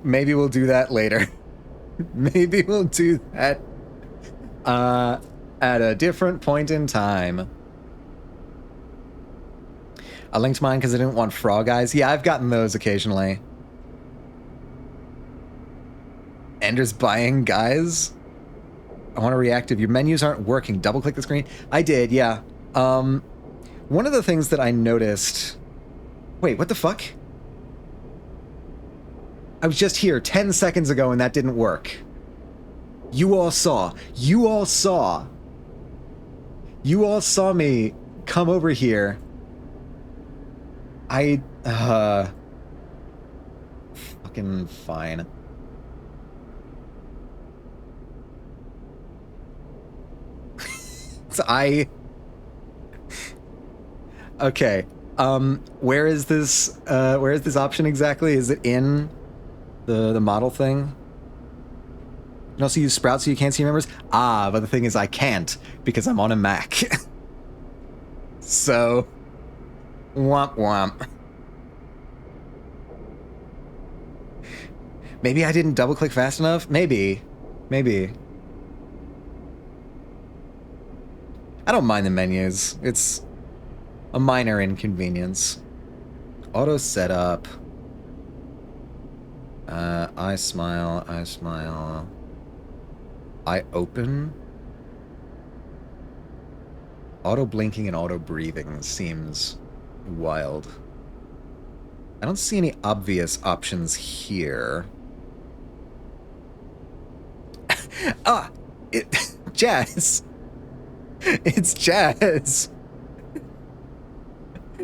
maybe we'll do that later. Maybe we'll do that at a different point in time. I linked mine because I didn't want frog eyes. Yeah, I've gotten those occasionally. Ender's buying, guys. I want to react if your menus aren't working. Double click the screen. I did, yeah. One of the things that I noticed Wait, what the fuck? I was just here 10 seconds ago and that didn't work. You all saw. You all saw. You all saw me come over here. Fucking fine. So okay. Where is this option exactly? Is it in the model thing? You can also use Sprout so you can't see members? Ah, but the thing is I can't because I'm on a Mac. So, womp womp. Maybe I didn't double click fast enough? Maybe. I don't mind the menus. It's a minor inconvenience. Auto setup. I smile. I open. Auto blinking and auto breathing seems wild. I don't see any obvious options here. Jazz. It's Jazz.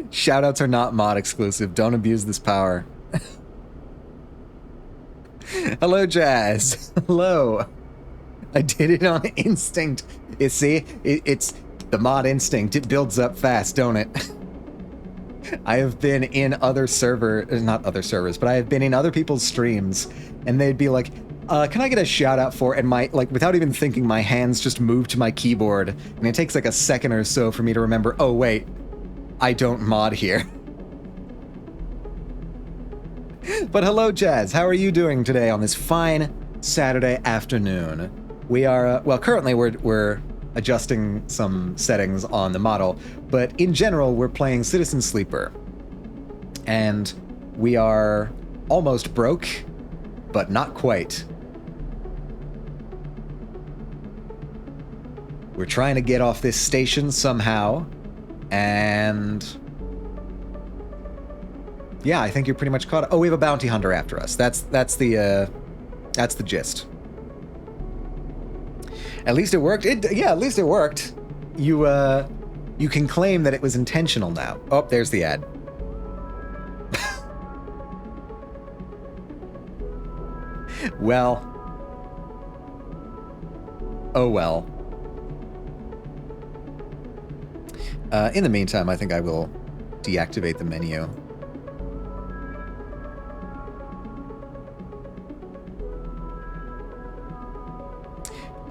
Shoutouts are not mod exclusive. Don't abuse this power. Hello, Jazz. Hello. I did it on instinct. You see? It's the mod instinct. It builds up fast, don't it? I have been in other not other servers, but I have been in other people's streams, and they'd be like, can I get a shout out for, and without even thinking, my hands just move to my keyboard, and it takes like a second or so for me to remember, oh wait, I don't mod here. But hello, Jazz. How are you doing today on this fine Saturday afternoon? We are, well, currently we're adjusting some settings on the model, but in general, we're playing Citizen Sleeper. And we are almost broke, but not quite. We're trying to get off this station somehow, and yeah, I think you're pretty much caught up. Oh, we have a bounty hunter after us. That's the gist. At least it worked. Yeah, at least it worked. You can claim that it was intentional now. Oh, there's the ad. Well. Oh well. In the meantime, I think I will deactivate the menu.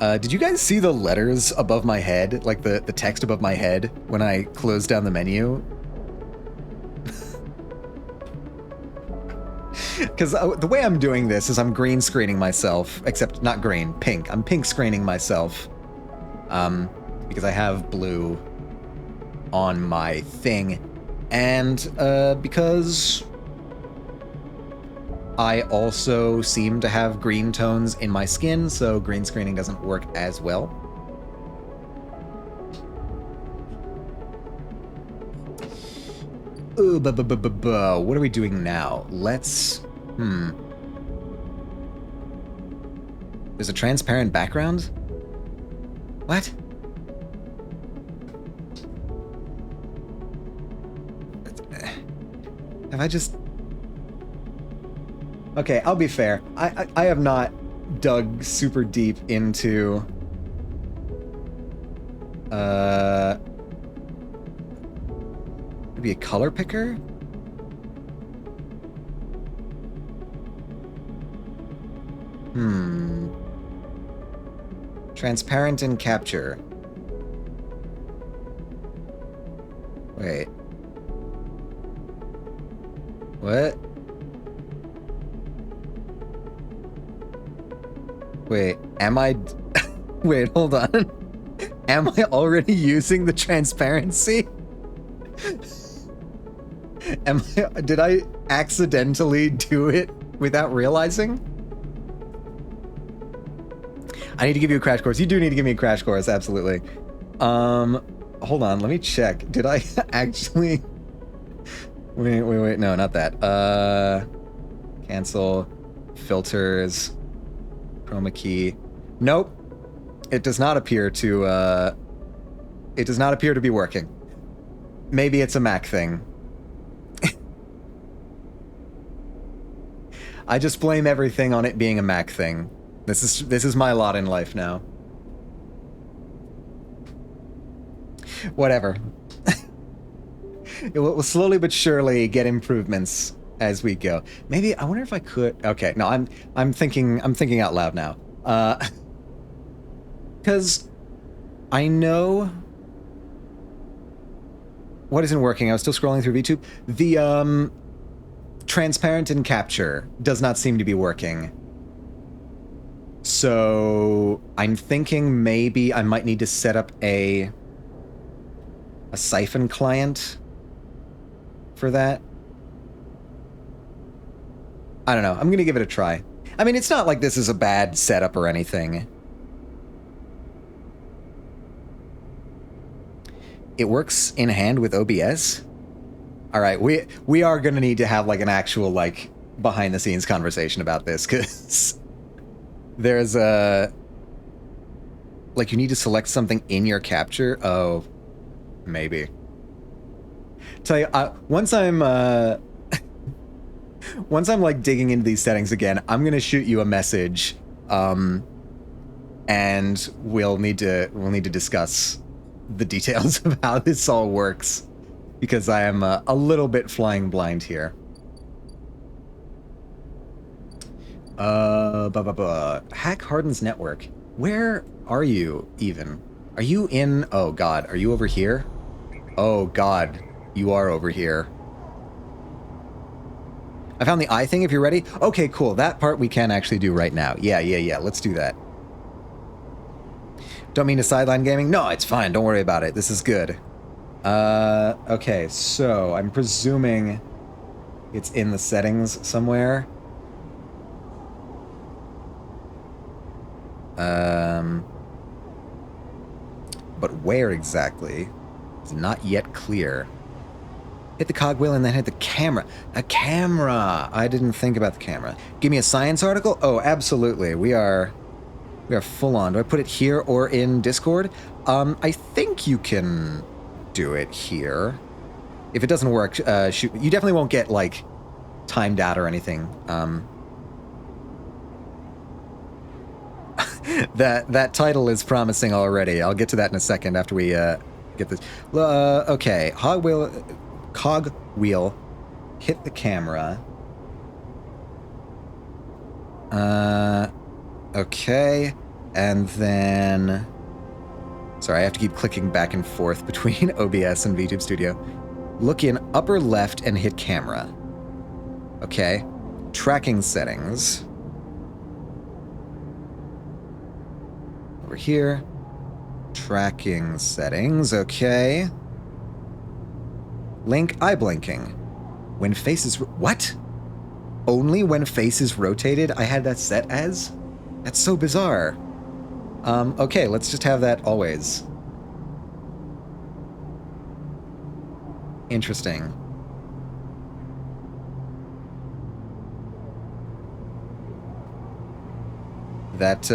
Did you guys see the letters above my head? Like the text above my head when I closed down the menu? Because the way I'm doing this is I'm green screening myself, except not green, pink. I'm pink screening myself. Because I have blue on my thing. And because I also seem to have green tones in my skin, so green screening doesn't work as well. What are we doing now? Let's... There's a transparent background? What? Have I just... Okay, I'll be fair. I have not dug super deep into... Maybe a color picker? Transparent and capture. Wait. What? Wait, am I... Wait, hold on. Am I already using the transparency? Did I accidentally do it without realizing? I need to give you a crash course. You do need to give me a crash course, absolutely. Hold on, let me check. Did I actually... Wait. No, not that. Cancel. Filters. Chroma key. Nope. It does not appear to, it does not appear to be working. Maybe it's a Mac thing. I just blame everything on it being a Mac thing. This is my lot in life now. Whatever. We'll slowly but surely get improvements as we go. Maybe I wonder if I could. Okay, no, I'm thinking out loud now. Because I know what isn't working. I was still scrolling through VTube. The transparent and capture does not seem to be working. So I'm thinking maybe I might need to set up a Siphon client for that. I don't know. I'm gonna give it a try. I mean, it's not like this is a bad setup or anything. It works in hand with OBS? Alright, we are gonna need to have like an actual like behind the scenes conversation about this, because there's a like you need to select something in your capture. Oh, maybe. Tell you, once I'm like digging into these settings again, I'm gonna shoot you a message, and we'll need to discuss the details of how this all works, because I am a little bit flying blind here. Hack Harden's network. Where are you even? Are you in? Oh God, are you over here? Oh God, you are over here. I found the eye thing if you're ready. Okay, cool. That part we can actually do right now. Yeah. Let's do that. Don't mean to sideline gaming. No, it's fine. Don't worry about it. This is good. Okay, so I'm presuming it's in the settings somewhere. But where exactly is not yet clear. Hit the cogwheel and then hit the camera. A camera! I didn't think about the camera. Give me a science article? Oh, absolutely. We are full on. Do I put it here or in Discord? I think you can do it here. If it doesn't work, shoot. You definitely won't get, like, timed out or anything. That title is promising already. I'll get to that in a second after we get this. Okay, cogwheel, hit the camera. Okay, and then... Sorry, I have to keep clicking back and forth between OBS and VTube Studio. Look in upper left and hit camera. Okay, tracking settings. Over here. Tracking settings, okay. Link eye blinking. When face is... What? Only when face is rotated I had that set as? That's so bizarre. Okay, let's just have that always. Interesting. That,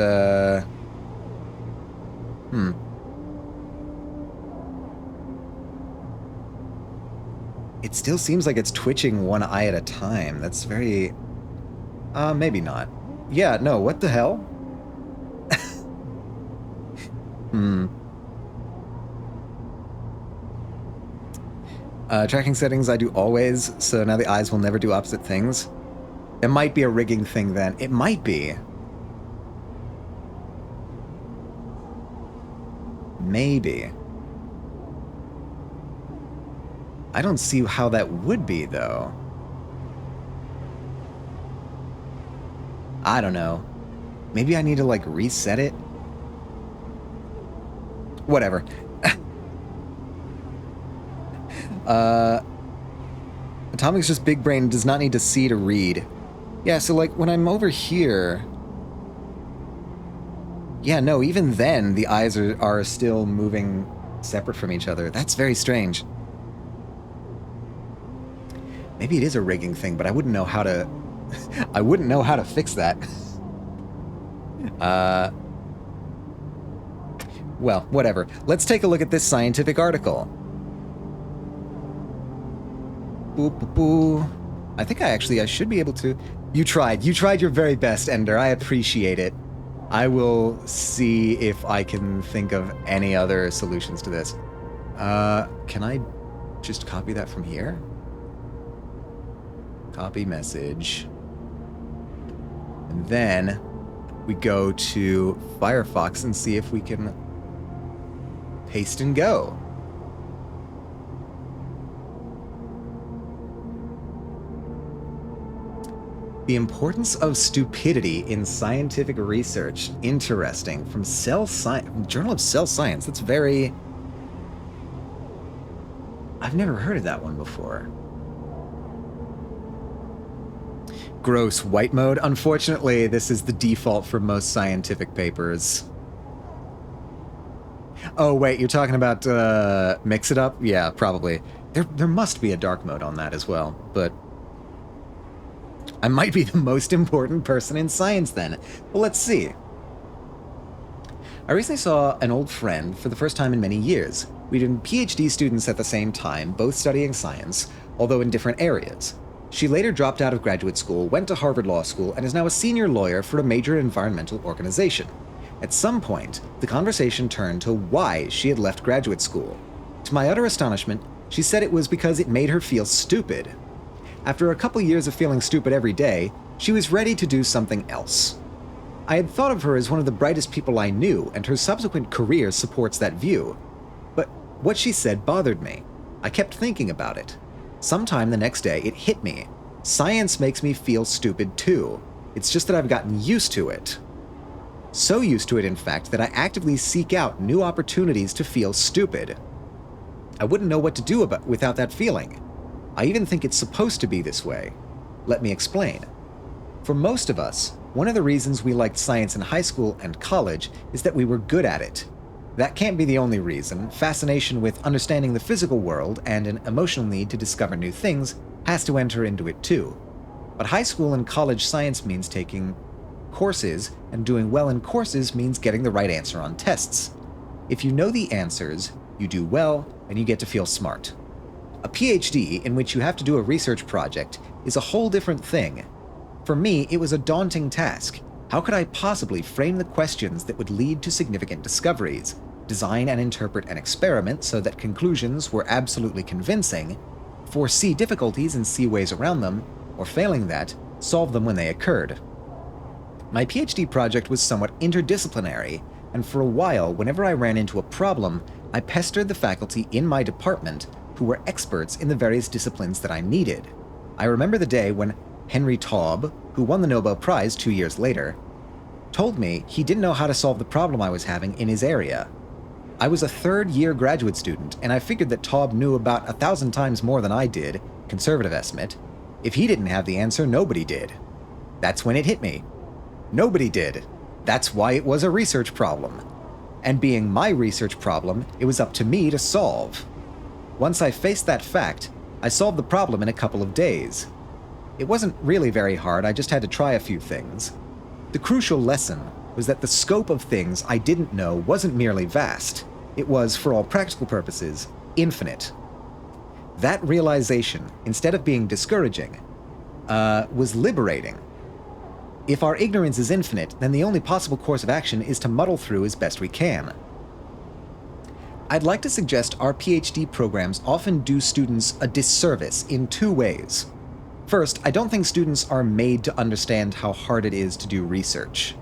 It still seems like it's twitching one eye at a time. That's very... maybe not. Yeah, no, what the hell? Tracking settings I do always, so now the eyes will never do opposite things. It might be a rigging thing then. It might be. Maybe. I don't see how that would be, though. I don't know. Maybe I need to, like, reset it? Whatever. Atomic's just big brain, does not need to see to read. Yeah, so, like, when I'm over here... Yeah, no, even then, the eyes are still moving separate from each other. That's very strange. Maybe it is a rigging thing, but I wouldn't know how to... I wouldn't know how to fix that. Well, whatever. Let's take a look at this scientific article. Boo, boo, boo. I think I should be able to... You tried your very best, Ender. I appreciate it. I will see if I can think of any other solutions to this. Can I just copy that from here? Copy message. And then we go to Firefox and see if we can paste and go. The importance of stupidity in scientific research. Interesting. From Journal of Cell Science. That's very... I've never heard of that one before. Gross white mode. Unfortunately, this is the default for most scientific papers. Oh, wait, you're talking about Mix It Up? Yeah, probably. There must be a dark mode on that as well, but... I might be the most important person in science then. Well, let's see. I recently saw an old friend for the first time in many years. We'd been PhD students at the same time, both studying science, although in different areas. She later dropped out of graduate school, went to Harvard Law School, and is now a senior lawyer for a major environmental organization. At some point, the conversation turned to why she had left graduate school. To my utter astonishment, she said it was because it made her feel stupid. After a couple years of feeling stupid every day, she was ready to do something else. I had thought of her as one of the brightest people I knew, and her subsequent career supports that view. But what she said bothered me. I kept thinking about it. Sometime the next day, it hit me. Science makes me feel stupid too. It's just that I've gotten used to it. So used to it, in fact, that I actively seek out new opportunities to feel stupid. I wouldn't know what to do without that feeling. I even think it's supposed to be this way. Let me explain. For most of us, one of the reasons we liked science in high school and college is that we were good at it. That can't be the only reason. Fascination with understanding the physical world and an emotional need to discover new things has to enter into it too. But high school and college science means taking courses, and doing well in courses means getting the right answer on tests. If you know the answers, you do well, and you get to feel smart. A PhD, in which you have to do a research project, is a whole different thing. For me, it was a daunting task. How could I possibly frame the questions that would lead to significant discoveries, design and interpret an experiment so that conclusions were absolutely convincing, foresee difficulties and see ways around them, or failing that, solve them when they occurred? My PhD project was somewhat interdisciplinary, and for a while, whenever I ran into a problem, I pestered the faculty in my department who were experts in the various disciplines that I needed. I remember the day when Henry Taube, who won the Nobel Prize 2 years later, told me he didn't know how to solve the problem I was having in his area. I was a third-year graduate student, and I figured that Taube knew about 1,000 times more than I did, conservative estimate. If he didn't have the answer, nobody did. That's when it hit me. Nobody did. That's why it was a research problem. And being my research problem, it was up to me to solve. Once I faced that fact, I solved the problem in a couple of days. It wasn't really very hard, I just had to try a few things. The crucial lesson was that the scope of things I didn't know wasn't merely vast. It was, for all practical purposes, infinite. That realization, instead of being discouraging, was liberating. If our ignorance is infinite, then the only possible course of action is to muddle through as best we can. I'd like to suggest our PhD programs often do students a disservice in two ways. First, I don't think students are made to understand how hard it is to do research,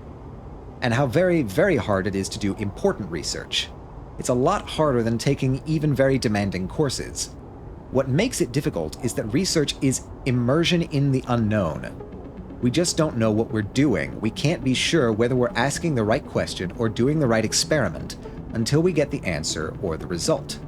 and how very, very hard it is to do important research. It's a lot harder than taking even very demanding courses. What makes it difficult is that research is immersion in the unknown. We just don't know what we're doing. We can't be sure whether we're asking the right question or doing the right experiment until we get the answer or the result.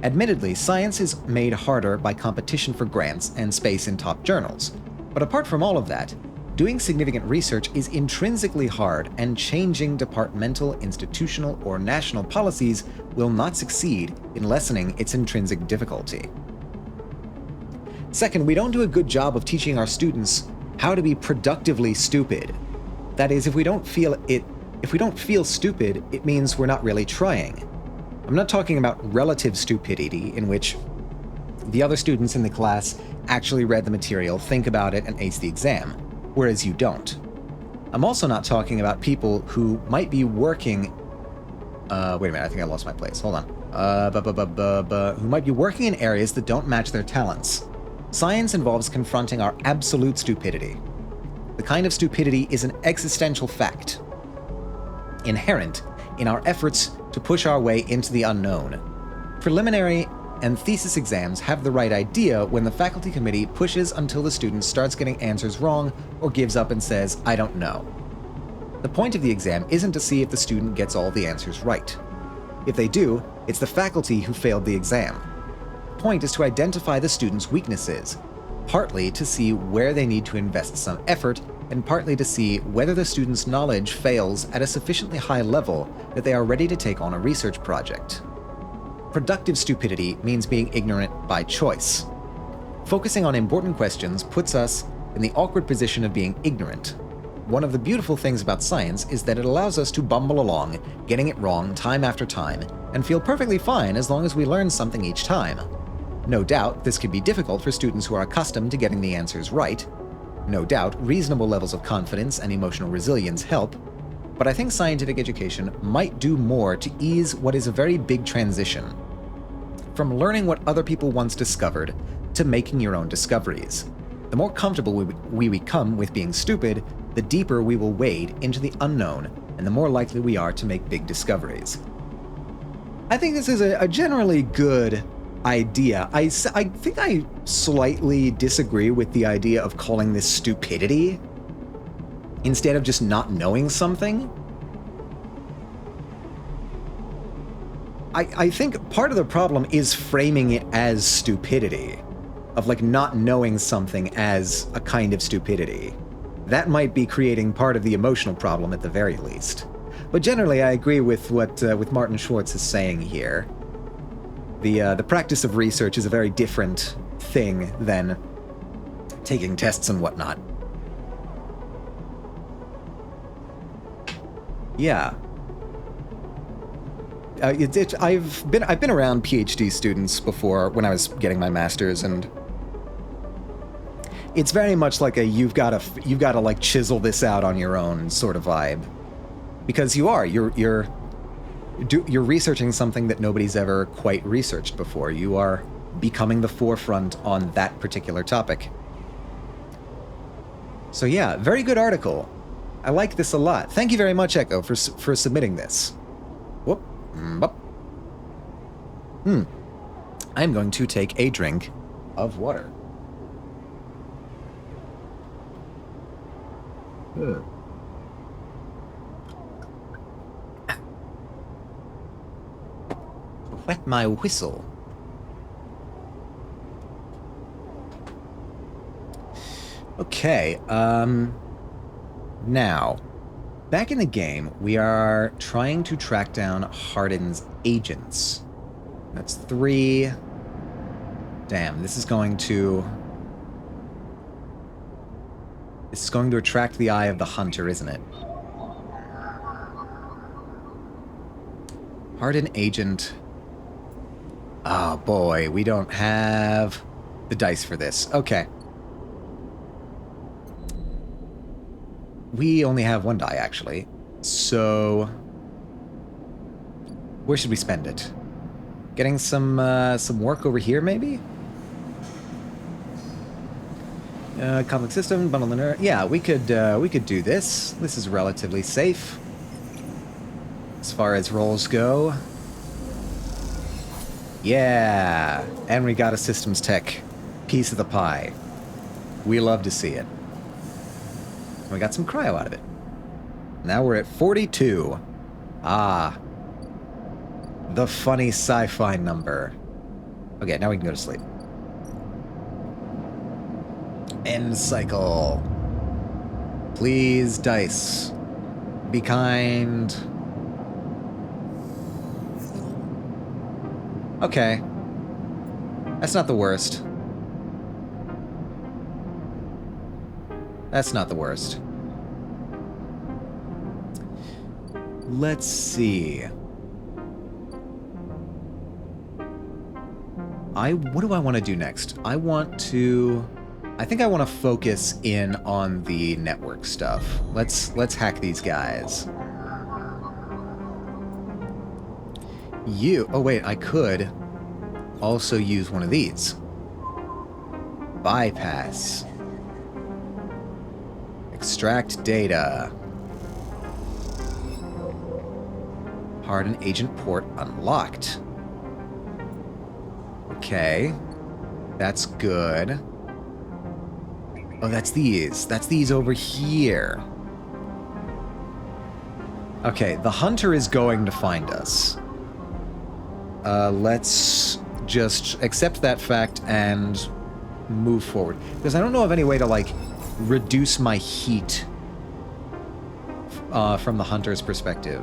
Admittedly, science is made harder by competition for grants and space in top journals. But apart from all of that, doing significant research is intrinsically hard, and changing departmental, institutional, or national policies will not succeed in lessening its intrinsic difficulty. Second, we don't do a good job of teaching our students how to be productively stupid. That is, if we don't feel stupid, it means we're not really trying. I'm not talking about relative stupidity, in which the other students in the class actually read the material, think about it, and ace the exam, whereas you don't. I'm also not talking about people who might be working... wait a minute, I think I lost my place. Hold on. Who might be working in areas that don't match their talents. Science involves confronting our absolute stupidity. The kind of stupidity is an existential fact, inherent in our efforts to push our way into the unknown. Preliminary and thesis exams have the right idea when the faculty committee pushes until the student starts getting answers wrong or gives up and says, "I don't know." The point of the exam isn't to see if the student gets all the answers right. If they do, it's the faculty who failed the exam. The point is to identify the student's weaknesses, partly to see where they need to invest some effort, and partly to see whether the student's knowledge fails at a sufficiently high level that they are ready to take on a research project. Productive stupidity means being ignorant by choice. Focusing on important questions puts us in the awkward position of being ignorant. One of the beautiful things about science is that it allows us to bumble along, getting it wrong time after time, and feel perfectly fine as long as we learn something each time. No doubt, this can be difficult for students who are accustomed to getting the answers right. No doubt, reasonable levels of confidence and emotional resilience help, but I think scientific education might do more to ease what is a very big transition from learning what other people once discovered to making your own discoveries. The more comfortable we become with being stupid, the deeper we will wade into the unknown, and the more likely we are to make big discoveries. I think this is a generally good idea. I think I slightly disagree with the idea of calling this stupidity instead of just not knowing something. I think part of the problem is framing it as stupidity, of like not knowing something as a kind of stupidity. That might be creating part of the emotional problem at the very least. But generally, I agree with what Martin Schwartz is saying here. The practice of research is a very different thing than taking tests and whatnot. Yeah. I've been around PhD students before when I was getting my master's, and it's very much like a you've got to like chisel this out on your own sort of vibe, because you're researching something that nobody's ever quite researched before. You are becoming the forefront on that particular topic. So yeah, very good article. I like this a lot. Thank you very much, Echo, for submitting this. Whoop. I'm going to take a drink of water. Wet my whistle. Okay, now, back in the game, we are trying to track down Hardin's agents. That's 3. Damn, this is going to attract the eye of the hunter, isn't it? Hardin agent. Oh boy, we don't have the dice for this. Okay. We only have 1 die, actually. So where should we spend it? Getting some work over here, maybe? Complex system, bundle linear. Yeah, we could do this. This is relatively safe as far as rolls go. Yeah, and we got a systems tech piece of the pie. We love to see it. We got some cryo out of it. Now we're at 42. Ah, the funny sci-fi number. Okay, now we can go to sleep. End cycle. Please, dice. Be kind. Okay. That's not the worst. That's not the worst. Let's see. What do I want to do next? I think I want to focus in on the network stuff. Let's hack these guys. Oh wait, I could also use one of these. Bypass. Extract data. Hardened agent port unlocked. Okay. That's good. Oh, that's these. That's these over here. Okay, the hunter is going to find us. Let's just accept that fact and move forward. Because I don't know of any way to, like, reduce my heat from the hunter's perspective.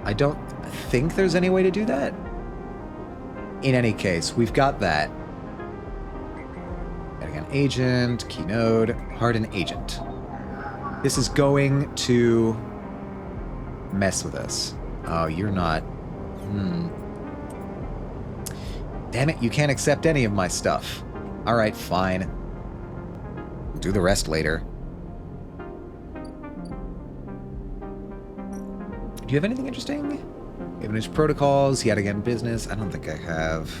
I don't think there's any way to do that. In any case, we've got that. Adding an agent, key node, harden agent. This is going to mess with us. Oh, you're not. Damn it, you can't accept any of my stuff. Alright, fine. We'll do the rest later. Do you have anything interesting? Image protocols, yet again business. I don't think I have.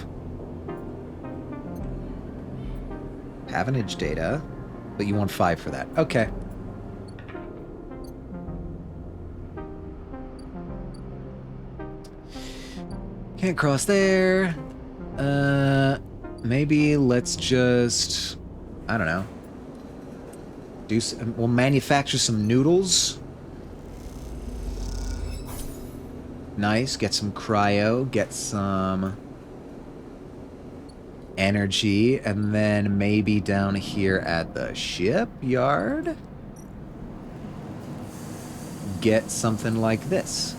Pavinage data. But you want 5 for that. Okay. Can't cross there. Maybe let's just... I don't know. We'll manufacture some noodles. Nice. Get some cryo. Get some energy. And then maybe down here at the shipyard, get something like this.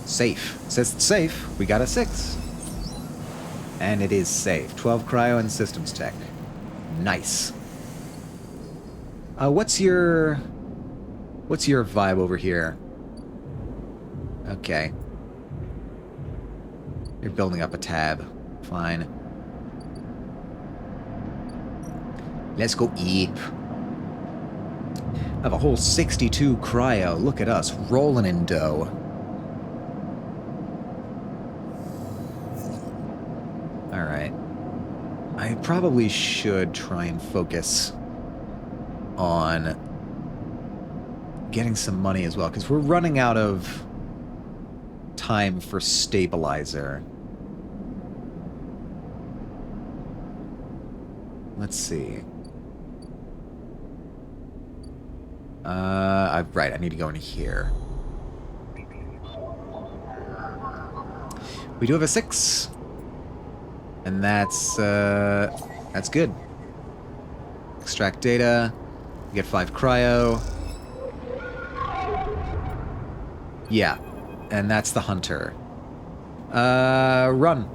Safe. It says it's safe. We got a 6. And it is safe. 12 cryo and systems tech. Nice. What's your vibe over here? Okay. You're building up a tab. Fine. Let's go eat. I have a whole 62 cryo. Look at us, rolling in dough. Alright. I probably should try and focus on getting some money as well, because we're running out of time for stabilizer. Let's see. Right, I need to go in here. We do have a 6. And that's good. Extract data. We get 5 cryo. Yeah. And that's the hunter. Run.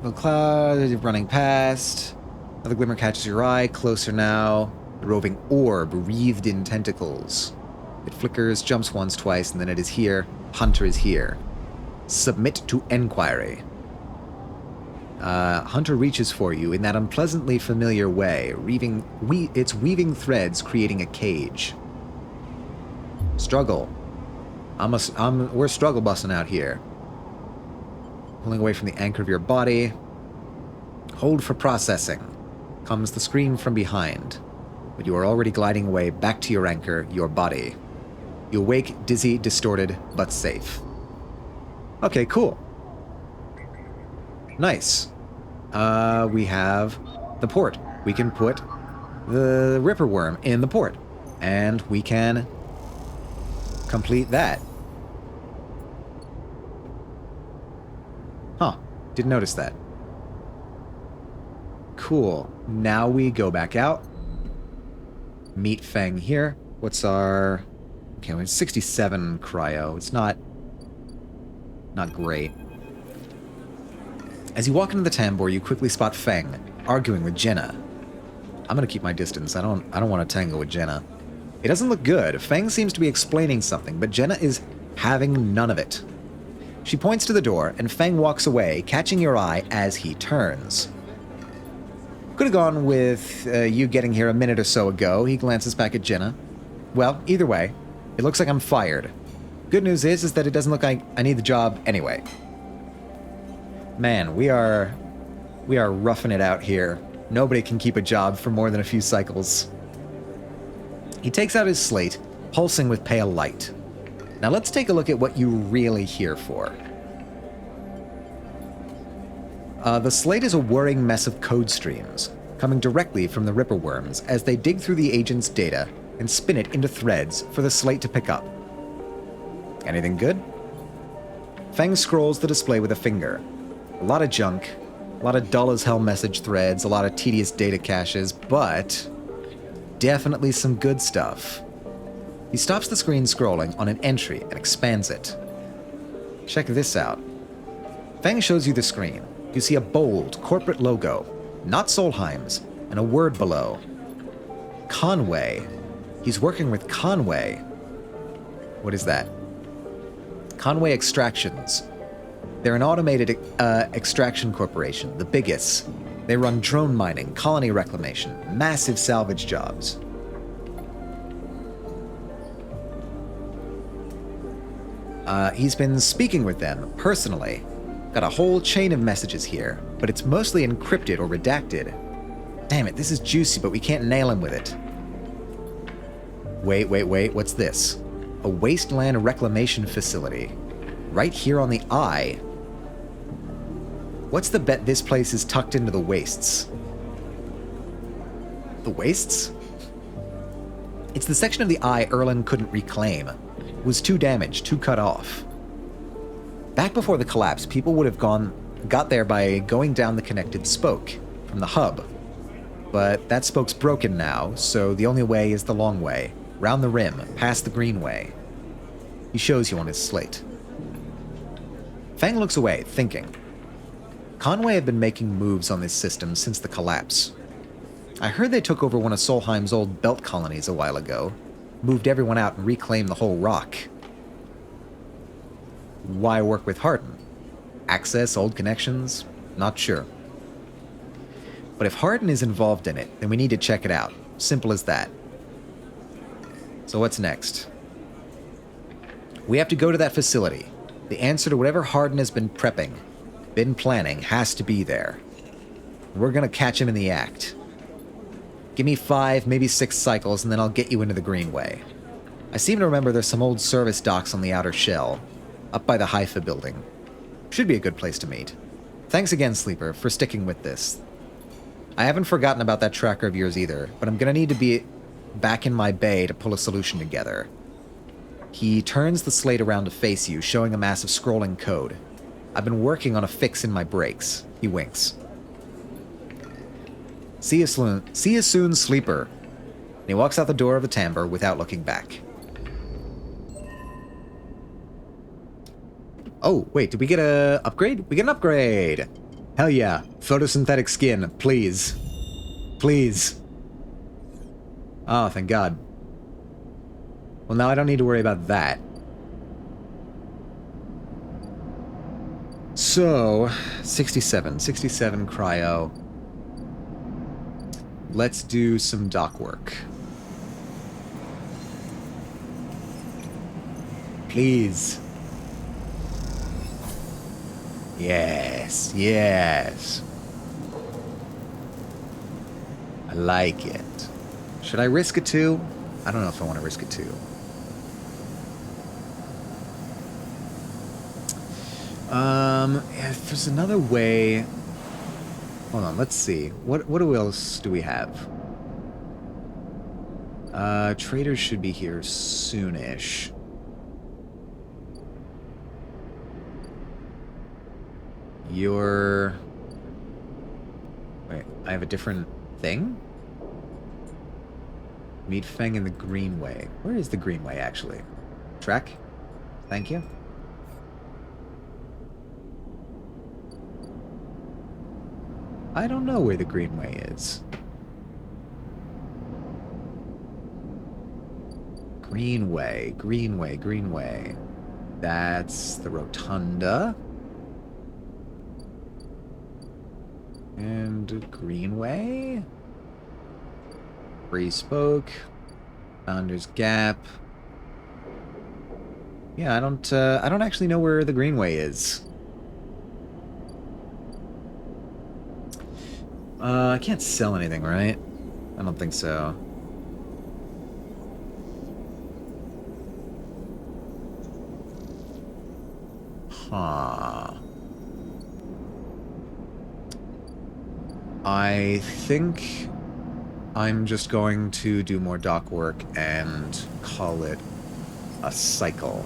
The cloud running past. Another glimmer catches your eye. Closer now. The roving orb wreathed in tentacles. It flickers, jumps once, twice, and then it is here. Hunter is here. Submit to enquiry. Hunter reaches for you in that unpleasantly familiar way, it's weaving threads, creating a cage. Struggle. We're struggle busting out here. Pulling away from the anchor of your body. Hold for processing. Comes the scream from behind. But you are already gliding away back to your anchor, your body. You awake, dizzy, distorted, but safe. Okay, cool. Nice. We have the port. We can put the Ripper Worm in the port. And we can complete that. Huh. Didn't notice that. Cool. Now we go back out. Meet Feng here. What's our... Okay, we have 67 cryo. It's not Not great. As you walk into the tambour, you quickly spot Feng, arguing with Jenna. I'm gonna keep my distance. I don't want to tangle with Jenna. It doesn't look good. Feng seems to be explaining something, but Jenna is having none of it. She points to the door, and Feng walks away, catching your eye as he turns. Could have gone with you getting here a minute or so ago. He glances back at Jenna. Well, either way, it looks like I'm fired. Good news is that it doesn't look like I need the job anyway. Man, we are roughing it out here. Nobody can keep a job for more than a few cycles. He takes out his slate, pulsing with pale light. Now let's take a look at what you're really here for. The slate is a whirring mess of code streams, coming directly from the Ripperworms as they dig through the agent's data and spin it into threads for the slate to pick up. Anything good? Feng scrolls the display with a finger. A lot of junk, a lot of dull-as-hell message threads, a lot of tedious data caches, but definitely some good stuff. He stops the screen scrolling on an entry and expands it. Check this out. Feng shows you the screen. You see a bold corporate logo, not Solheim's, and a word below. Conway. He's working with Conway. What is that? Conway Extractions. They're an automated extraction corporation, the biggest. They run drone mining, colony reclamation, massive salvage jobs. He's been speaking with them personally. Got a whole chain of messages here, but it's mostly encrypted or redacted. Damn it, this is juicy, but we can't nail him with it. Wait, what's this? A wasteland reclamation facility. Right here on the eye. What's the bet this place is tucked into the wastes? The wastes? It's the section of the eye Erlen couldn't reclaim. It was too damaged, too cut off. Back before the collapse, people would have got there by going down the connected spoke from the hub. But that spoke's broken now, so the only way is the long way, round the rim, past the greenway. He shows you on his slate. Fang looks away, thinking. Conway had been making moves on this system since the collapse. I heard they took over one of Solheim's old belt colonies a while ago, moved everyone out and reclaimed the whole rock. Why work with Hardin? Access, old connections? Not sure. But if Hardin is involved in it, then we need to check it out. Simple as that. So what's next? We have to go to that facility. The answer to whatever Hardin has been prepping, been planning, has to be there. We're gonna catch him in the act. Give me 5, maybe 6 cycles, and then I'll get you into the Greenway. I seem to remember there's some old service docks on the outer shell, up by the Haifa building. Should be a good place to meet. Thanks again, Sleeper, for sticking with this. I haven't forgotten about that tracker of yours either, but I'm gonna need to be back in my bay to pull a solution together. He turns the slate around to face you, showing a mass of scrolling code. I've been working on a fix in my brakes. He winks. See you soon, Sleeper. And he walks out the door of the timbre without looking back. Oh, wait, did we get an upgrade? We get an upgrade! Hell yeah. Photosynthetic skin, please. Please. Oh, thank God. Well, now I don't need to worry about that. So, 67 cryo. Let's do some dock work. Please. Yes, yes. I like it. Should I risk it too? I don't know if I want to risk it too. If there's another way... Hold on, let's see. What else do we have? Traders should be here soonish. Wait, I have a different thing? Meet Feng in the Greenway. Where is the Greenway, actually? Track? Thank you. I don't know where the Greenway is. Greenway, Greenway, Greenway. That's the Rotunda. And Greenway? Free Spoke. Founder's Gap. Yeah, I don't actually know where the Greenway is. I can't sell anything, right? I don't think so. Huh. I think I'm just going to do more dock work and call it a cycle.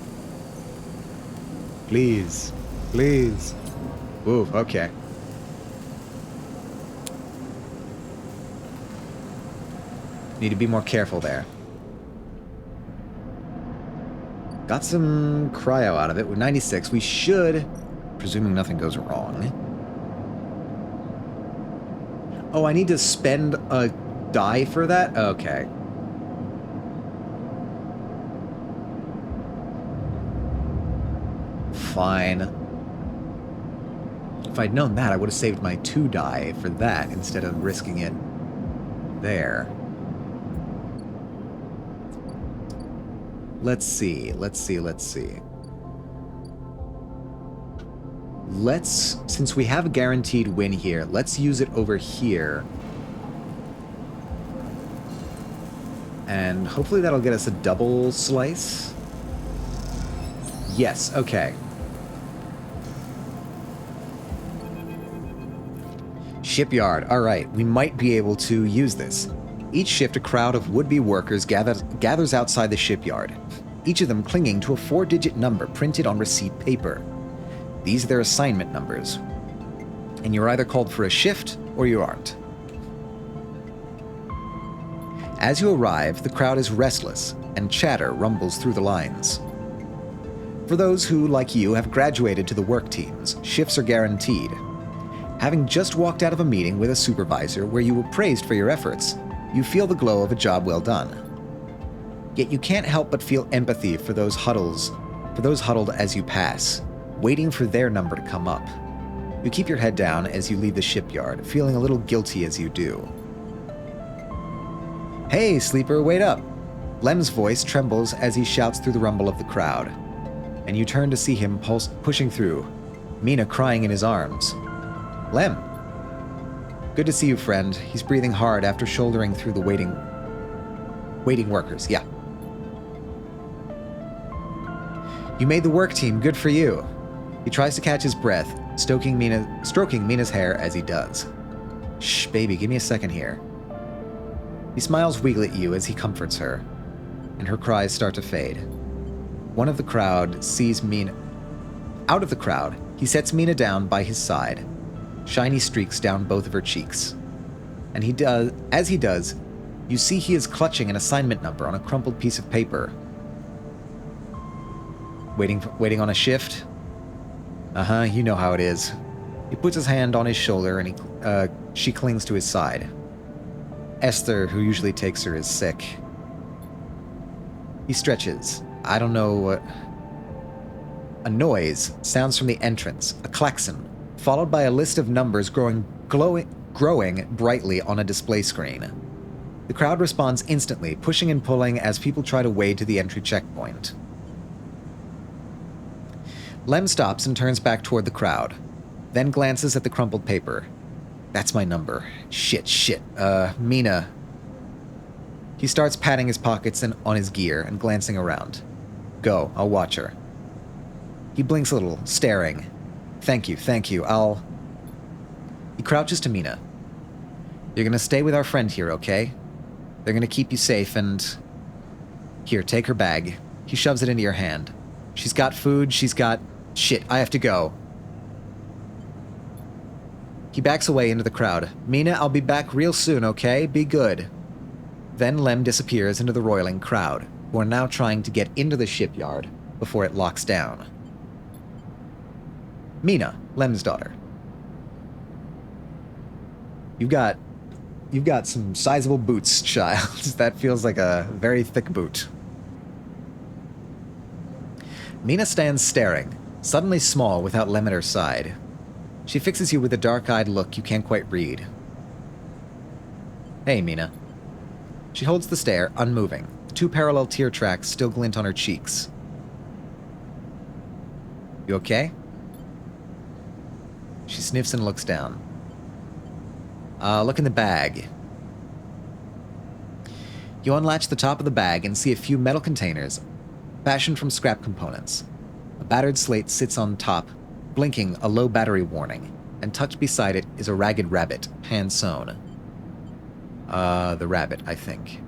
Please. Please. Ooh, okay. Need to be more careful there. Got some cryo out of it with 96. We should, presuming nothing goes wrong. Oh, I need to spend a die for that? Okay. Fine. If I'd known that, I would have saved my 2 die for that instead of risking it there. Let's see. Since we have a guaranteed win here, let's use it over here. And hopefully that'll get us a double slice. Yes, okay. Shipyard. Alright, we might be able to use this. Each shift, a crowd of would-be workers gathers outside the shipyard, each of them clinging to a 4-digit number printed on receipt paper. These are their assignment numbers, and you're either called for a shift or you aren't. As you arrive, the crowd is restless, and chatter rumbles through the lines. For those who, like you, have graduated to the work teams, shifts are guaranteed. Having just walked out of a meeting with a supervisor where you were praised for your efforts, you feel the glow of a job well done. Yet you can't help but feel empathy for those huddled as you pass, waiting for their number to come up. You keep your head down as you leave the shipyard, feeling a little guilty as you do. Hey, sleeper, wait up! Lem's voice trembles as he shouts through the rumble of the crowd, and you turn to see him pushing through, Mina crying in his arms. Lem! Good to see you, friend. He's breathing hard after shouldering through the waiting workers, yeah. You made the work team, good for you. He tries to catch his breath, stroking Mina's hair as he does. Shh, baby, give me a second here. He smiles weakly at you as he comforts her, and her cries start to fade. One of the crowd sees Mina. Out of the crowd, he sets Mina down by his side, shiny streaks down both of her cheeks. And as he does, you see he is clutching an assignment number on a crumpled piece of paper. Waiting on a shift? Uh-huh, you know how it is. He puts his hand on his shoulder and she clings to his side. Esther, who usually takes her, is sick. He stretches. I don't know what... A noise sounds from the entrance, a klaxon, followed by a list of numbers growing brightly on a display screen. The crowd responds instantly, pushing and pulling as people try to wade to the entry checkpoint. Lem stops and turns back toward the crowd, then glances at the crumpled paper. That's my number. Shit. Mina. He starts patting his pockets and on his gear and glancing around. Go, I'll watch her. He blinks a little, staring. Thank you, He crouches to Mina. You're gonna stay with our friend here, okay? They're gonna keep you safe and... Here, take her bag. He shoves it into your hand. She's got food, she's got... Shit, I have to go. He backs away into the crowd. Mina, I'll be back real soon, okay? Be good. Then Lem disappears into the roiling crowd, who are now trying to get into the shipyard before it locks down. Mina, Lem's daughter. You've got some sizable boots, child. That feels like a very thick boot. Mina stands staring, suddenly small without Lem at her side. She fixes you with a dark-eyed look you can't quite read. Hey, Mina. She holds the stare, unmoving. The 2 parallel tear tracks still glint on her cheeks. You okay? She sniffs and looks down. Look in the bag. You unlatch the top of the bag and see a few metal containers, fashioned from scrap components. A battered slate sits on top, blinking a low battery warning, and tucked beside it is a ragged rabbit, hand-sewn. The rabbit, I think.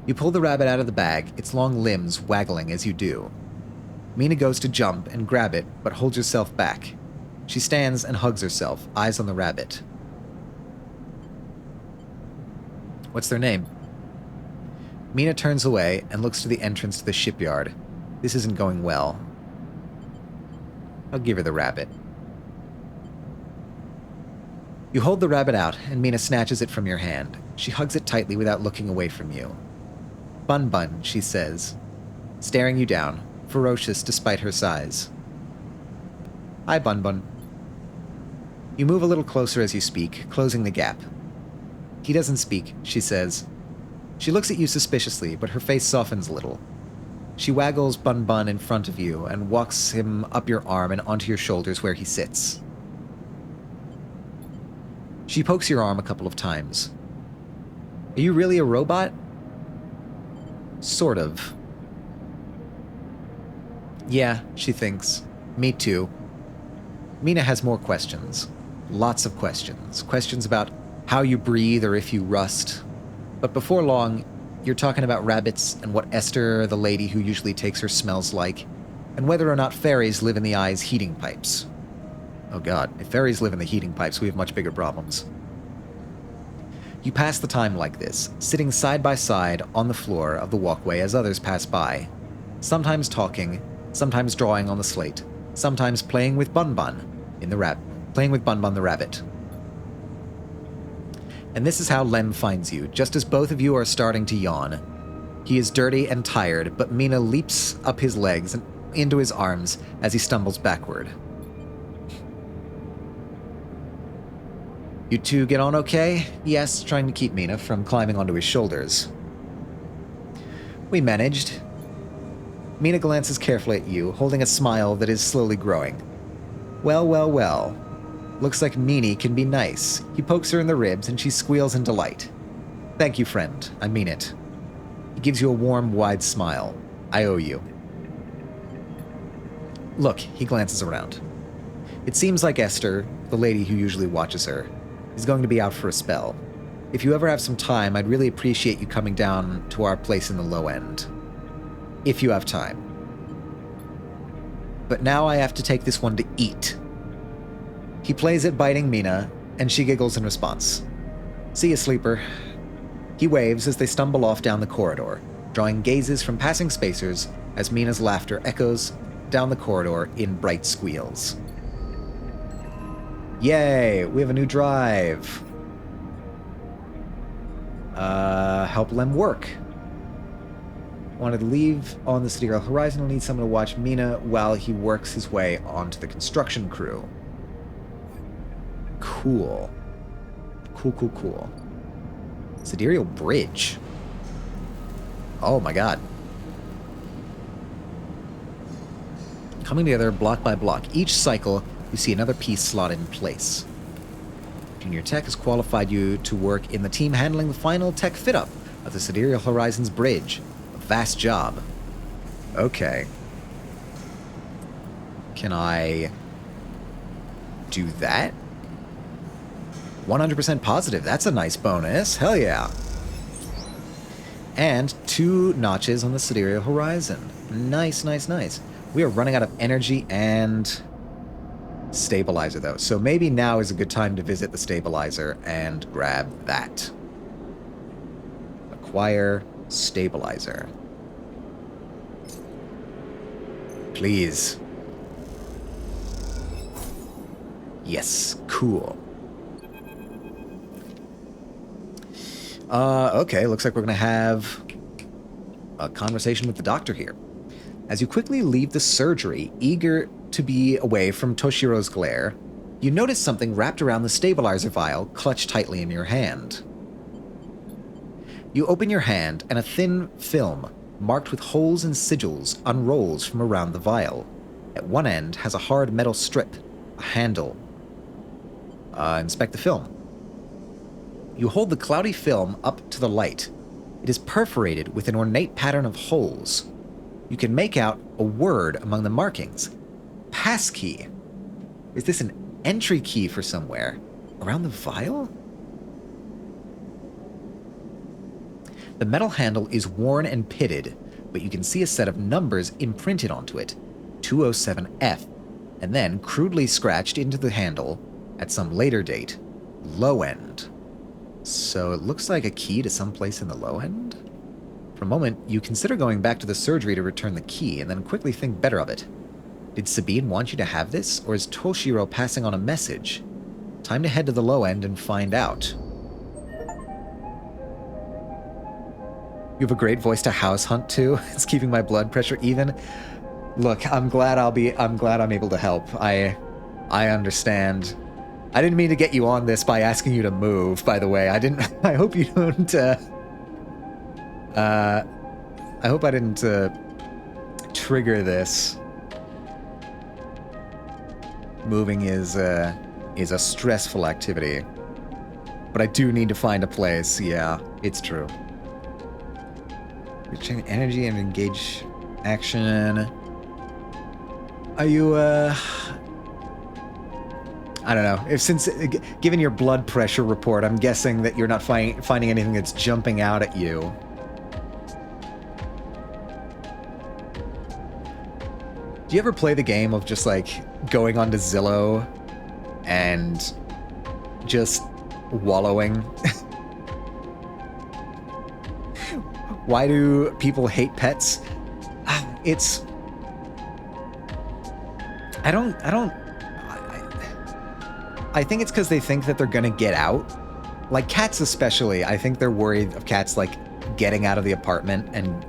You pull the rabbit out of the bag, its long limbs waggling as you do. Mina goes to jump and grab it, but holds herself back. She stands and hugs herself, eyes on the rabbit. What's their name? Mina turns away and looks to the entrance to the shipyard. This isn't going well. I'll give her the rabbit. You hold the rabbit out, and Mina snatches it from your hand. She hugs it tightly without looking away from you. Bun Bun, she says, staring you down, ferocious despite her size. Hi, Bun Bun. You move a little closer as you speak, closing the gap. He doesn't speak, she says. She looks at you suspiciously, but her face softens a little. She waggles Bun Bun in front of you and walks him up your arm and onto your shoulders where he sits. She pokes your arm a couple of times. Are you really a robot? Sort of. Yeah, she thinks. Me too. Mina has more questions. Lots of questions. Questions about how you breathe or if you rust. But before long, you're talking about rabbits and what Esther, the lady who usually takes her, smells like, and whether or not fairies live in the eye's heating pipes. Oh god, if fairies live in the heating pipes, we have much bigger problems. You pass the time like this, sitting side by side on the floor of the walkway as others pass by, sometimes talking, sometimes drawing on the slate, sometimes playing with Bun Bun the rabbit. And this is how Lem finds you, just as both of you are starting to yawn. He is dirty and tired, but Mina leaps up his legs and into his arms as he stumbles backward. You two get on okay? He asks, trying to keep Mina from climbing onto his shoulders. We managed. Mina glances carefully at you, holding a smile that is slowly growing. Well, well, well. Looks like Meanie can be nice. He pokes her in the ribs and she squeals in delight. Thank you, friend. I mean it. He gives you a warm, wide smile. I owe you. Look, he glances around. It seems like Esther, the lady who usually watches her, is going to be out for a spell. If you ever have some time, I'd really appreciate you coming down to our place in the low end. If you have time. But now I have to take this one to eat. He plays at biting Mina, and she giggles in response. See ya, sleeper. He waves as they stumble off down the corridor, drawing gazes from passing spacers as Mina's laughter echoes down the corridor in bright squeals. Yay, we have a new drive. Help Lem work. Wanted to leave on the sidereal horizon. He'll need someone to watch Mina while he works his way onto the construction crew. Cool. Cool. Sidereal bridge. Oh my god. Coming together block by block. Each cycle, you see another piece slotted in place. Junior Tech has qualified you to work in the team handling the final tech fit-up of the Sidereal Horizons Bridge. A vast job. Okay. Can I do that? 100% positive. That's a nice bonus. Hell yeah. And 2 notches on the Sidereal Horizon. Nice. We are running out of energy and stabilizer, though. So maybe now is a good time to visit the stabilizer and grab that. Acquire stabilizer. Please. Yes, cool. Okay, looks like we're gonna have a conversation with the doctor here. As you quickly leave the surgery, eager to be away from Toshiro's glare, you notice something wrapped around the stabilizer vial, clutched tightly in your hand. You open your hand, and a thin film, marked with holes and sigils, unrolls from around the vial. At one end has a hard metal strip, a handle. Inspect the film. You hold the cloudy film up to the light. It is perforated with an ornate pattern of holes. You can make out a word among the markings. Passkey. Is this an entry key for somewhere? Around the vial? The metal handle is worn and pitted, but you can see a set of numbers imprinted onto it. 207F, and then crudely scratched into the handle at some later date. Low end. So it looks like a key to some place in the low end? For a moment, you consider going back to the surgery to return the key, and then quickly think better of it. Did Sabine want you to have this, or is Toshiro passing on a message? Time to head to the low end and find out. You have a great voice to house hunt too. It's keeping my blood pressure even. Look, I'm glad I'm able to help. I understand. I didn't mean to get you on this by asking you to move, by the way. I hope you don't, I hope I didn't, trigger this. Moving is a stressful activity. But I do need to find a place, yeah, it's true. Retain energy and engage action. Are you, I don't know. Given your blood pressure report, I'm guessing that you're not finding anything that's jumping out at you. Do you ever play the game of just, like, going onto Zillow and just wallowing? Why do people hate pets? It's... I think it's because they think that they're gonna get out. Like cats especially, I think they're worried of cats, like, getting out of the apartment and,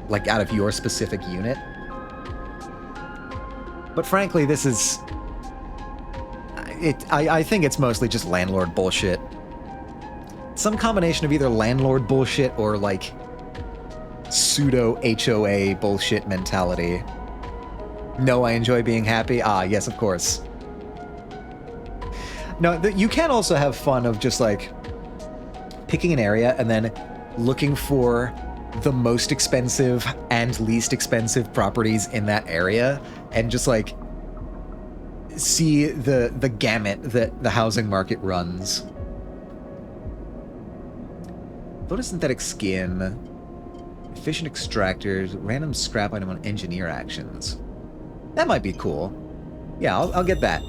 like, out of your specific unit. But frankly, this is... I think it's mostly just landlord bullshit. Some combination of either landlord bullshit or, like, pseudo-HOA bullshit mentality. No, I enjoy being happy? Ah, yes, of course. No, you can also have fun of just, like, picking an area and then looking for the most expensive and least expensive properties in that area and just, like, see the gamut that the housing market runs. Photosynthetic skin, efficient extractors, random scrap item on engineer actions. That might be cool. Yeah, I'll get that.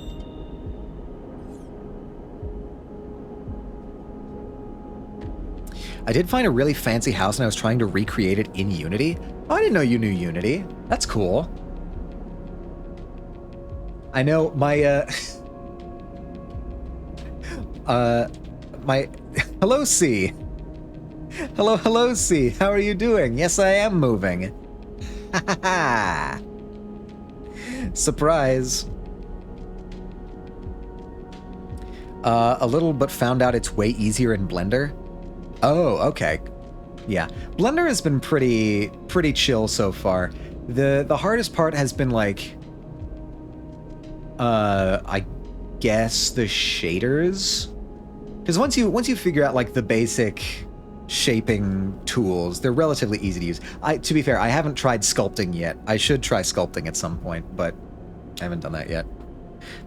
I did find a really fancy house and I was trying to recreate it in Unity. Oh, I didn't know you knew Unity. That's cool. I know my, hello, C. Hello, C. How are you doing? Yes, I am moving. Ha ha ha. Surprise. A little, but found out it's way easier in Blender. Oh, okay. Yeah. Blender has been pretty chill so far. The hardest part has been, like, I guess the shaders. Because once you figure out, like, the basic shaping tools, they're relatively easy to use. To be fair, I haven't tried sculpting yet. I should try sculpting at some point, but I haven't done that yet.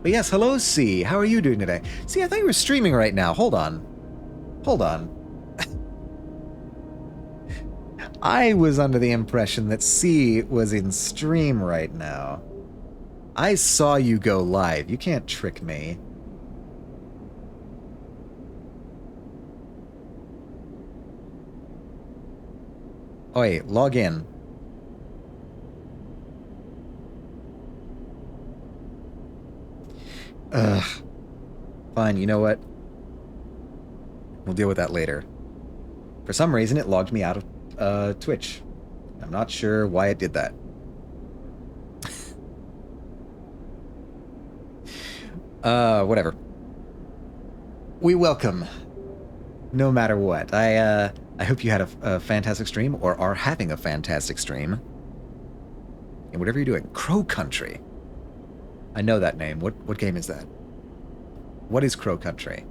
But yes, hello, C. How are you doing today? See, I thought you were streaming right now. Hold on. I was under the impression that C was in stream right now. I saw you go live. You can't trick me. Oi, log in. Ugh. Fine, you know what? We'll deal with that later. For some reason, it logged me out of Twitch. I'm not sure why it did that. Whatever. We welcome, no matter what. I hope you had a fantastic stream, or are having a fantastic stream. And whatever you're doing. Crow Country. I know that name. What game is that? What is Crow Country?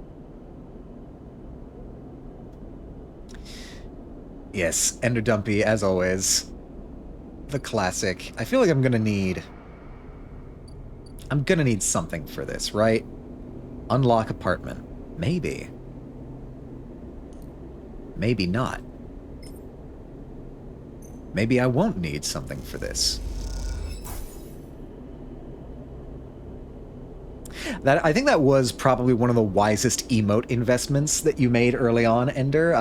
Yes, Ender Dumpy, as always. The classic. I feel like I'm gonna need something for this, right? Unlock apartment. Maybe. Maybe not. Maybe I won't need something for this. I think that was probably one of the wisest emote investments that you made early on, Ender.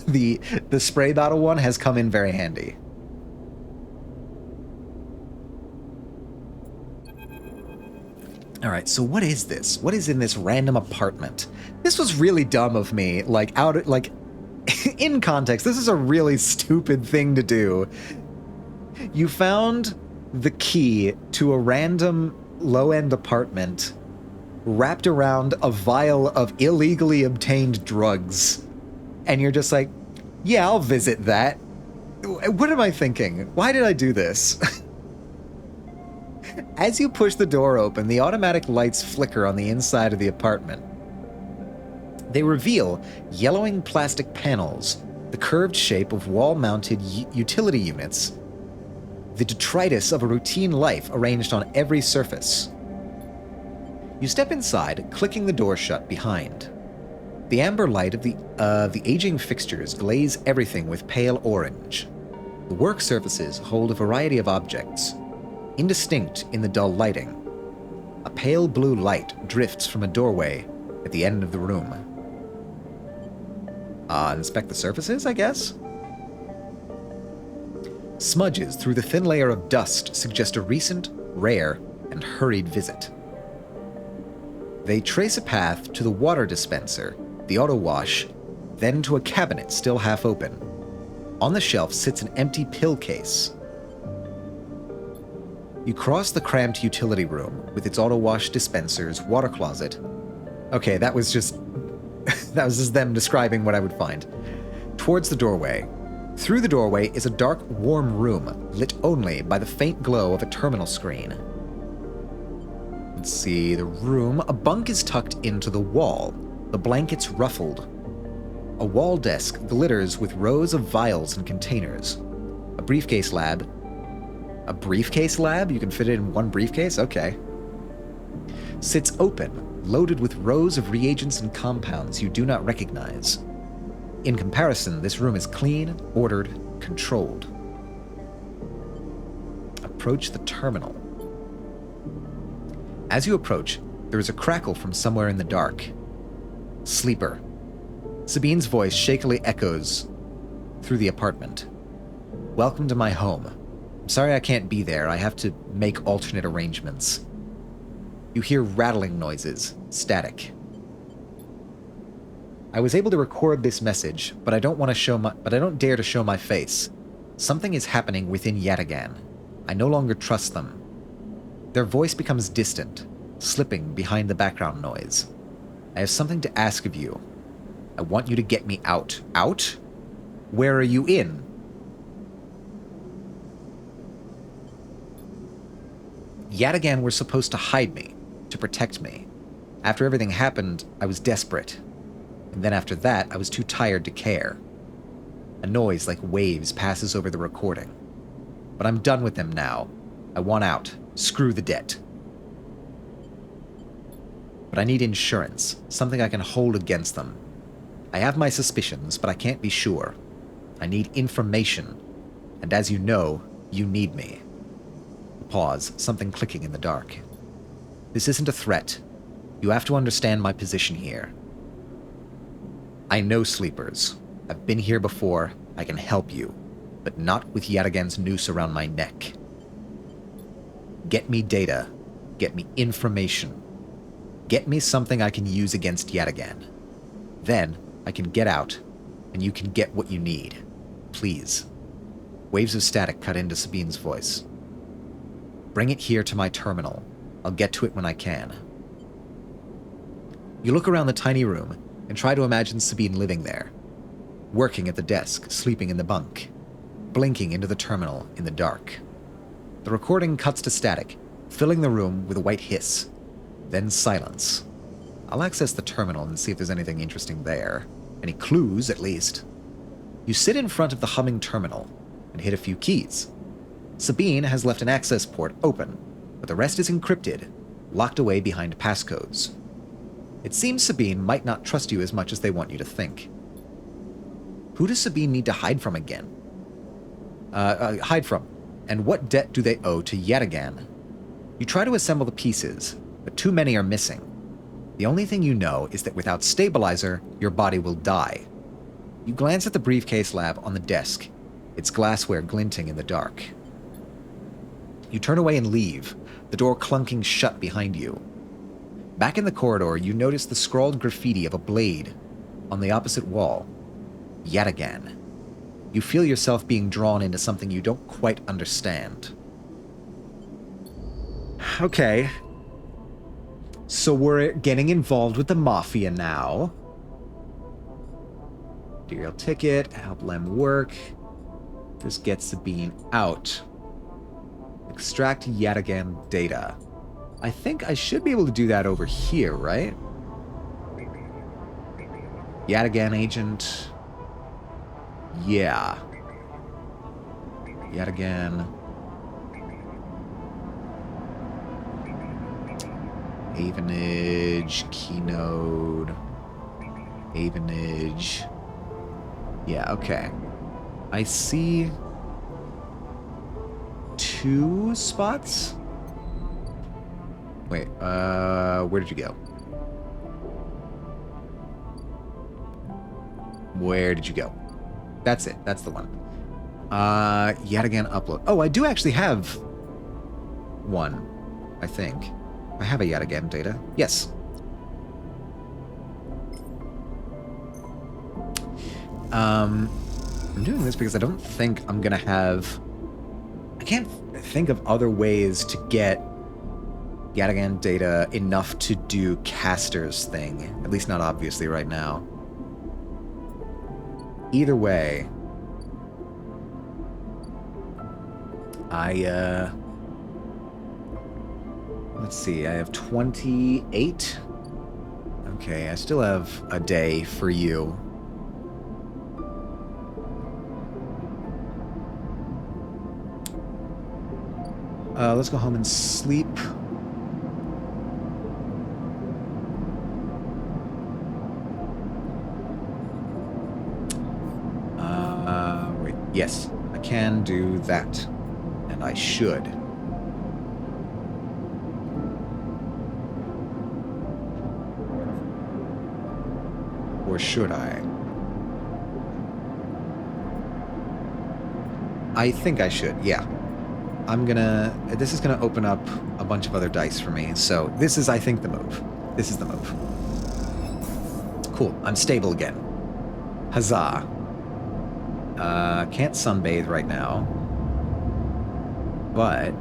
The spray bottle one has come in very handy. All right, so what is this? What is in this random apartment? This was really dumb of me. In context, this is a really stupid thing to do. You found the key to a random low-end apartment wrapped around a vial of illegally obtained drugs. And you're just like, yeah, I'll visit that. What am I thinking? Why did I do this? As you push the door open, the automatic lights flicker on the inside of the apartment. They reveal yellowing plastic panels, the curved shape of wall-mounted utility units, the detritus of a routine life arranged on every surface. You step inside, clicking the door shut behind. The amber light of the aging fixtures glaze everything with pale orange. The work surfaces hold a variety of objects, indistinct in the dull lighting. A pale blue light drifts from a doorway at the end of the room. Inspect the surfaces, I guess? Smudges through the thin layer of dust suggest a recent, rare, and hurried visit. They trace a path to the water dispenser, the auto wash, then to a cabinet still half open. On the shelf sits an empty pill case. You cross the cramped utility room with its auto wash dispensers, water closet. Okay, that was just them describing what I would find. Towards the doorway. Through the doorway is a dark, warm room, lit only by the faint glow of a terminal screen. Let's see, the room. A bunk is tucked into the wall, the blankets ruffled. A wall desk glitters with rows of vials and containers. A briefcase lab. A briefcase lab? You can fit it in one briefcase? Okay. Sits open, loaded with rows of reagents and compounds you do not recognize. In comparison, this room is clean, ordered, controlled. Approach the terminal. As you approach, there is a crackle from somewhere in the dark. Sleeper. Sabine's voice shakily echoes through the apartment. Welcome to my home. I'm sorry I can't be there. I have to make alternate arrangements. You hear rattling noises, static. I was able to record this message, but I don't dare to show my face. Something is happening within Yatagan. I no longer trust them. Their voice becomes distant, slipping behind the background noise. I have something to ask of you. I want you to get me out. Out? Where are you in? Yatagan were supposed to hide me, to protect me. After everything happened, I was desperate. And then after that, I was too tired to care. A noise like waves passes over the recording. But I'm done with them now. I want out. Screw the debt. But I need insurance, something I can hold against them. I have my suspicions, but I can't be sure. I need information. And as you know, you need me. Pause, something clicking in the dark. This isn't a threat. You have to understand my position here. I know sleepers. I've been here before. I can help you. But not with Yatagan's noose around my neck. Get me data. Get me information. Get me something I can use against Yatagan. Then I can get out and you can get what you need. Please. Waves of static cut into Sabine's voice. Bring it here to my terminal. I'll get to it when I can. You look around the tiny room and try to imagine Sabine living there, working at the desk, sleeping in the bunk, blinking into the terminal in the dark. The recording cuts to static, filling the room with a white hiss, then silence. I'll access the terminal and see if there's anything interesting there. Any clues, at least. You sit in front of the humming terminal and hit a few keys. Sabine has left an access port open, but the rest is encrypted, locked away behind passcodes. It seems Sabine might not trust you as much as they want you to think. Who does Sabine need to hide from again? And what debt do they owe to Yatagan? You try to assemble the pieces, but too many are missing. The only thing you know is that without stabilizer, your body will die. You glance at the briefcase lab on the desk, its glassware glinting in the dark. You turn away and leave, the door clunking shut behind you. Back in the corridor, you notice the scrawled graffiti of a blade on the opposite wall. Yatagan. You feel yourself being drawn into something you don't quite understand. Okay. So we're getting involved with the Mafia now. Serial ticket, help Lem work. This gets Sabine out. Extract Yatagan data. I think I should be able to do that over here, right? Yatagan agent. Yeah. Yatagan. Avenage, Keynode, Avenage. Yeah, okay. I see 2 spots? Wait, where did you go? Where did you go? That's it, that's the one. Yatagan upload. Oh, I do actually have one, I think. I have a Yatagan data. Yes. I'm doing this because I don't think I'm gonna have... I can't think of other ways to get Yatagan data enough to do Caster's thing. At least not obviously right now. Either way, let's see, I have 28. Okay, I still have a day for you. Let's go home and sleep. Wait, yes, I can do that. And I should. Or should I? I think I should, yeah. This is gonna open up a bunch of other dice for me, so this is, I think, the move. This is the move. Cool, I'm stable again. Huzzah. Can't sunbathe right now. But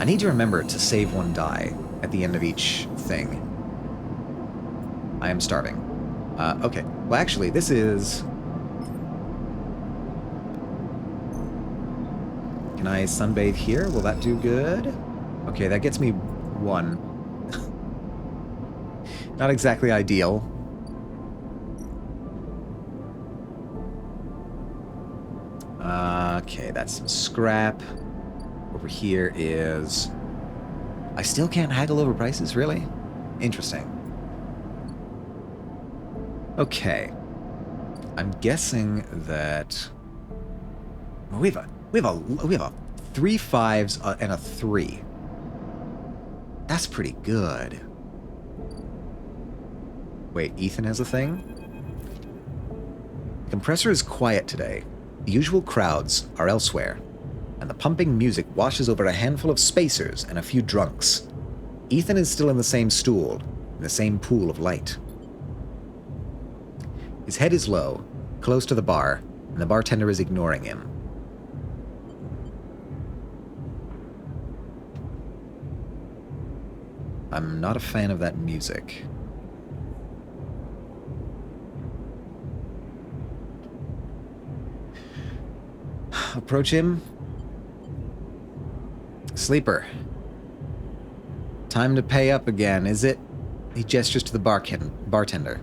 I need to remember to save 1 die at the end of each thing. I am starving. Okay. Well, actually, this is... Can I sunbathe here? Will that do good? Okay, that gets me 1. Not exactly ideal. Okay, that's some scrap. Over here is... I still can't haggle over prices, really? Interesting. Okay. I'm guessing that... We have a 3 5s and a 3. That's pretty good. Wait, Ethan has a thing? The compressor is quiet today. The usual crowds are elsewhere, and the pumping music washes over a handful of spacers and a few drunks. Ethan is still in the same stool, in the same pool of light. His head is low, close to the bar, and the bartender is ignoring him. I'm not a fan of that music. Approach him. Sleeper. Time to pay up again, is it? He gestures to the bartender.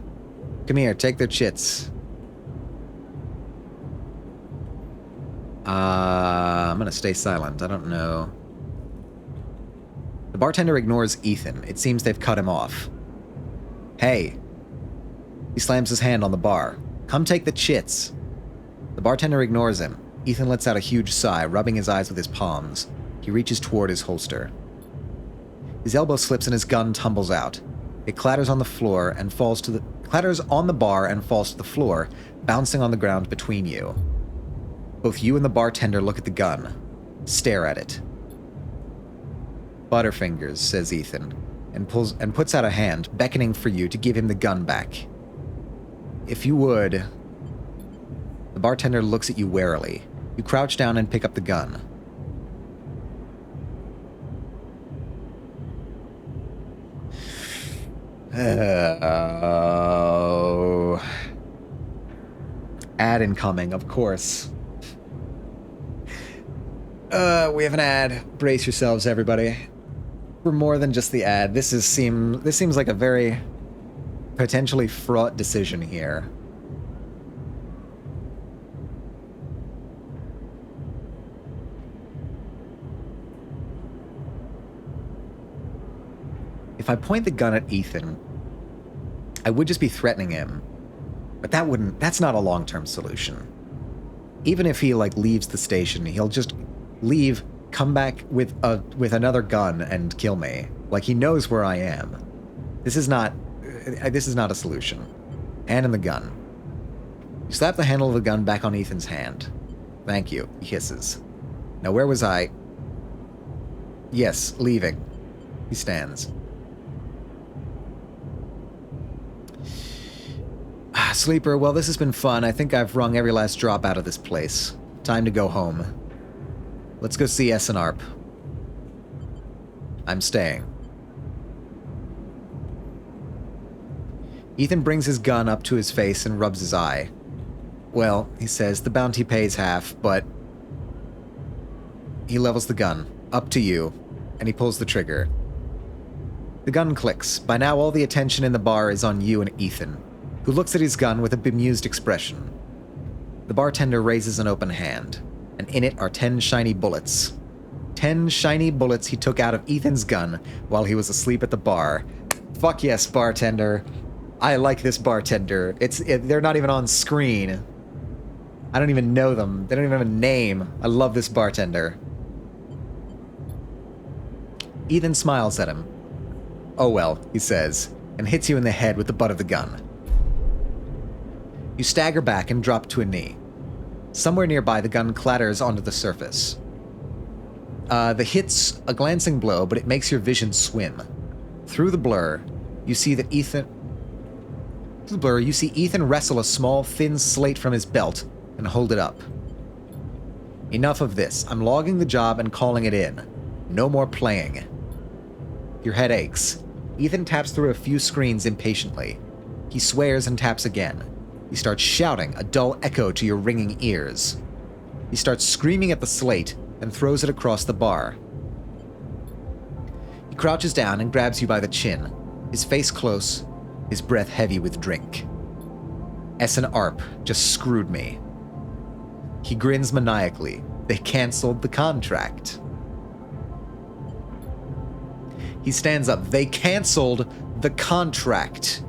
Come here, take their chits. I'm gonna stay silent. I don't know. The bartender ignores Ethan. It seems they've cut him off. Hey. He slams his hand on the bar. Come take the chits. The bartender ignores him. Ethan lets out a huge sigh, rubbing his eyes with his palms. He reaches toward his holster. His elbow slips and his gun tumbles out. It clatters on the floor and clatters on the bar and falls to the floor, bouncing on the ground between you. Both you and the bartender look at the gun. Stare at it. Butterfingers, says Ethan, and puts out a hand, beckoning for you to give him the gun back. If you would... The bartender looks at you warily. You crouch down and pick up the gun. Oh. Ad incoming, of course. We have an ad. Brace yourselves, everybody. For more than just the ad, this seems like a very potentially fraught decision here. If I point the gun at Ethan, I would just be threatening him. But that's not a long-term solution. Even if he, leaves the station, he'll just leave, come back with another gun and kill me. He knows where I am. This is not a solution. Hand him the gun. You slap the handle of the gun back on Ethan's hand. Thank you, he hisses. Now where was I? Yes, leaving. He stands. Sleeper, well, this has been fun. I think I've wrung every last drop out of this place. Time to go home. Let's go see S&ARP. I'm staying. Ethan brings his gun up to his face and rubs his eye. Well, he says, the bounty pays half, but... He levels the gun. Up to you. And he pulls the trigger. The gun clicks. By now, all the attention in the bar is on you and Ethan, who looks at his gun with a bemused expression. The bartender raises an open hand, and in it are 10 shiny bullets. 10 shiny bullets he took out of Ethan's gun while he was asleep at the bar. Fuck yes, bartender. I like this bartender. They're not even on screen. I don't even know them. They don't even have a name. I love this bartender. Ethan smiles at him. Oh well, he says, and hits you in the head with the butt of the gun. You stagger back and drop to a knee. Somewhere nearby, the gun clatters onto the surface. The hit's a glancing blow, but it makes your vision swim. Through the blur, you see Ethan wrestle a small, thin slate from his belt and hold it up. Enough of this. I'm logging the job and calling it in. No more playing. Your head aches. Ethan taps through a few screens impatiently. He swears and taps again. He starts shouting, a dull echo to your ringing ears. He starts screaming at the slate and throws it across the bar. He crouches down and grabs you by the chin, his face close, his breath heavy with drink. S&ARP just screwed me. He grins maniacally. They canceled the contract. He stands up. They canceled the contract.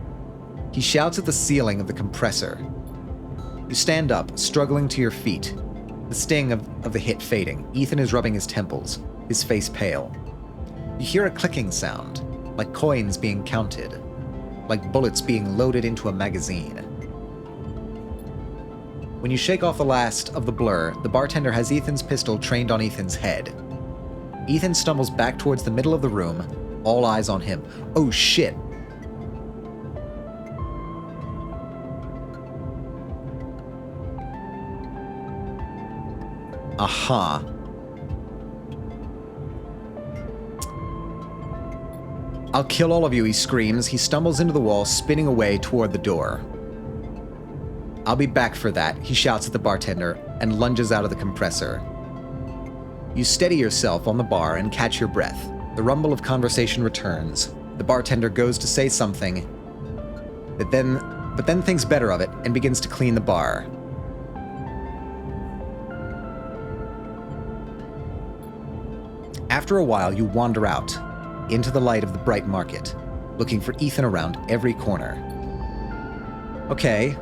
He shouts at the ceiling of the compressor. You stand up, struggling to your feet. The sting of the hit fading. Ethan is rubbing his temples, his face pale. You hear a clicking sound, like coins being counted, like bullets being loaded into a magazine. When you shake off the last of the blur, the bartender has Ethan's pistol trained on Ethan's head. Ethan stumbles back towards the middle of the room, all eyes on him. Oh shit! Aha. I'll kill all of you, he screams. He stumbles into the wall, spinning away toward the door. I'll be back for that, he shouts at the bartender and lunges out of the compressor. You steady yourself on the bar and catch your breath. The rumble of conversation returns. The bartender goes to say something, but then thinks better of it and begins to clean the bar. After a while, you wander out into the light of the bright market, looking for Ethan around every corner. Okay,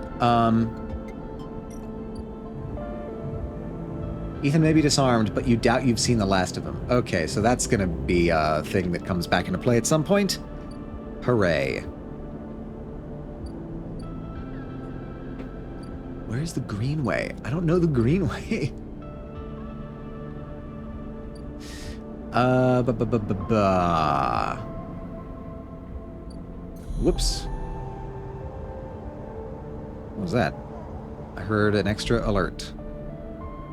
Ethan may be disarmed, but you doubt you've seen the last of him. Okay, so that's gonna be a thing that comes back into play at some point. Hooray. Where's the Greenway? I don't know the Greenway. Whoops. What was that? I heard an extra alert.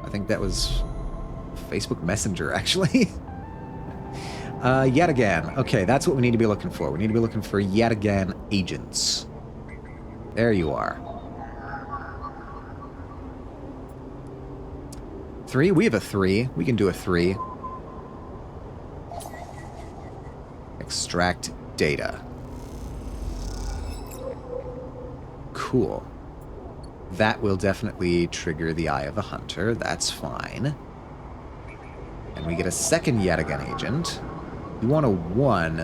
I think that was Facebook Messenger, actually. Yet again. Okay, that's what we need to be looking for. We need to be looking for yet again agents. There you are. 3? We have a 3. We can do a 3. Extract data. Cool. That will definitely trigger the Eye of the Hunter. That's fine. And we get a second yet again agent. You want a 1.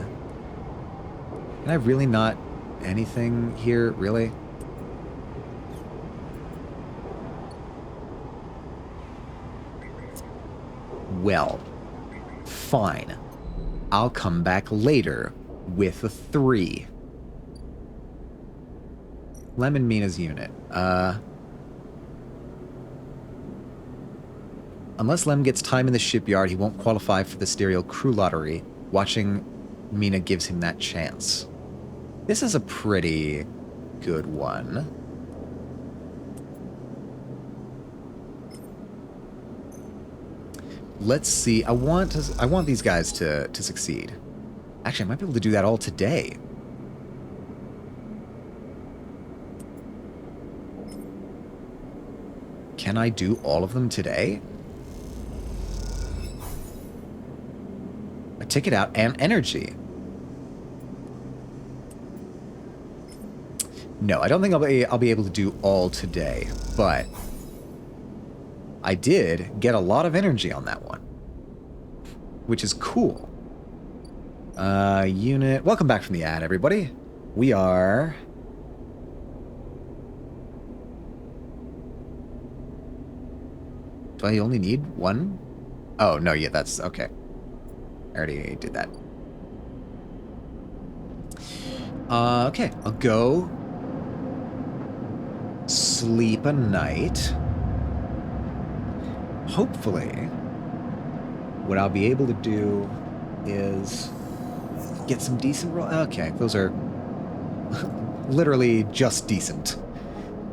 Can I really not anything here, really? Well, fine. I'll come back later with a 3. Lemon Mina's unit. Unless Lem gets time in the shipyard, he won't qualify for the Stereo Crew Lottery. Watching Mina gives him that chance. This is a pretty good one. Let's see. I want these guys to succeed. Actually, I might be able to do that all today. Can I do all of them today? A ticket out and energy. No, I don't think I'll be able to do all today, but I did get a lot of energy on that one, which is cool. Unit. Welcome back from the ad, everybody. We are... Do I only need 1? Oh, no, yeah, that's... Okay. I already did that. Okay, I'll go sleep a night. Hopefully, what I'll be able to do is get some decent roll. Okay, those are literally just decent.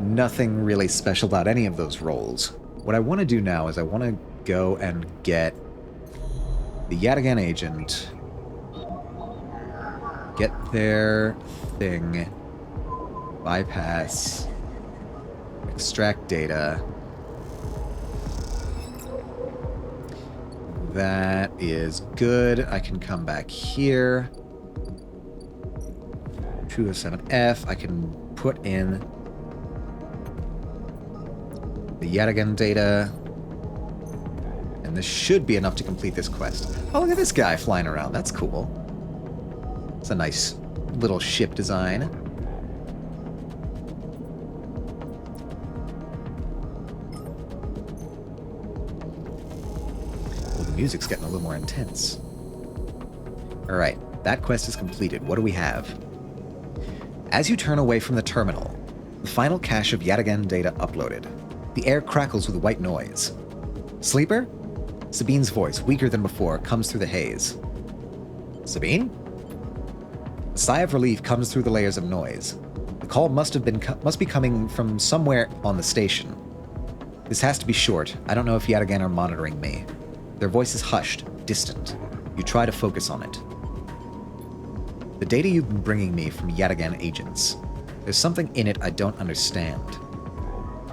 Nothing really special about any of those rolls. What I want to do now is I want to go and get the yet again agent, get their thing, bypass, extract data. That is good. I can come back here. 207F. I can put in the yet again data. And this should be enough to complete this quest. Oh, look at this guy flying around. That's cool. It's a nice little ship design. Well, the music's getting a little more intense. Alright, that quest is completed. What do we have? As you turn away from the terminal, the final cache of yet again data uploaded. The air crackles with a white noise. Sleeper? Sabine's voice, weaker than before, comes through the haze. Sabine? A sigh of relief comes through the layers of noise. The call must be coming from somewhere on the station. This has to be short. I don't know if Yatagan are monitoring me. Their voice is hushed, distant. You try to focus on it. The data you've been bringing me from Yatagan agents. There's something in it I don't understand.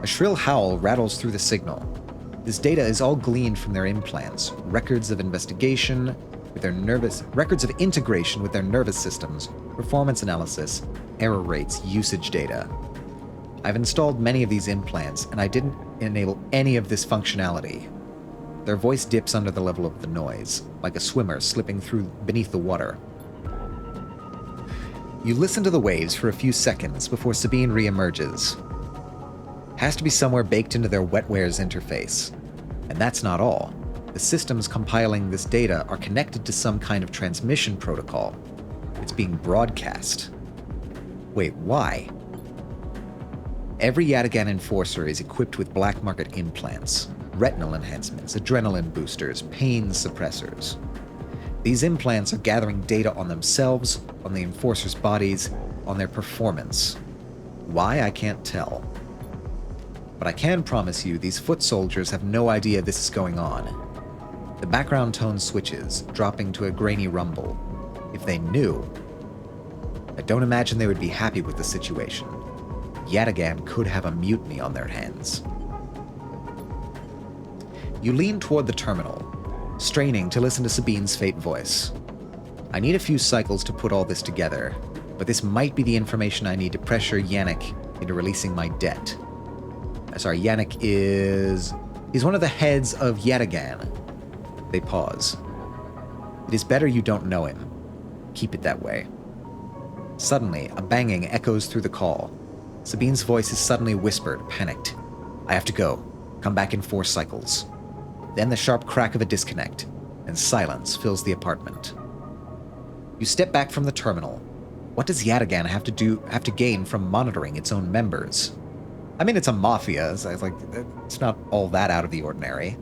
A shrill howl rattles through the signal. This data is all gleaned from their implants, records of investigation with their records of integration with their nervous systems, performance analysis, error rates, usage data. I've installed many of these implants, and I didn't enable any of this functionality. Their voice dips under the level of the noise, like a swimmer slipping through beneath the water. You listen to the waves for a few seconds before Sabine reemerges. Has to be somewhere baked into their wetwares interface. And that's not all. The systems compiling this data are connected to some kind of transmission protocol. It's being broadcast. Wait, why? Every Yatagan enforcer is equipped with black market implants, retinal enhancements, adrenaline boosters, pain suppressors. These implants are gathering data on themselves, on the enforcers' bodies, on their performance. Why, I can't tell. But I can promise you these foot soldiers have no idea this is going on. The background tone switches, dropping to a grainy rumble. If they knew, I don't imagine they would be happy with the situation. Yatagan could have a mutiny on their hands. You lean toward the terminal, straining to listen to Sabine's fate voice. I need a few cycles to put all this together, but this might be the information I need to pressure Yannick into releasing my debt. Sorry, Yannick is... He's one of the heads of Yatagan. They pause. It is better you don't know him. Keep it that way. Suddenly, a banging echoes through the call. Sabine's voice is suddenly whispered, panicked. I have to go. Come back in 4 cycles. Then the sharp crack of a disconnect, and silence fills the apartment. You step back from the terminal. What does Yatagan have to gain from monitoring its own members? I mean, it's a mafia, so it's not all that out of the ordinary.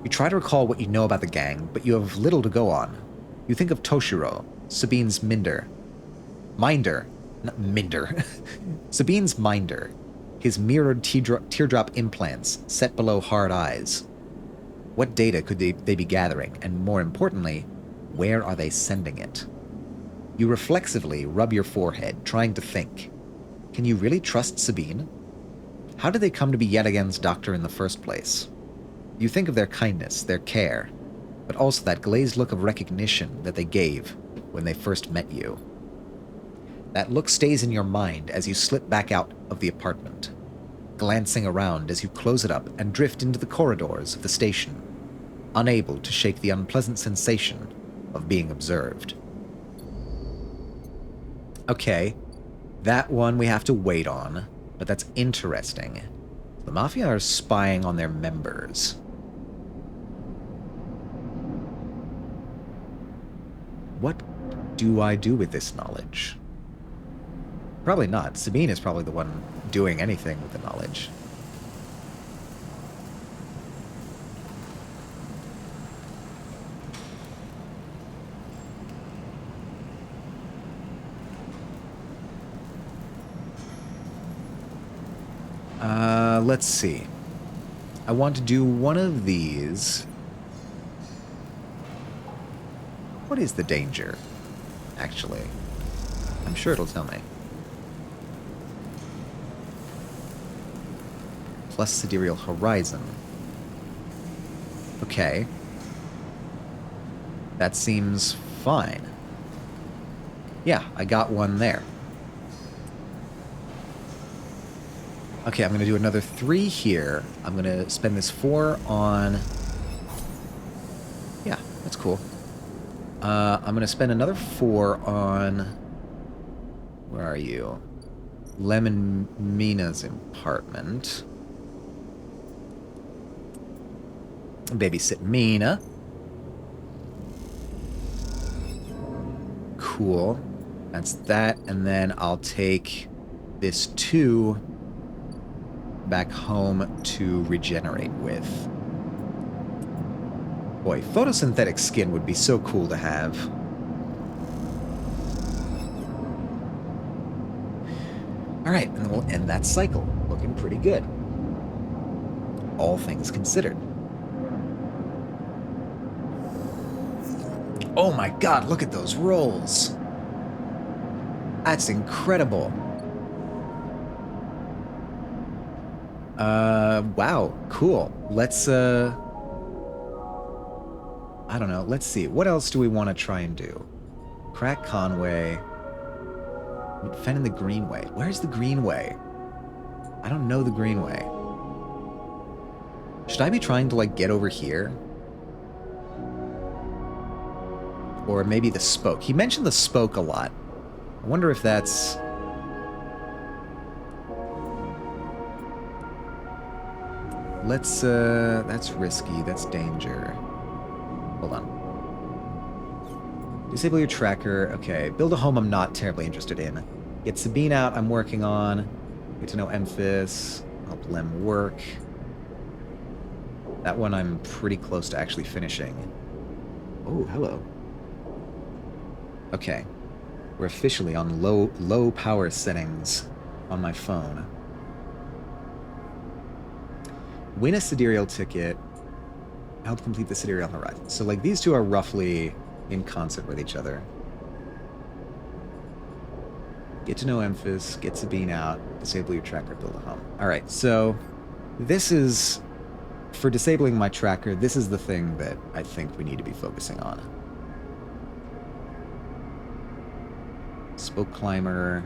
You try to recall what you know about the gang, but you have little to go on. You think of Toshiro, Sabine's Minder. Not Minder. Sabine's minder. His mirrored teardrop implants set below hard eyes. What data could they be gathering, and more importantly, where are they sending it? You reflexively rub your forehead, trying to think. Can you really trust Sabine? How did they come to be Yatagan's doctor in the first place? You think of their kindness, their care, but also that glazed look of recognition that they gave when they first met you. That look stays in your mind as you slip back out of the apartment, glancing around as you close it up and drift into the corridors of the station, unable to shake the unpleasant sensation of being observed. Okay, that one we have to wait on, but that's interesting. The Mafia are spying on their members. What do I do with this knowledge? Probably not. Sabine is probably the one doing anything with the knowledge. Let's see. I want to do one of these. What is the danger, actually? I'm sure it'll tell me. Plus sidereal horizon. Okay. That seems fine. Yeah, I got one there. Okay, I'm going to do another 3 here. I'm going to spend this 4 on... Yeah, that's cool. I'm going to spend another 4 on... Where are you? Lemon Mina's apartment. Babysit Mina. Cool. That's that, and then I'll take this 2 back home to regenerate with. Boy, photosynthetic skin would be so cool to have. Alright, and then we'll end that cycle. We'll looking pretty good. All things considered. Oh my god, look at those rolls! That's incredible. Wow, cool. Let's, I don't know, let's see. What else do we want to try and do? Crack Conway. Defending the Greenway. Where's the Greenway? I don't know the Greenway. Should I be trying to, like, get over here? Or maybe the Spoke. He mentioned the Spoke a lot. I wonder if that's... Let's, that's risky. That's danger. Hold on. Disable your tracker. Okay. Build a home I'm not terribly interested in. Get Sabine out I'm working on. Get to know Emphis. Help Lem work. That one I'm pretty close to actually finishing. Oh, hello. Okay. We're officially on low power settings on my phone. Win a sidereal ticket. Help complete the sidereal horizon. So, like, these two are roughly in concert with each other. Get to know Emphis. Get Sabine out. Disable your tracker. Build a home. Alright, so this is... For disabling my tracker, this is the thing that I think we need to be focusing on. Spoke climber.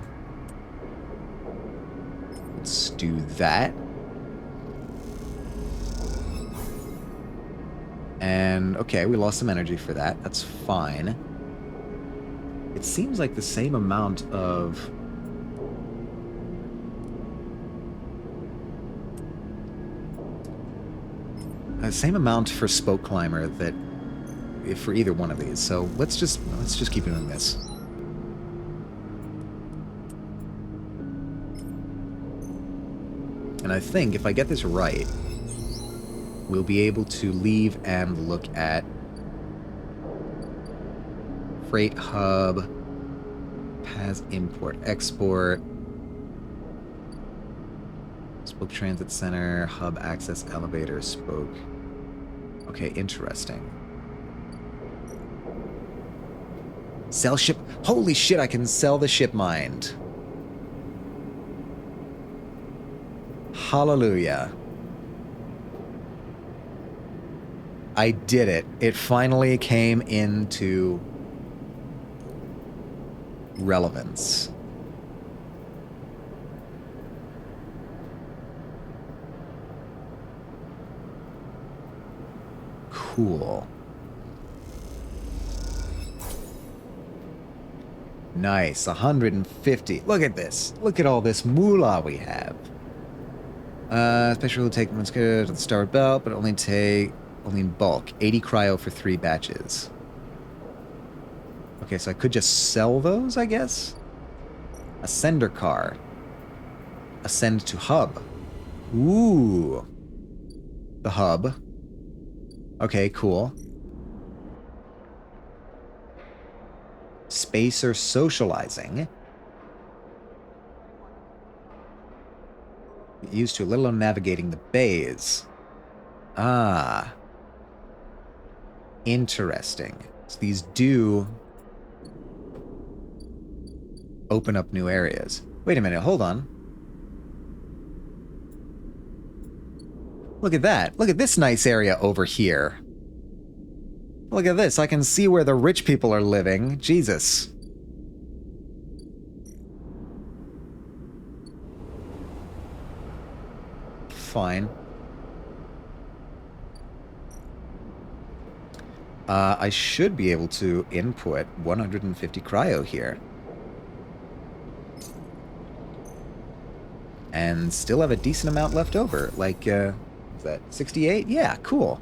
Let's do that. And, okay, we lost some energy for that. That's fine. It seems like the same amount of... The same amount for Spoke Climber that... for either one of these. So let's just keep doing this. And I think if I get this right, we'll be able to leave and look at Freight Hub, PAS Import Export, Spoke Transit Center, Hub Access Elevator, Spoke. Okay, interesting. Sell ship. Holy shit, I can sell the ship mind. Hallelujah. I did it. It finally came into relevance. Cool. Nice, 150. Look at this. Look at all this moolah we have. Special will take once good to the starboard belt, but only in bulk. 80 cryo for 3 batches. Okay, so I could just sell those, I guess? Ascender car. Ascend to hub. Ooh. The hub. Okay, cool. Spacer socializing. Used to, let alone navigating the bays. Ah. Interesting. So these do open up new areas. Wait a minute, hold on. Look at that. Look at this nice area over here. Look at this. I can see where the rich people are living. Jesus. Fine. I should be able to input 150 cryo here. And still have a decent amount left over. Like, is that 68? Yeah, cool.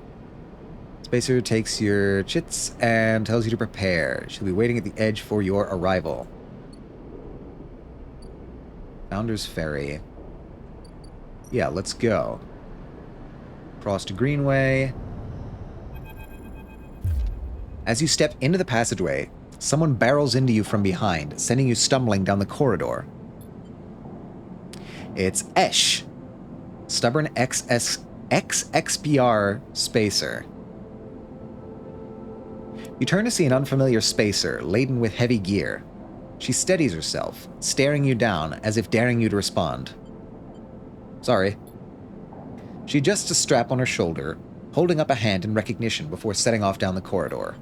Spacer takes your chits and tells you to prepare. She'll be waiting at the edge for your arrival. Founder's Ferry. Yeah, let's go. Cross to Greenway. As you step into the passageway, someone barrels into you from behind, sending you stumbling down the corridor. It's Esh, Stubborn XXPR spacer. You turn to see an unfamiliar spacer laden with heavy gear. She steadies herself, staring you down as if daring you to respond. Sorry. She adjusts a strap on her shoulder, holding up a hand in recognition before setting off down the corridor.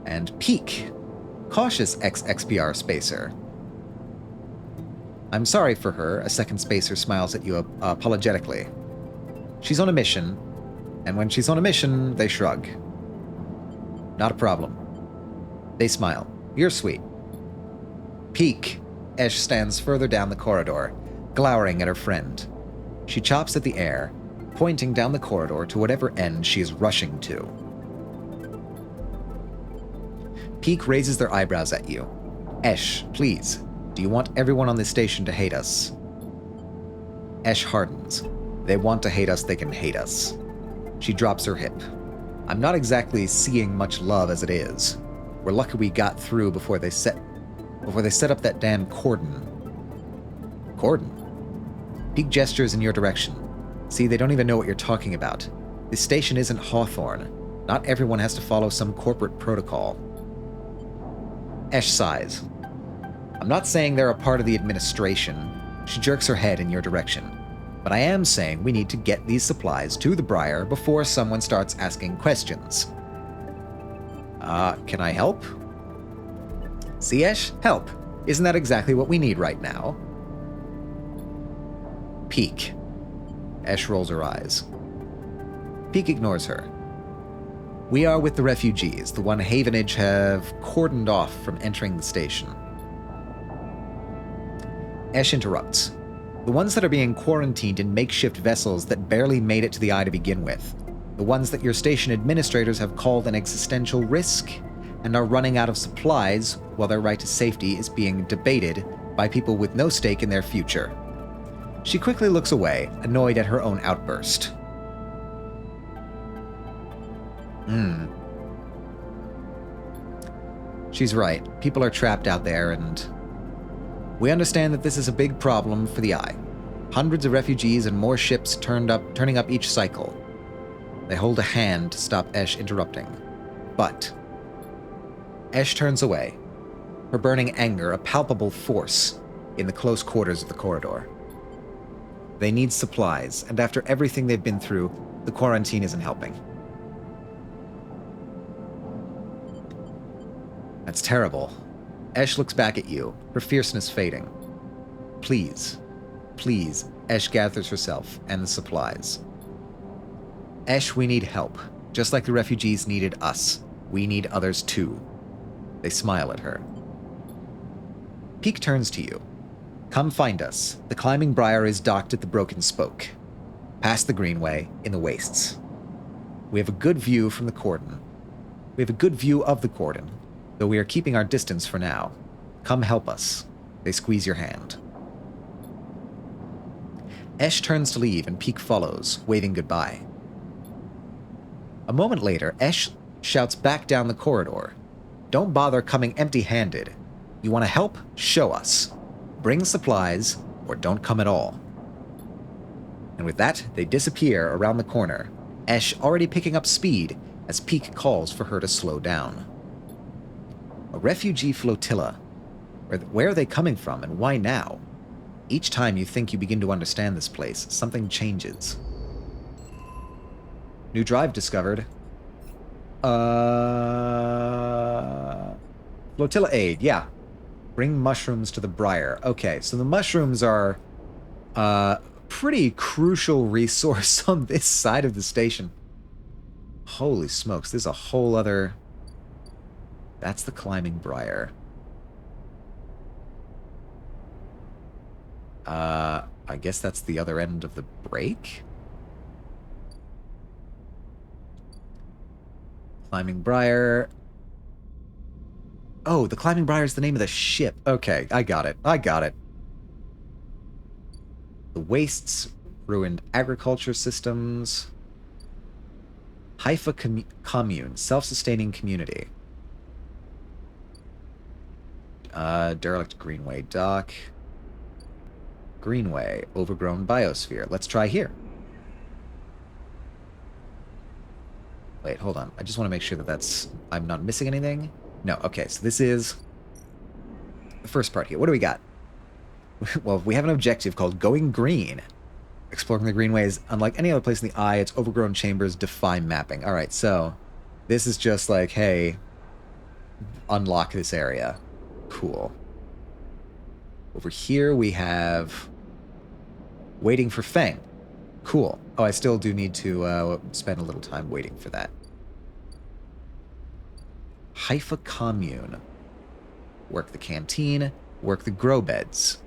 And Peak, cautious XXPR spacer. I'm sorry for her, a second spacer smiles at you apologetically. She's on a mission, and when she's on a mission, they shrug. Not a problem. They smile. You're sweet. Peak. Esh stands further down the corridor, glowering at her friend. She chops at the air, pointing down the corridor to whatever end she is rushing to. Peak raises their eyebrows at you. Esh, please, do you want everyone on this station to hate us? Esh hardens. They want to hate us, they can hate us. She drops her hip. I'm not exactly seeing much love as it is. We're lucky we got through before they set up that damn cordon. Cordon? Peak gestures in your direction. See, they don't even know what you're talking about. This station isn't Hawthorne. Not everyone has to follow some corporate protocol. Esh sighs. I'm not saying they're a part of the administration. She jerks her head in your direction. But I am saying we need to get these supplies to the Briar before someone starts asking questions. Can I help? See, Esh? Help. Isn't that exactly what we need right now? Peak. Esh rolls her eyes. Peak ignores her. We are with the refugees, the one Havenage have cordoned off from entering the station. Esh interrupts. The ones that are being quarantined in makeshift vessels that barely made it to the Eye to begin with. The ones that your station administrators have called an existential risk and are running out of supplies while their right to safety is being debated by people with no stake in their future. She quickly looks away, annoyed at her own outburst. She's right. People are trapped out there, and we understand that this is a big problem for the Eye. Hundreds of refugees and more ships turning up each cycle. They hold a hand to stop Esh interrupting. But Esh turns away, her burning anger a palpable force in the close quarters of the corridor. They need supplies, and after everything they've been through, the quarantine isn't helping. That's terrible. Esh looks back at you, her fierceness fading. Please, please, Esh gathers herself and the supplies. Esh, we need help. Just like the refugees needed us, we need others too. They smile at her. Peak turns to you. Come find us. The climbing briar is docked at the Broken Spoke. Past the Greenway, in the wastes. We have a good view from the cordon. We have a good view of the cordon, though we are keeping our distance for now. Come help us. They squeeze your hand. Esh turns to leave and Peak follows, waving goodbye. A moment later, Esh shouts back down the corridor. Don't bother coming empty-handed. You want to help? Show us. Bring supplies, or don't come at all. And with that, they disappear around the corner, Esh already picking up speed as Peak calls for her to slow down. A refugee flotilla. Where are they coming from, and why now? Each time you think you begin to understand this place, something changes. New drive discovered. Flotilla aid, yeah. Bring mushrooms to the Briar. Okay, so the mushrooms are a pretty crucial resource on this side of the station. Holy smokes, there's a whole other... That's the climbing briar. I guess that's the other end of the break? Climbing briar. Oh, the climbing briar is the name of the ship. Okay, I got it. The wastes, ruined agriculture systems. Haifa commune, self-sustaining community. Derelict Greenway dock. Greenway, overgrown biosphere. Let's try here. Wait, hold on. I just want to make sure that I'm not missing anything. No, okay, so this is the first part here. What do we got? Well, we have an objective called Going Green. Exploring the greenways, unlike any other place in the eye, its overgrown chambers defy mapping. Alright, so this is just like, hey, unlock this area. Cool. Over here we have waiting for Feng. Cool. Oh, I still do need to spend a little time waiting for that. Haifa Commune. Work the canteen, work the grow beds.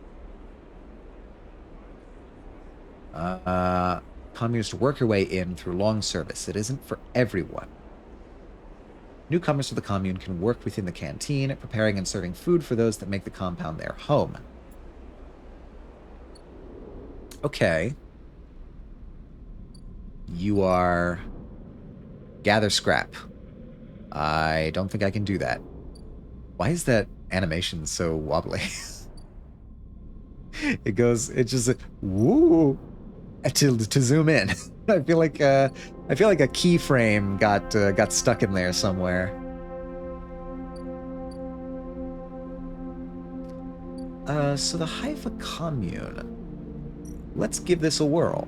Communers to work your way in through long service. It isn't for everyone. Newcomers to the commune can work within the canteen, preparing and serving food for those that make the compound their home. Okay. You are... Gather scrap. I don't think I can do that. Why is that animation so wobbly? It just woo to zoom in. I feel like a keyframe got stuck in there somewhere. So the Haifa Commune. Let's give this a whirl.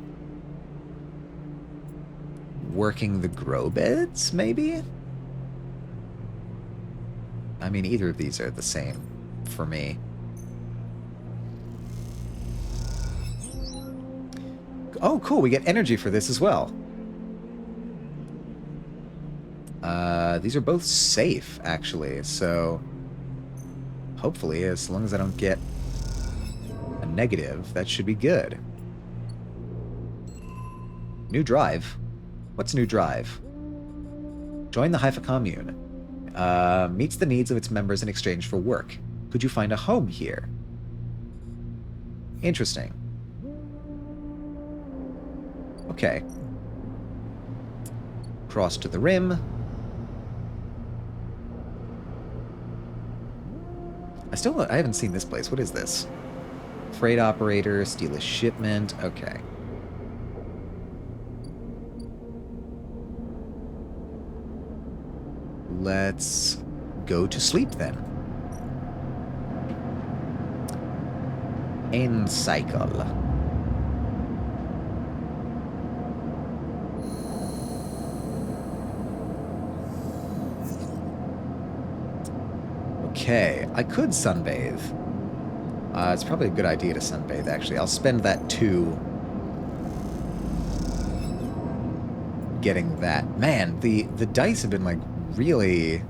Working the grow beds, maybe? I mean, either of these are the same for me. Oh, cool. We get energy for this as well. These are both safe, actually. So, hopefully, as long as I don't get a negative, that should be good. New drive? What's new drive? Join the Haifa Commune. Meets the needs of its members in exchange for work. Could you find a home here? Interesting. Okay. Cross to the rim. I haven't seen this place. What is this? Freight operator, steal a shipment. Okay. Let's go to sleep then. End cycle. Okay, I could sunbathe. It's probably a good idea to sunbathe, actually. I'll spend that too. Getting that. Man, the dice have been, like, really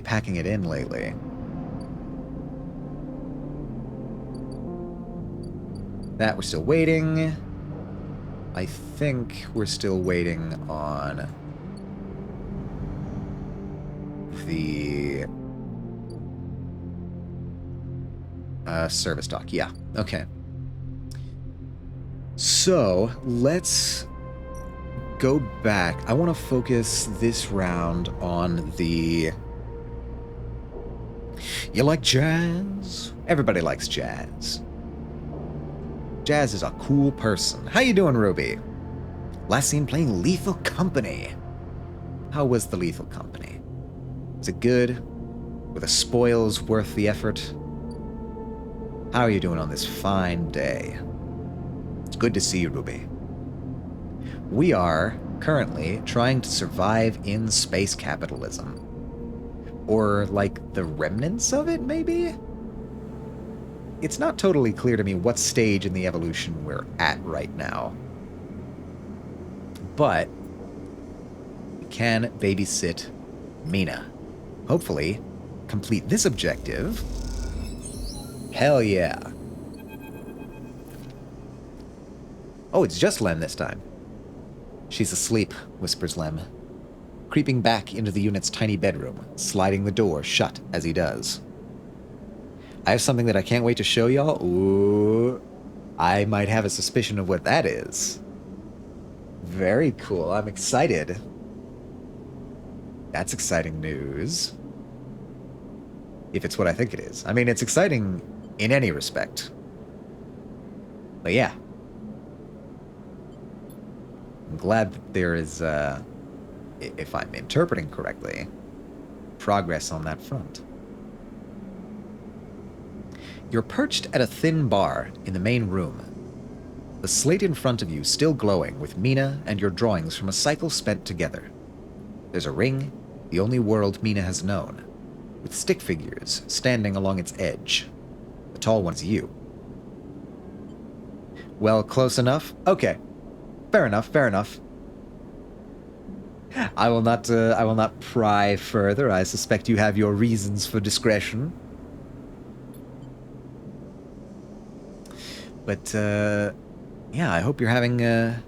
packing it in lately. That we're still waiting. I think we're still waiting on the service dock. Yeah, okay. So, let's go back. I want to focus this round on the... You like jazz? Everybody likes jazz. Jazz is a cool person. How you doing, Ruby? Last seen playing Lethal Company. How was the Lethal Company? Is it good? Were the spoils worth the effort? How are you doing on this fine day? It's good to see you, Ruby. We are currently trying to survive in space capitalism. Or, like, the remnants of it, maybe? It's not totally clear to me what stage in the evolution we're at right now. But we can babysit Mina. Hopefully, complete this objective. Hell yeah. Oh, it's just Lem this time. She's asleep, whispers Lem, creeping back into the unit's tiny bedroom, sliding the door shut as he does. I have something that I can't wait to show y'all. Ooh, I might have a suspicion of what that is. Very cool. I'm excited. That's exciting news. If it's what I think it is. I mean, it's exciting in any respect. But yeah. I'm glad that there is, if I'm interpreting correctly, progress on that front. You're perched at a thin bar in the main room. The slate in front of you still glowing with Mina and your drawings from a cycle spent together. There's a ring, the only world Mina has known, with stick figures standing along its edge. The tall one's you. Well, close enough? Okay. Fair enough, fair enough. I will not pry further. I suspect you have your reasons for discretion. But, yeah, I hope you're having a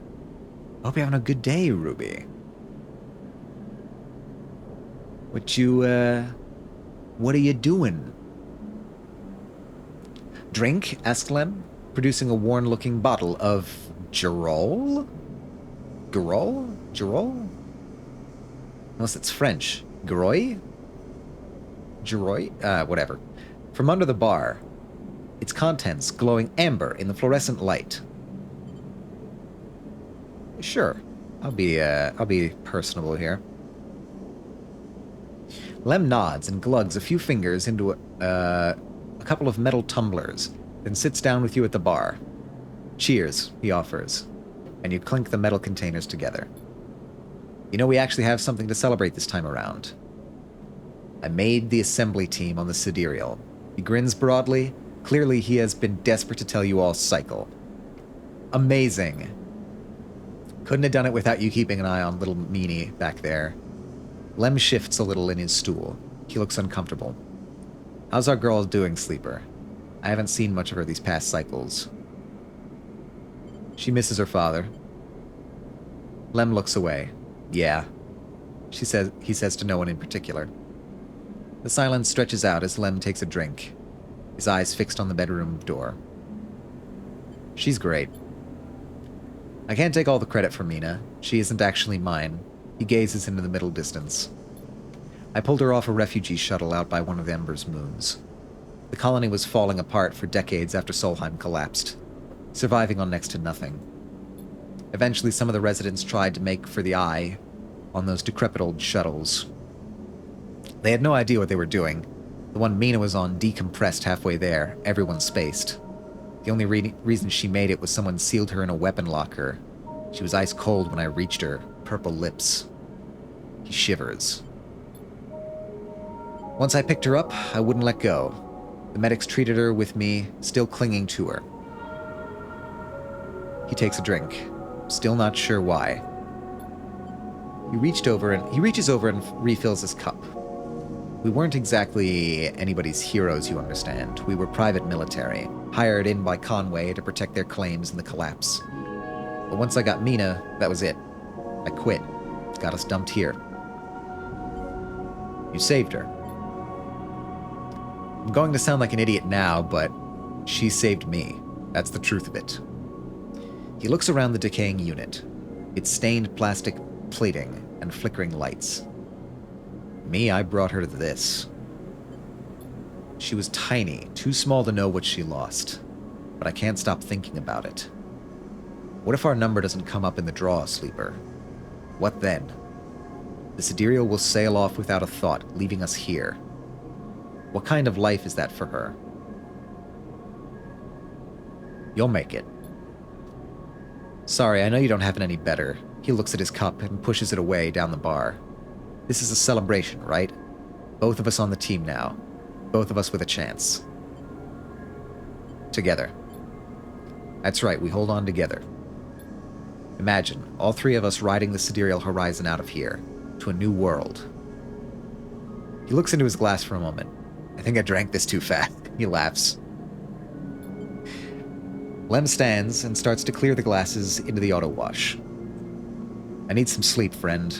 good day, Ruby. What are you doing? Drink? Asked Lem, producing a worn-looking bottle of Girol? Girol? Girol? Unless it's French. Giroy? Giroy? Whatever. From under the bar, its contents glowing amber in the fluorescent light. Sure. I'll be personable here. Lem nods and glugs a few fingers into a couple of metal tumblers, then sits down with you at the bar. Cheers, he offers, and you clink the metal containers together. You know, we actually have something to celebrate this time around. I made the assembly team on the Sidereal. He grins broadly. Clearly, he has been desperate to tell you all cycle. Amazing. Couldn't have done it without you keeping an eye on little meanie back there. Lem shifts a little in his stool. He looks uncomfortable. How's our girl doing, Sleeper? I haven't seen much of her these past cycles. She misses her father. Lem looks away. Yeah. He says to no one in particular. The silence stretches out as Lem takes a drink, his eyes fixed on the bedroom door. She's great. I can't take all the credit for Mina. She isn't actually mine. He gazes into the middle distance. I pulled her off a refugee shuttle out by one of Ember's moons. The colony was falling apart for decades after Solheim collapsed, surviving on next to nothing. Eventually, some of the residents tried to make for the Eye on those decrepit old shuttles. They had no idea what they were doing. The one Mina was on decompressed halfway there, everyone spaced. The only reason she made it was someone sealed her in a weapon locker. She was ice cold when I reached her, purple lips. He shivers. Once I picked her up, I wouldn't let go. The medics treated her with me, still clinging to her. He takes a drink, still not sure why. He reaches over and refills his cup. We weren't exactly anybody's heroes, you understand. We were private military, hired in by Conway to protect their claims in the collapse. But once I got Mina, that was it. I quit. Got us dumped here. You saved her. I'm going to sound like an idiot now, but she saved me. That's the truth of it. He looks around the decaying unit, its stained plastic plating and flickering lights. Me, I brought her to this. She was tiny, too small to know what she lost, but I can't stop thinking about it. What if our number doesn't come up in the draw, Sleeper? What then? The Sidereal will sail off without a thought, leaving us here. What kind of life is that for her? You'll make it. Sorry, I know you don't have it any better. He looks at his cup and pushes it away down the bar. This is a celebration, right? Both of us on the team now. Both of us with a chance. Together. That's right, we hold on together. Imagine, all three of us riding the sidereal horizon out of here, to a new world. He looks into his glass for a moment. I think I drank this too fast. He laughs. Lem stands and starts to clear the glasses into the auto wash. I need some sleep, friend.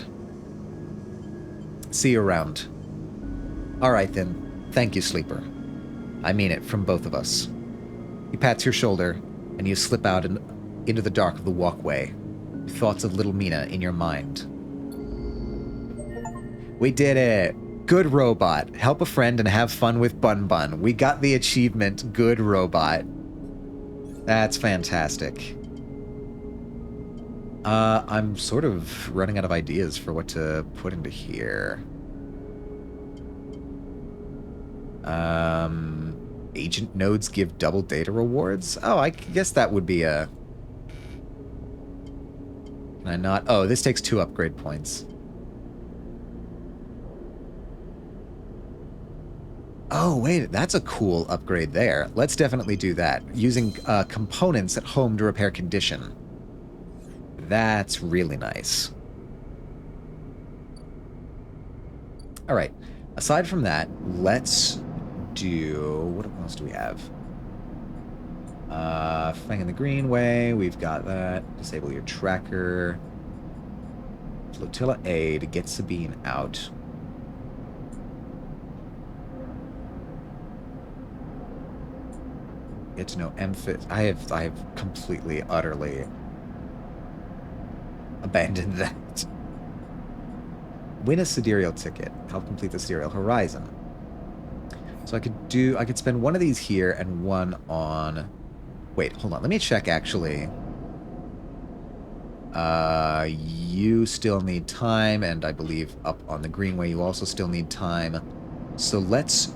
See you around. All right, then. Thank you, Sleeper. I mean it, from both of us. He pats your shoulder, and you slip out into the dark of the walkway, with thoughts of little Mina in your mind. We did it! Good robot. Help a friend and have fun with Bun Bun. We got the achievement, Good Robot. That's fantastic. I'm sort of running out of ideas for what to put into here. Agent nodes give double data rewards? Oh, I guess that would be a... Can I not? Oh, this takes 2 upgrade points. Oh, wait, that's a cool upgrade there. Let's definitely do that. Using components at home to repair condition. That's really nice. All right. Aside from that, let's do... What else do we have? Fang in the Greenway. We've got that. Disable your tracker. Flotilla A to get Sabine out. Get to know Memphis. I have completely, utterly abandoned that. Win a sidereal ticket. Help complete the sidereal horizon. So I could spend one of these here and one on... Wait, hold on. Let me check, actually. You still need time, and I believe up on the Greenway you also still need time. So let's,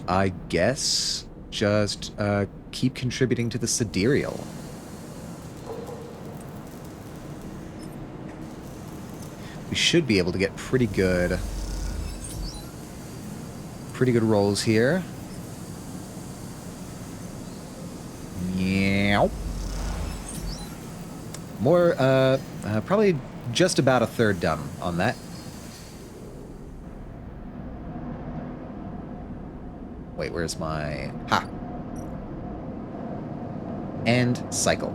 I guess, just keep contributing to the sidereal. We should be able to get pretty good rolls here. Yeah. More, probably just about a third done on that. Wait, where's my... Ha! And cycle.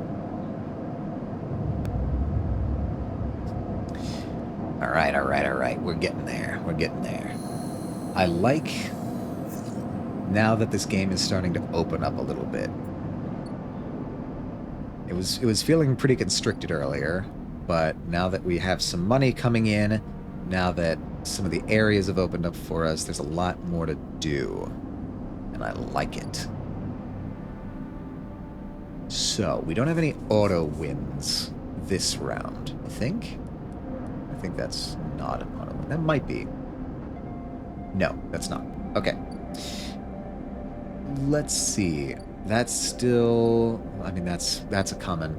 Alright, alright, alright. We're getting there. We're getting there. I like... Now that this game is starting to open up a little bit. It was feeling pretty constricted earlier, but now that we have some money coming in, now that some of the areas have opened up for us, there's a lot more to do. And I like it. So, we don't have any auto wins this round, I think. I think that's not an auto win. That might be. No, that's not. Okay. Let's see. That's still... I mean, that's a common.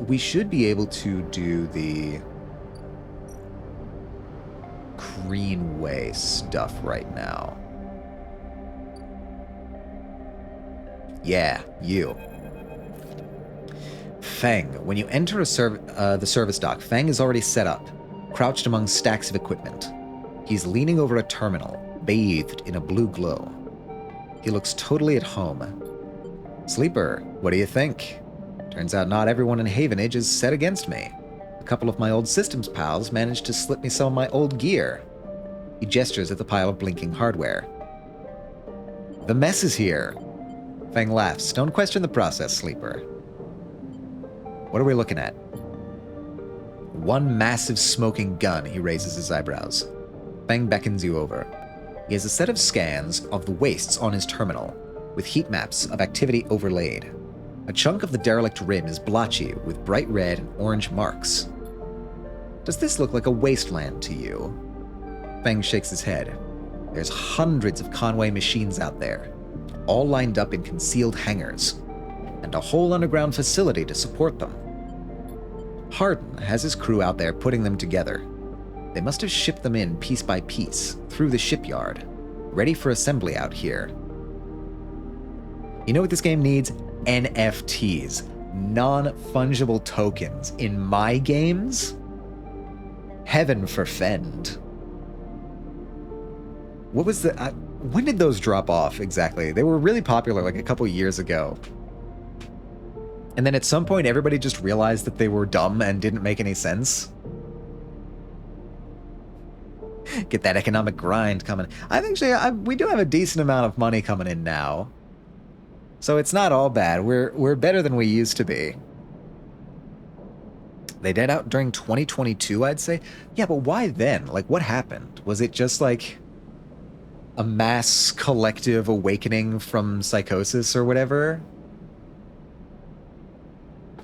We should be able to do the Greenway stuff right now. Yeah, you. Fang. When you enter the service dock, Fang is already set up, crouched among stacks of equipment. He's leaning over a terminal, bathed in a blue glow. He looks totally at home. Sleeper, what do you think? Turns out not everyone in Havenage is set against me. A couple of my old systems pals managed to slip me some of my old gear. He gestures at the pile of blinking hardware. The mess is here. Fang laughs. Don't question the process, Sleeper. What are we looking at? One massive smoking gun. He raises his eyebrows. Fang beckons you over. He has a set of scans of the wastes on his terminal, with heat maps of activity overlaid. A chunk of the derelict rim is blotchy with bright red and orange marks. Does this look like a wasteland to you? Fang shakes his head. There's hundreds of Conway machines out there, all lined up in concealed hangars, and a whole underground facility to support them. Hardin has his crew out there putting them together. They must have shipped them in piece by piece, through the shipyard, ready for assembly out here. You know what this game needs? NFTs. Non-fungible tokens. In my games? Heaven forfend. What was the... when did those drop off, exactly? They were really popular, like, a couple years ago. And then at some point, everybody just realized that they were dumb and didn't make any sense. Get that economic grind coming. We do have a decent amount of money coming in now. So it's not all bad. We're better than we used to be. They died out during 2022, I'd say. Yeah, but why then? Like, what happened? Was it just like a mass collective awakening from psychosis or whatever?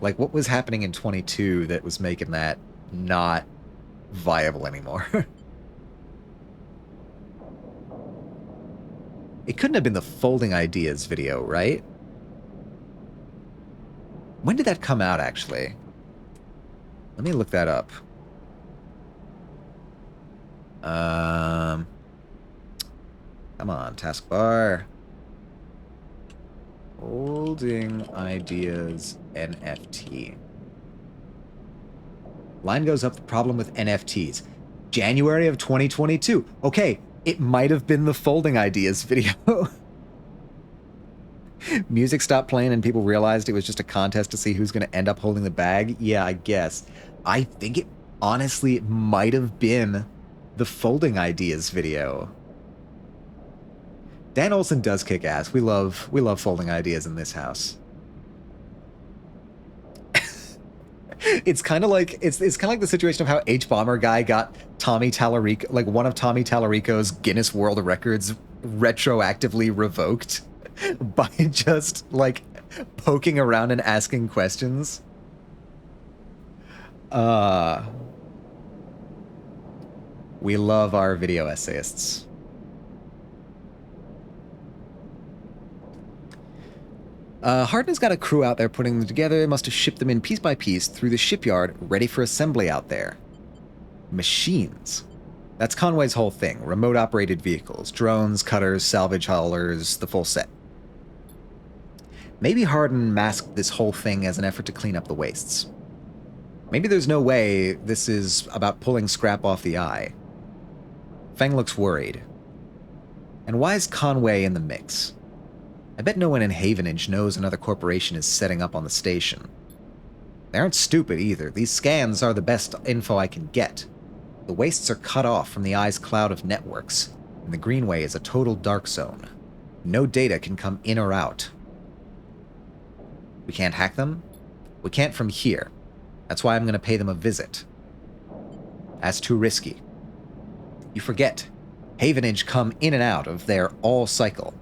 Like, what was happening in 22 that was making that not viable anymore? It couldn't have been the Folding Ideas video, right? When did that come out, actually? Let me look that up. Come on, taskbar. Folding Ideas NFT. Line goes up, the problem with NFTs. January of 2022. Okay, it might have been the Folding Ideas video. Music stopped playing and people realized it was just a contest to see who's going to end up holding the bag. Yeah, I guess. I think it, honestly, it might have been the Folding Ideas video. Dan Olson does kick ass. We love Folding Ideas in this house. It's kind of like it's kind of like the situation of how H Bomber guy got Tommy Tallarico, like one of Tommy Tallarico's Guinness World Records retroactively revoked by just like poking around and asking questions. We love our video essayists. Hardin's got a crew out there putting them together. Must have shipped them in piece by piece through the shipyard, ready for assembly out there. Machines. That's Conway's whole thing. Remote-operated vehicles. Drones, cutters, salvage haulers, the full set. Maybe Hardin masked this whole thing as an effort to clean up the wastes. Maybe there's no way this is about pulling scrap off the eye. Feng looks worried. And why is Conway in the mix? I bet no one in Havenage knows another corporation is setting up on the station. They aren't stupid either. These scans are the best info I can get. The wastes are cut off from the eye's cloud of networks, and the Greenway is a total dark zone. No data can come in or out. We can't hack them? We can't from here. That's why I'm going to pay them a visit. That's too risky. You forget, Havenage come in and out of their all cycle.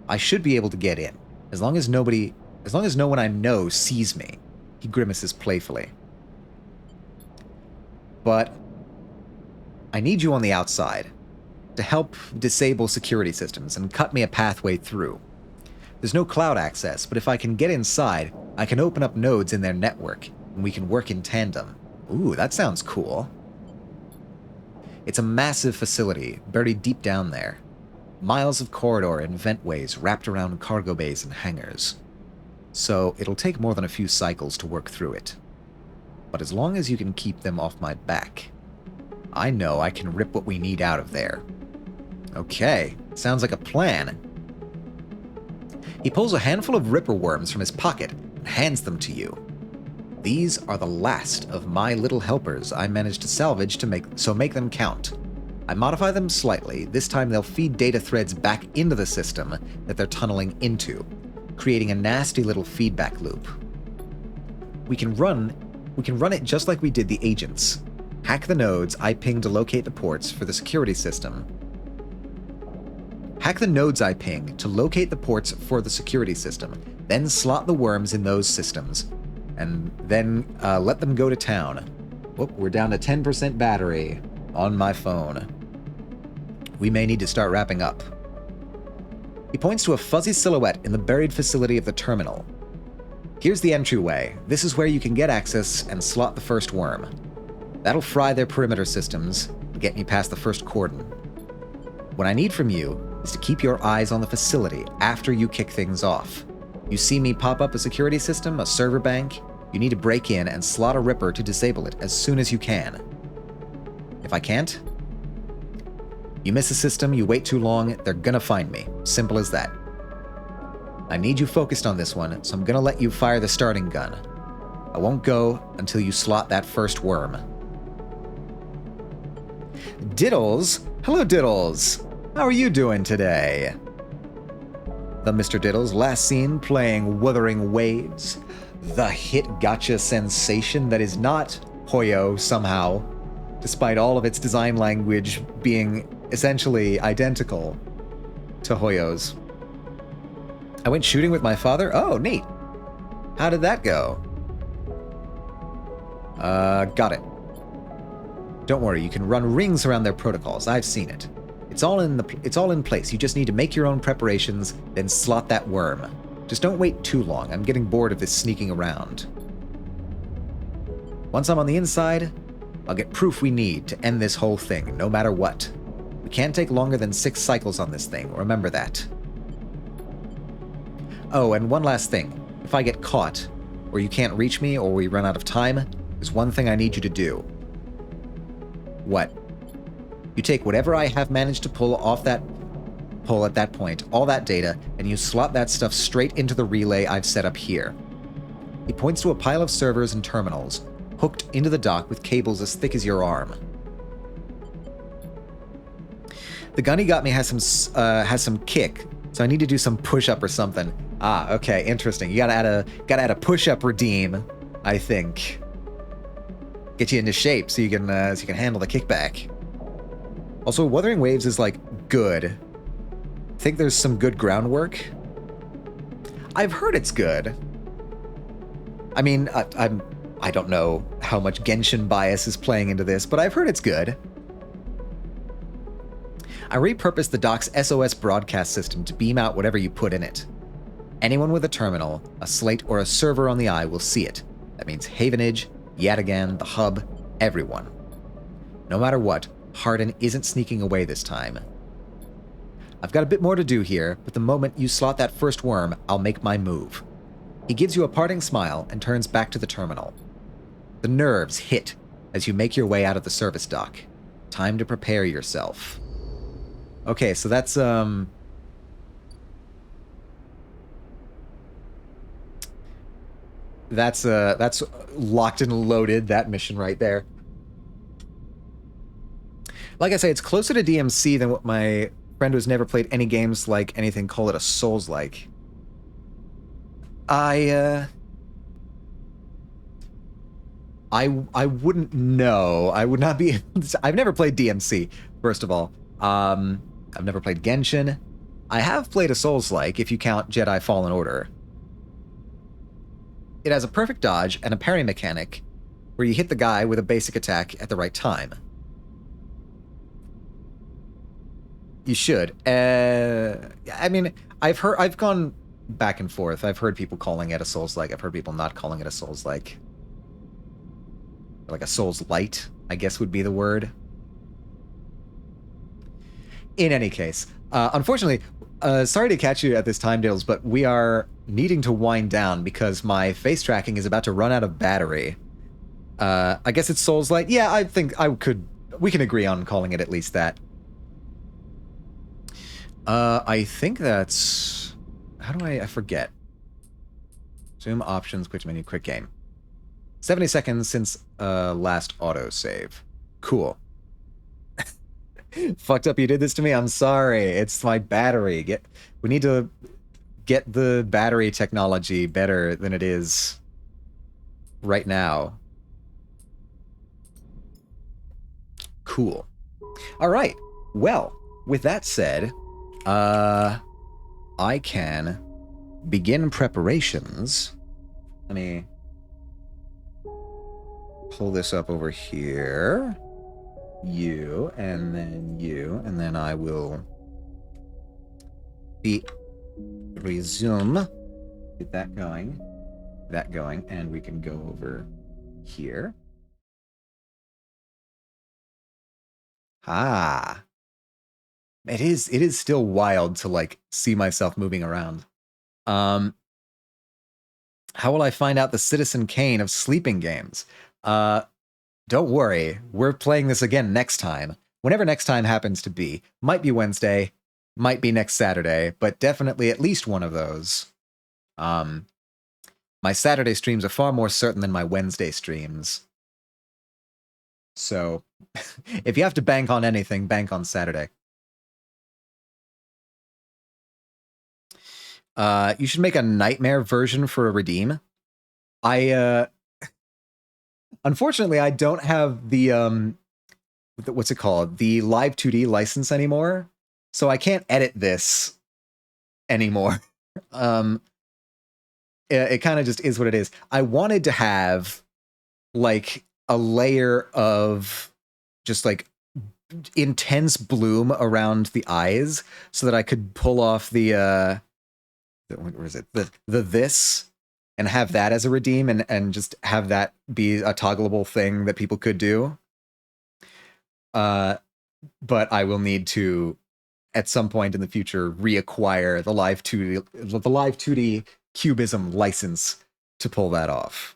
I should be able to get in, as long as no one I know sees me. He grimaces playfully. But I need you on the outside to help disable security systems and cut me a pathway through. There's no cloud access, but if I can get inside, I can open up nodes in their network, and we can work in tandem. Ooh, that sounds cool. It's a massive facility, buried deep down there. Miles of corridor and ventways wrapped around cargo bays and hangars. So it'll take more than a few cycles to work through it. But as long as you can keep them off my back, I know I can rip what we need out of there. Okay, sounds like a plan. He pulls a handful of ripper worms from his pocket and hands them to you. These are the last of my little helpers I managed to salvage to make them count. I modify them slightly. This time they'll feed data threads back into the system that they're tunneling into, creating a nasty little feedback loop. We can run it just like we did the agents. Hack the nodes I ping to locate the ports for the security system. Hack the nodes I ping to locate the ports for the security system, then slot the worms in those systems, and then let them go to town. Whoop, we're down to 10% battery on my phone. We may need to start wrapping up. He points to a fuzzy silhouette in the buried facility of the terminal. Here's the entryway. This is where you can get access and slot the first worm. That'll fry their perimeter systems and get me past the first cordon. What I need from you is to keep your eyes on the facility after you kick things off. You see me pop up a security system, a server bank, you need to break in and slot a ripper to disable it as soon as you can. If I can't, you miss a system, you wait too long, they're gonna find me. Simple as that. I need you focused on this one, so I'm gonna let you fire the starting gun. I won't go until you slot that first worm. Diddles? Hello, Diddles. How are you doing today? The Mr. Diddles, last seen playing Wuthering Waves, the hit gacha sensation that is not Hoyo somehow, despite all of its design language being essentially identical to Hoyo's. I went shooting with my father? Oh, neat. How did that go? Got it. Don't worry, you can run rings around their protocols. I've seen it. It's all in place. You just need to make your own preparations, then slot that worm. Just don't wait too long. I'm getting bored of this sneaking around. Once I'm on the inside, I'll get proof we need to end this whole thing, no matter what. We can't take longer than 6 cycles on this thing, remember that. Oh, and one last thing. If I get caught, or you can't reach me, or we run out of time, there's one thing I need you to do. What? You take whatever I have managed to pull at that point, all that data, and you slot that stuff straight into the relay I've set up here. He points to a pile of servers and terminals, hooked into the dock with cables as thick as your arm. The gun he got me has some kick, so I need to do some push-up or something. Ah, okay, interesting. You gotta add a push-up redeem, I think. Get you into shape so you can handle the kickback. Also, Wuthering Waves is like good. I think there's some good groundwork. I've heard it's good. I mean, I don't know how much Genshin bias is playing into this, but I've heard it's good. I repurposed the dock's SOS broadcast system to beam out whatever you put in it. Anyone with a terminal, a slate, or a server on the eye will see it. That means Havenage, Yatagan, the hub, everyone. No matter what, Hardin isn't sneaking away this time. I've got a bit more to do here, but the moment you slot that first worm, I'll make my move. He gives you a parting smile and turns back to the terminal. The nerves hit as you make your way out of the service dock. Time to prepare yourself. Okay, so that's locked and loaded, that mission right there. Like I say, it's closer to DMC than what my friend who's never played any games like anything call it a Souls-like. I wouldn't know. I would not be. I've never played DMC, first of all. I've never played Genshin. I have played a Souls-like, if you count Jedi Fallen Order. It has a perfect dodge and a parry mechanic where you hit the guy with a basic attack at the right time. You should. I mean, I've gone back and forth. I've heard people calling it a Souls-like. I've heard people not calling it a Souls-like. Like a Souls-light, I guess would be the word. In any case, unfortunately, sorry to catch you at this time, Dales, but we are needing to wind down because my face tracking is about to run out of battery. I guess it's Souls-like. Yeah, I think we can agree on calling it at least that. I think that's... How do I forget? Zoom options, quick menu, quick game. 70 seconds since last autosave. Cool. Fucked up you did this to me? I'm sorry. It's my battery. We need to get the battery technology better than it is right now. Cool. All right. Well, with that said, I can begin preparations. Let me pull this up over here. You, and then I will resume. Get that going, and we can go over here. Ah. It is still wild to, like, see myself moving around. How will I find out the Citizen Kane of sleeping games? Don't worry, we're playing this again next time. Whenever next time happens to be. Might be Wednesday, might be next Saturday, but definitely at least one of those. My Saturday streams are far more certain than my Wednesday streams. So, if you have to bank on anything, bank on Saturday. You should make a nightmare version for a redeem. Unfortunately, I don't have the, what's it called? The Live 2D license anymore. So I can't edit this anymore. It kind of just is what it is. I wanted to have, like, a layer of just like intense bloom around the eyes so that I could pull off where is it? The this and have that as a redeem and just have that be a toggleable thing that people could do. But I will need to at some point in the future reacquire the live 2D cubism license to pull that off.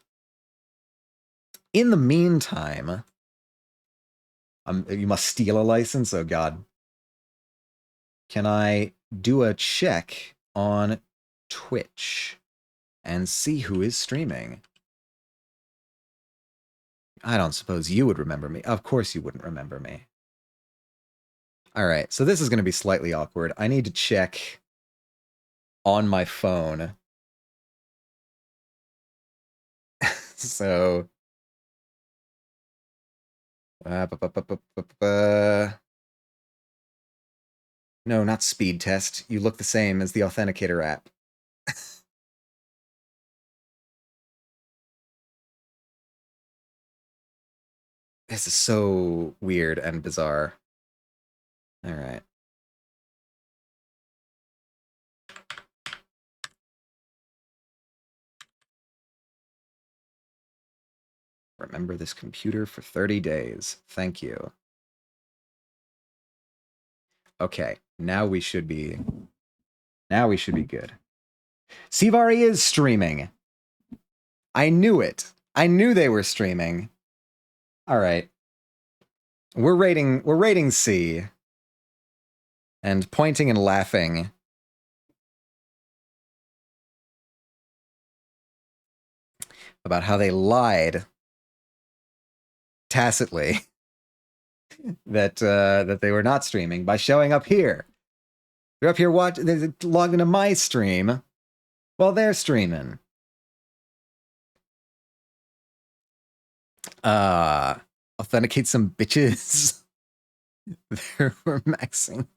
In the meantime, you must steal a license? Oh god. Can I do a check on Twitch and see who is streaming? I don't suppose you would remember me. Of course you wouldn't remember me. All right, so this is going to be slightly awkward. I need to check on my phone. So... No, not speed test. You look the same as the Authenticator app. This is so weird and bizarre. All right. Remember this computer for 30 days. Thank you. Okay, now we should be good. Sivari is streaming. I knew it. I knew they were streaming. All right. We're rating C. And pointing and laughing. About how they lied tacitly that they were not streaming by showing up here. They're up here they're logged into my stream while they're streaming. Authenticate some bitches. They're maxing.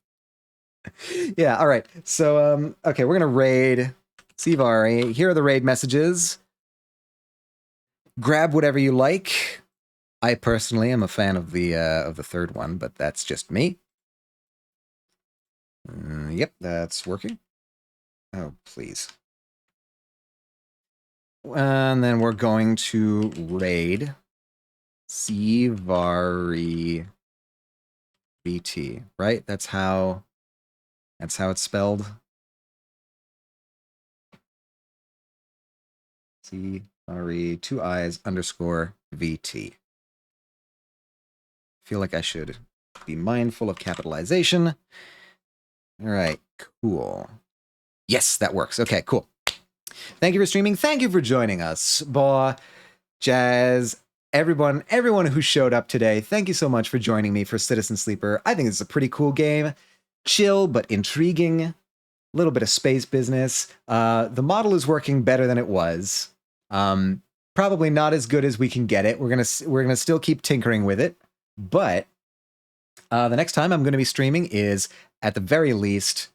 Yeah, all right. So, okay, we're gonna raid Sivari. Here are the raid messages. Grab whatever you like. I personally am a fan of the third one, but that's just me. Yep, that's working. Oh, please. And then we're going to raid Sivari BT, right? That's how it's spelled. Sivari 2 eyes _ VT. Feel like I should be mindful of capitalization. All right, cool. Yes, that works. Okay, cool. Thank you for streaming. Thank you for joining us. Boah, Jazz, everyone who showed up today, thank you so much for joining me for Citizen Sleeper. I think it's a pretty cool game. Chill, but intriguing. A little bit of space business. The model is working better than it was. Probably not as good as we can get it. We're gonna still keep tinkering with it. But the next time I'm going to be streaming is, at the very least,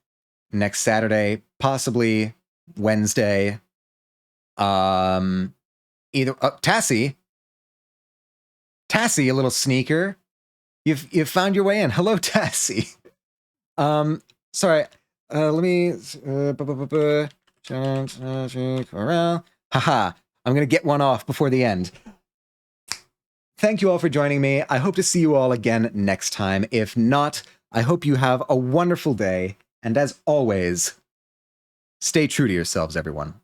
next Saturday, possibly Wednesday. Either Tassie, a little sneaker. You've found your way in. Hello, Tassie. Sorry. Let me. Haha. I'm gonna get one off before the end. Thank you all for joining me. I hope to see you all again next time. If not, I hope you have a wonderful day. And as always, stay true to yourselves, everyone.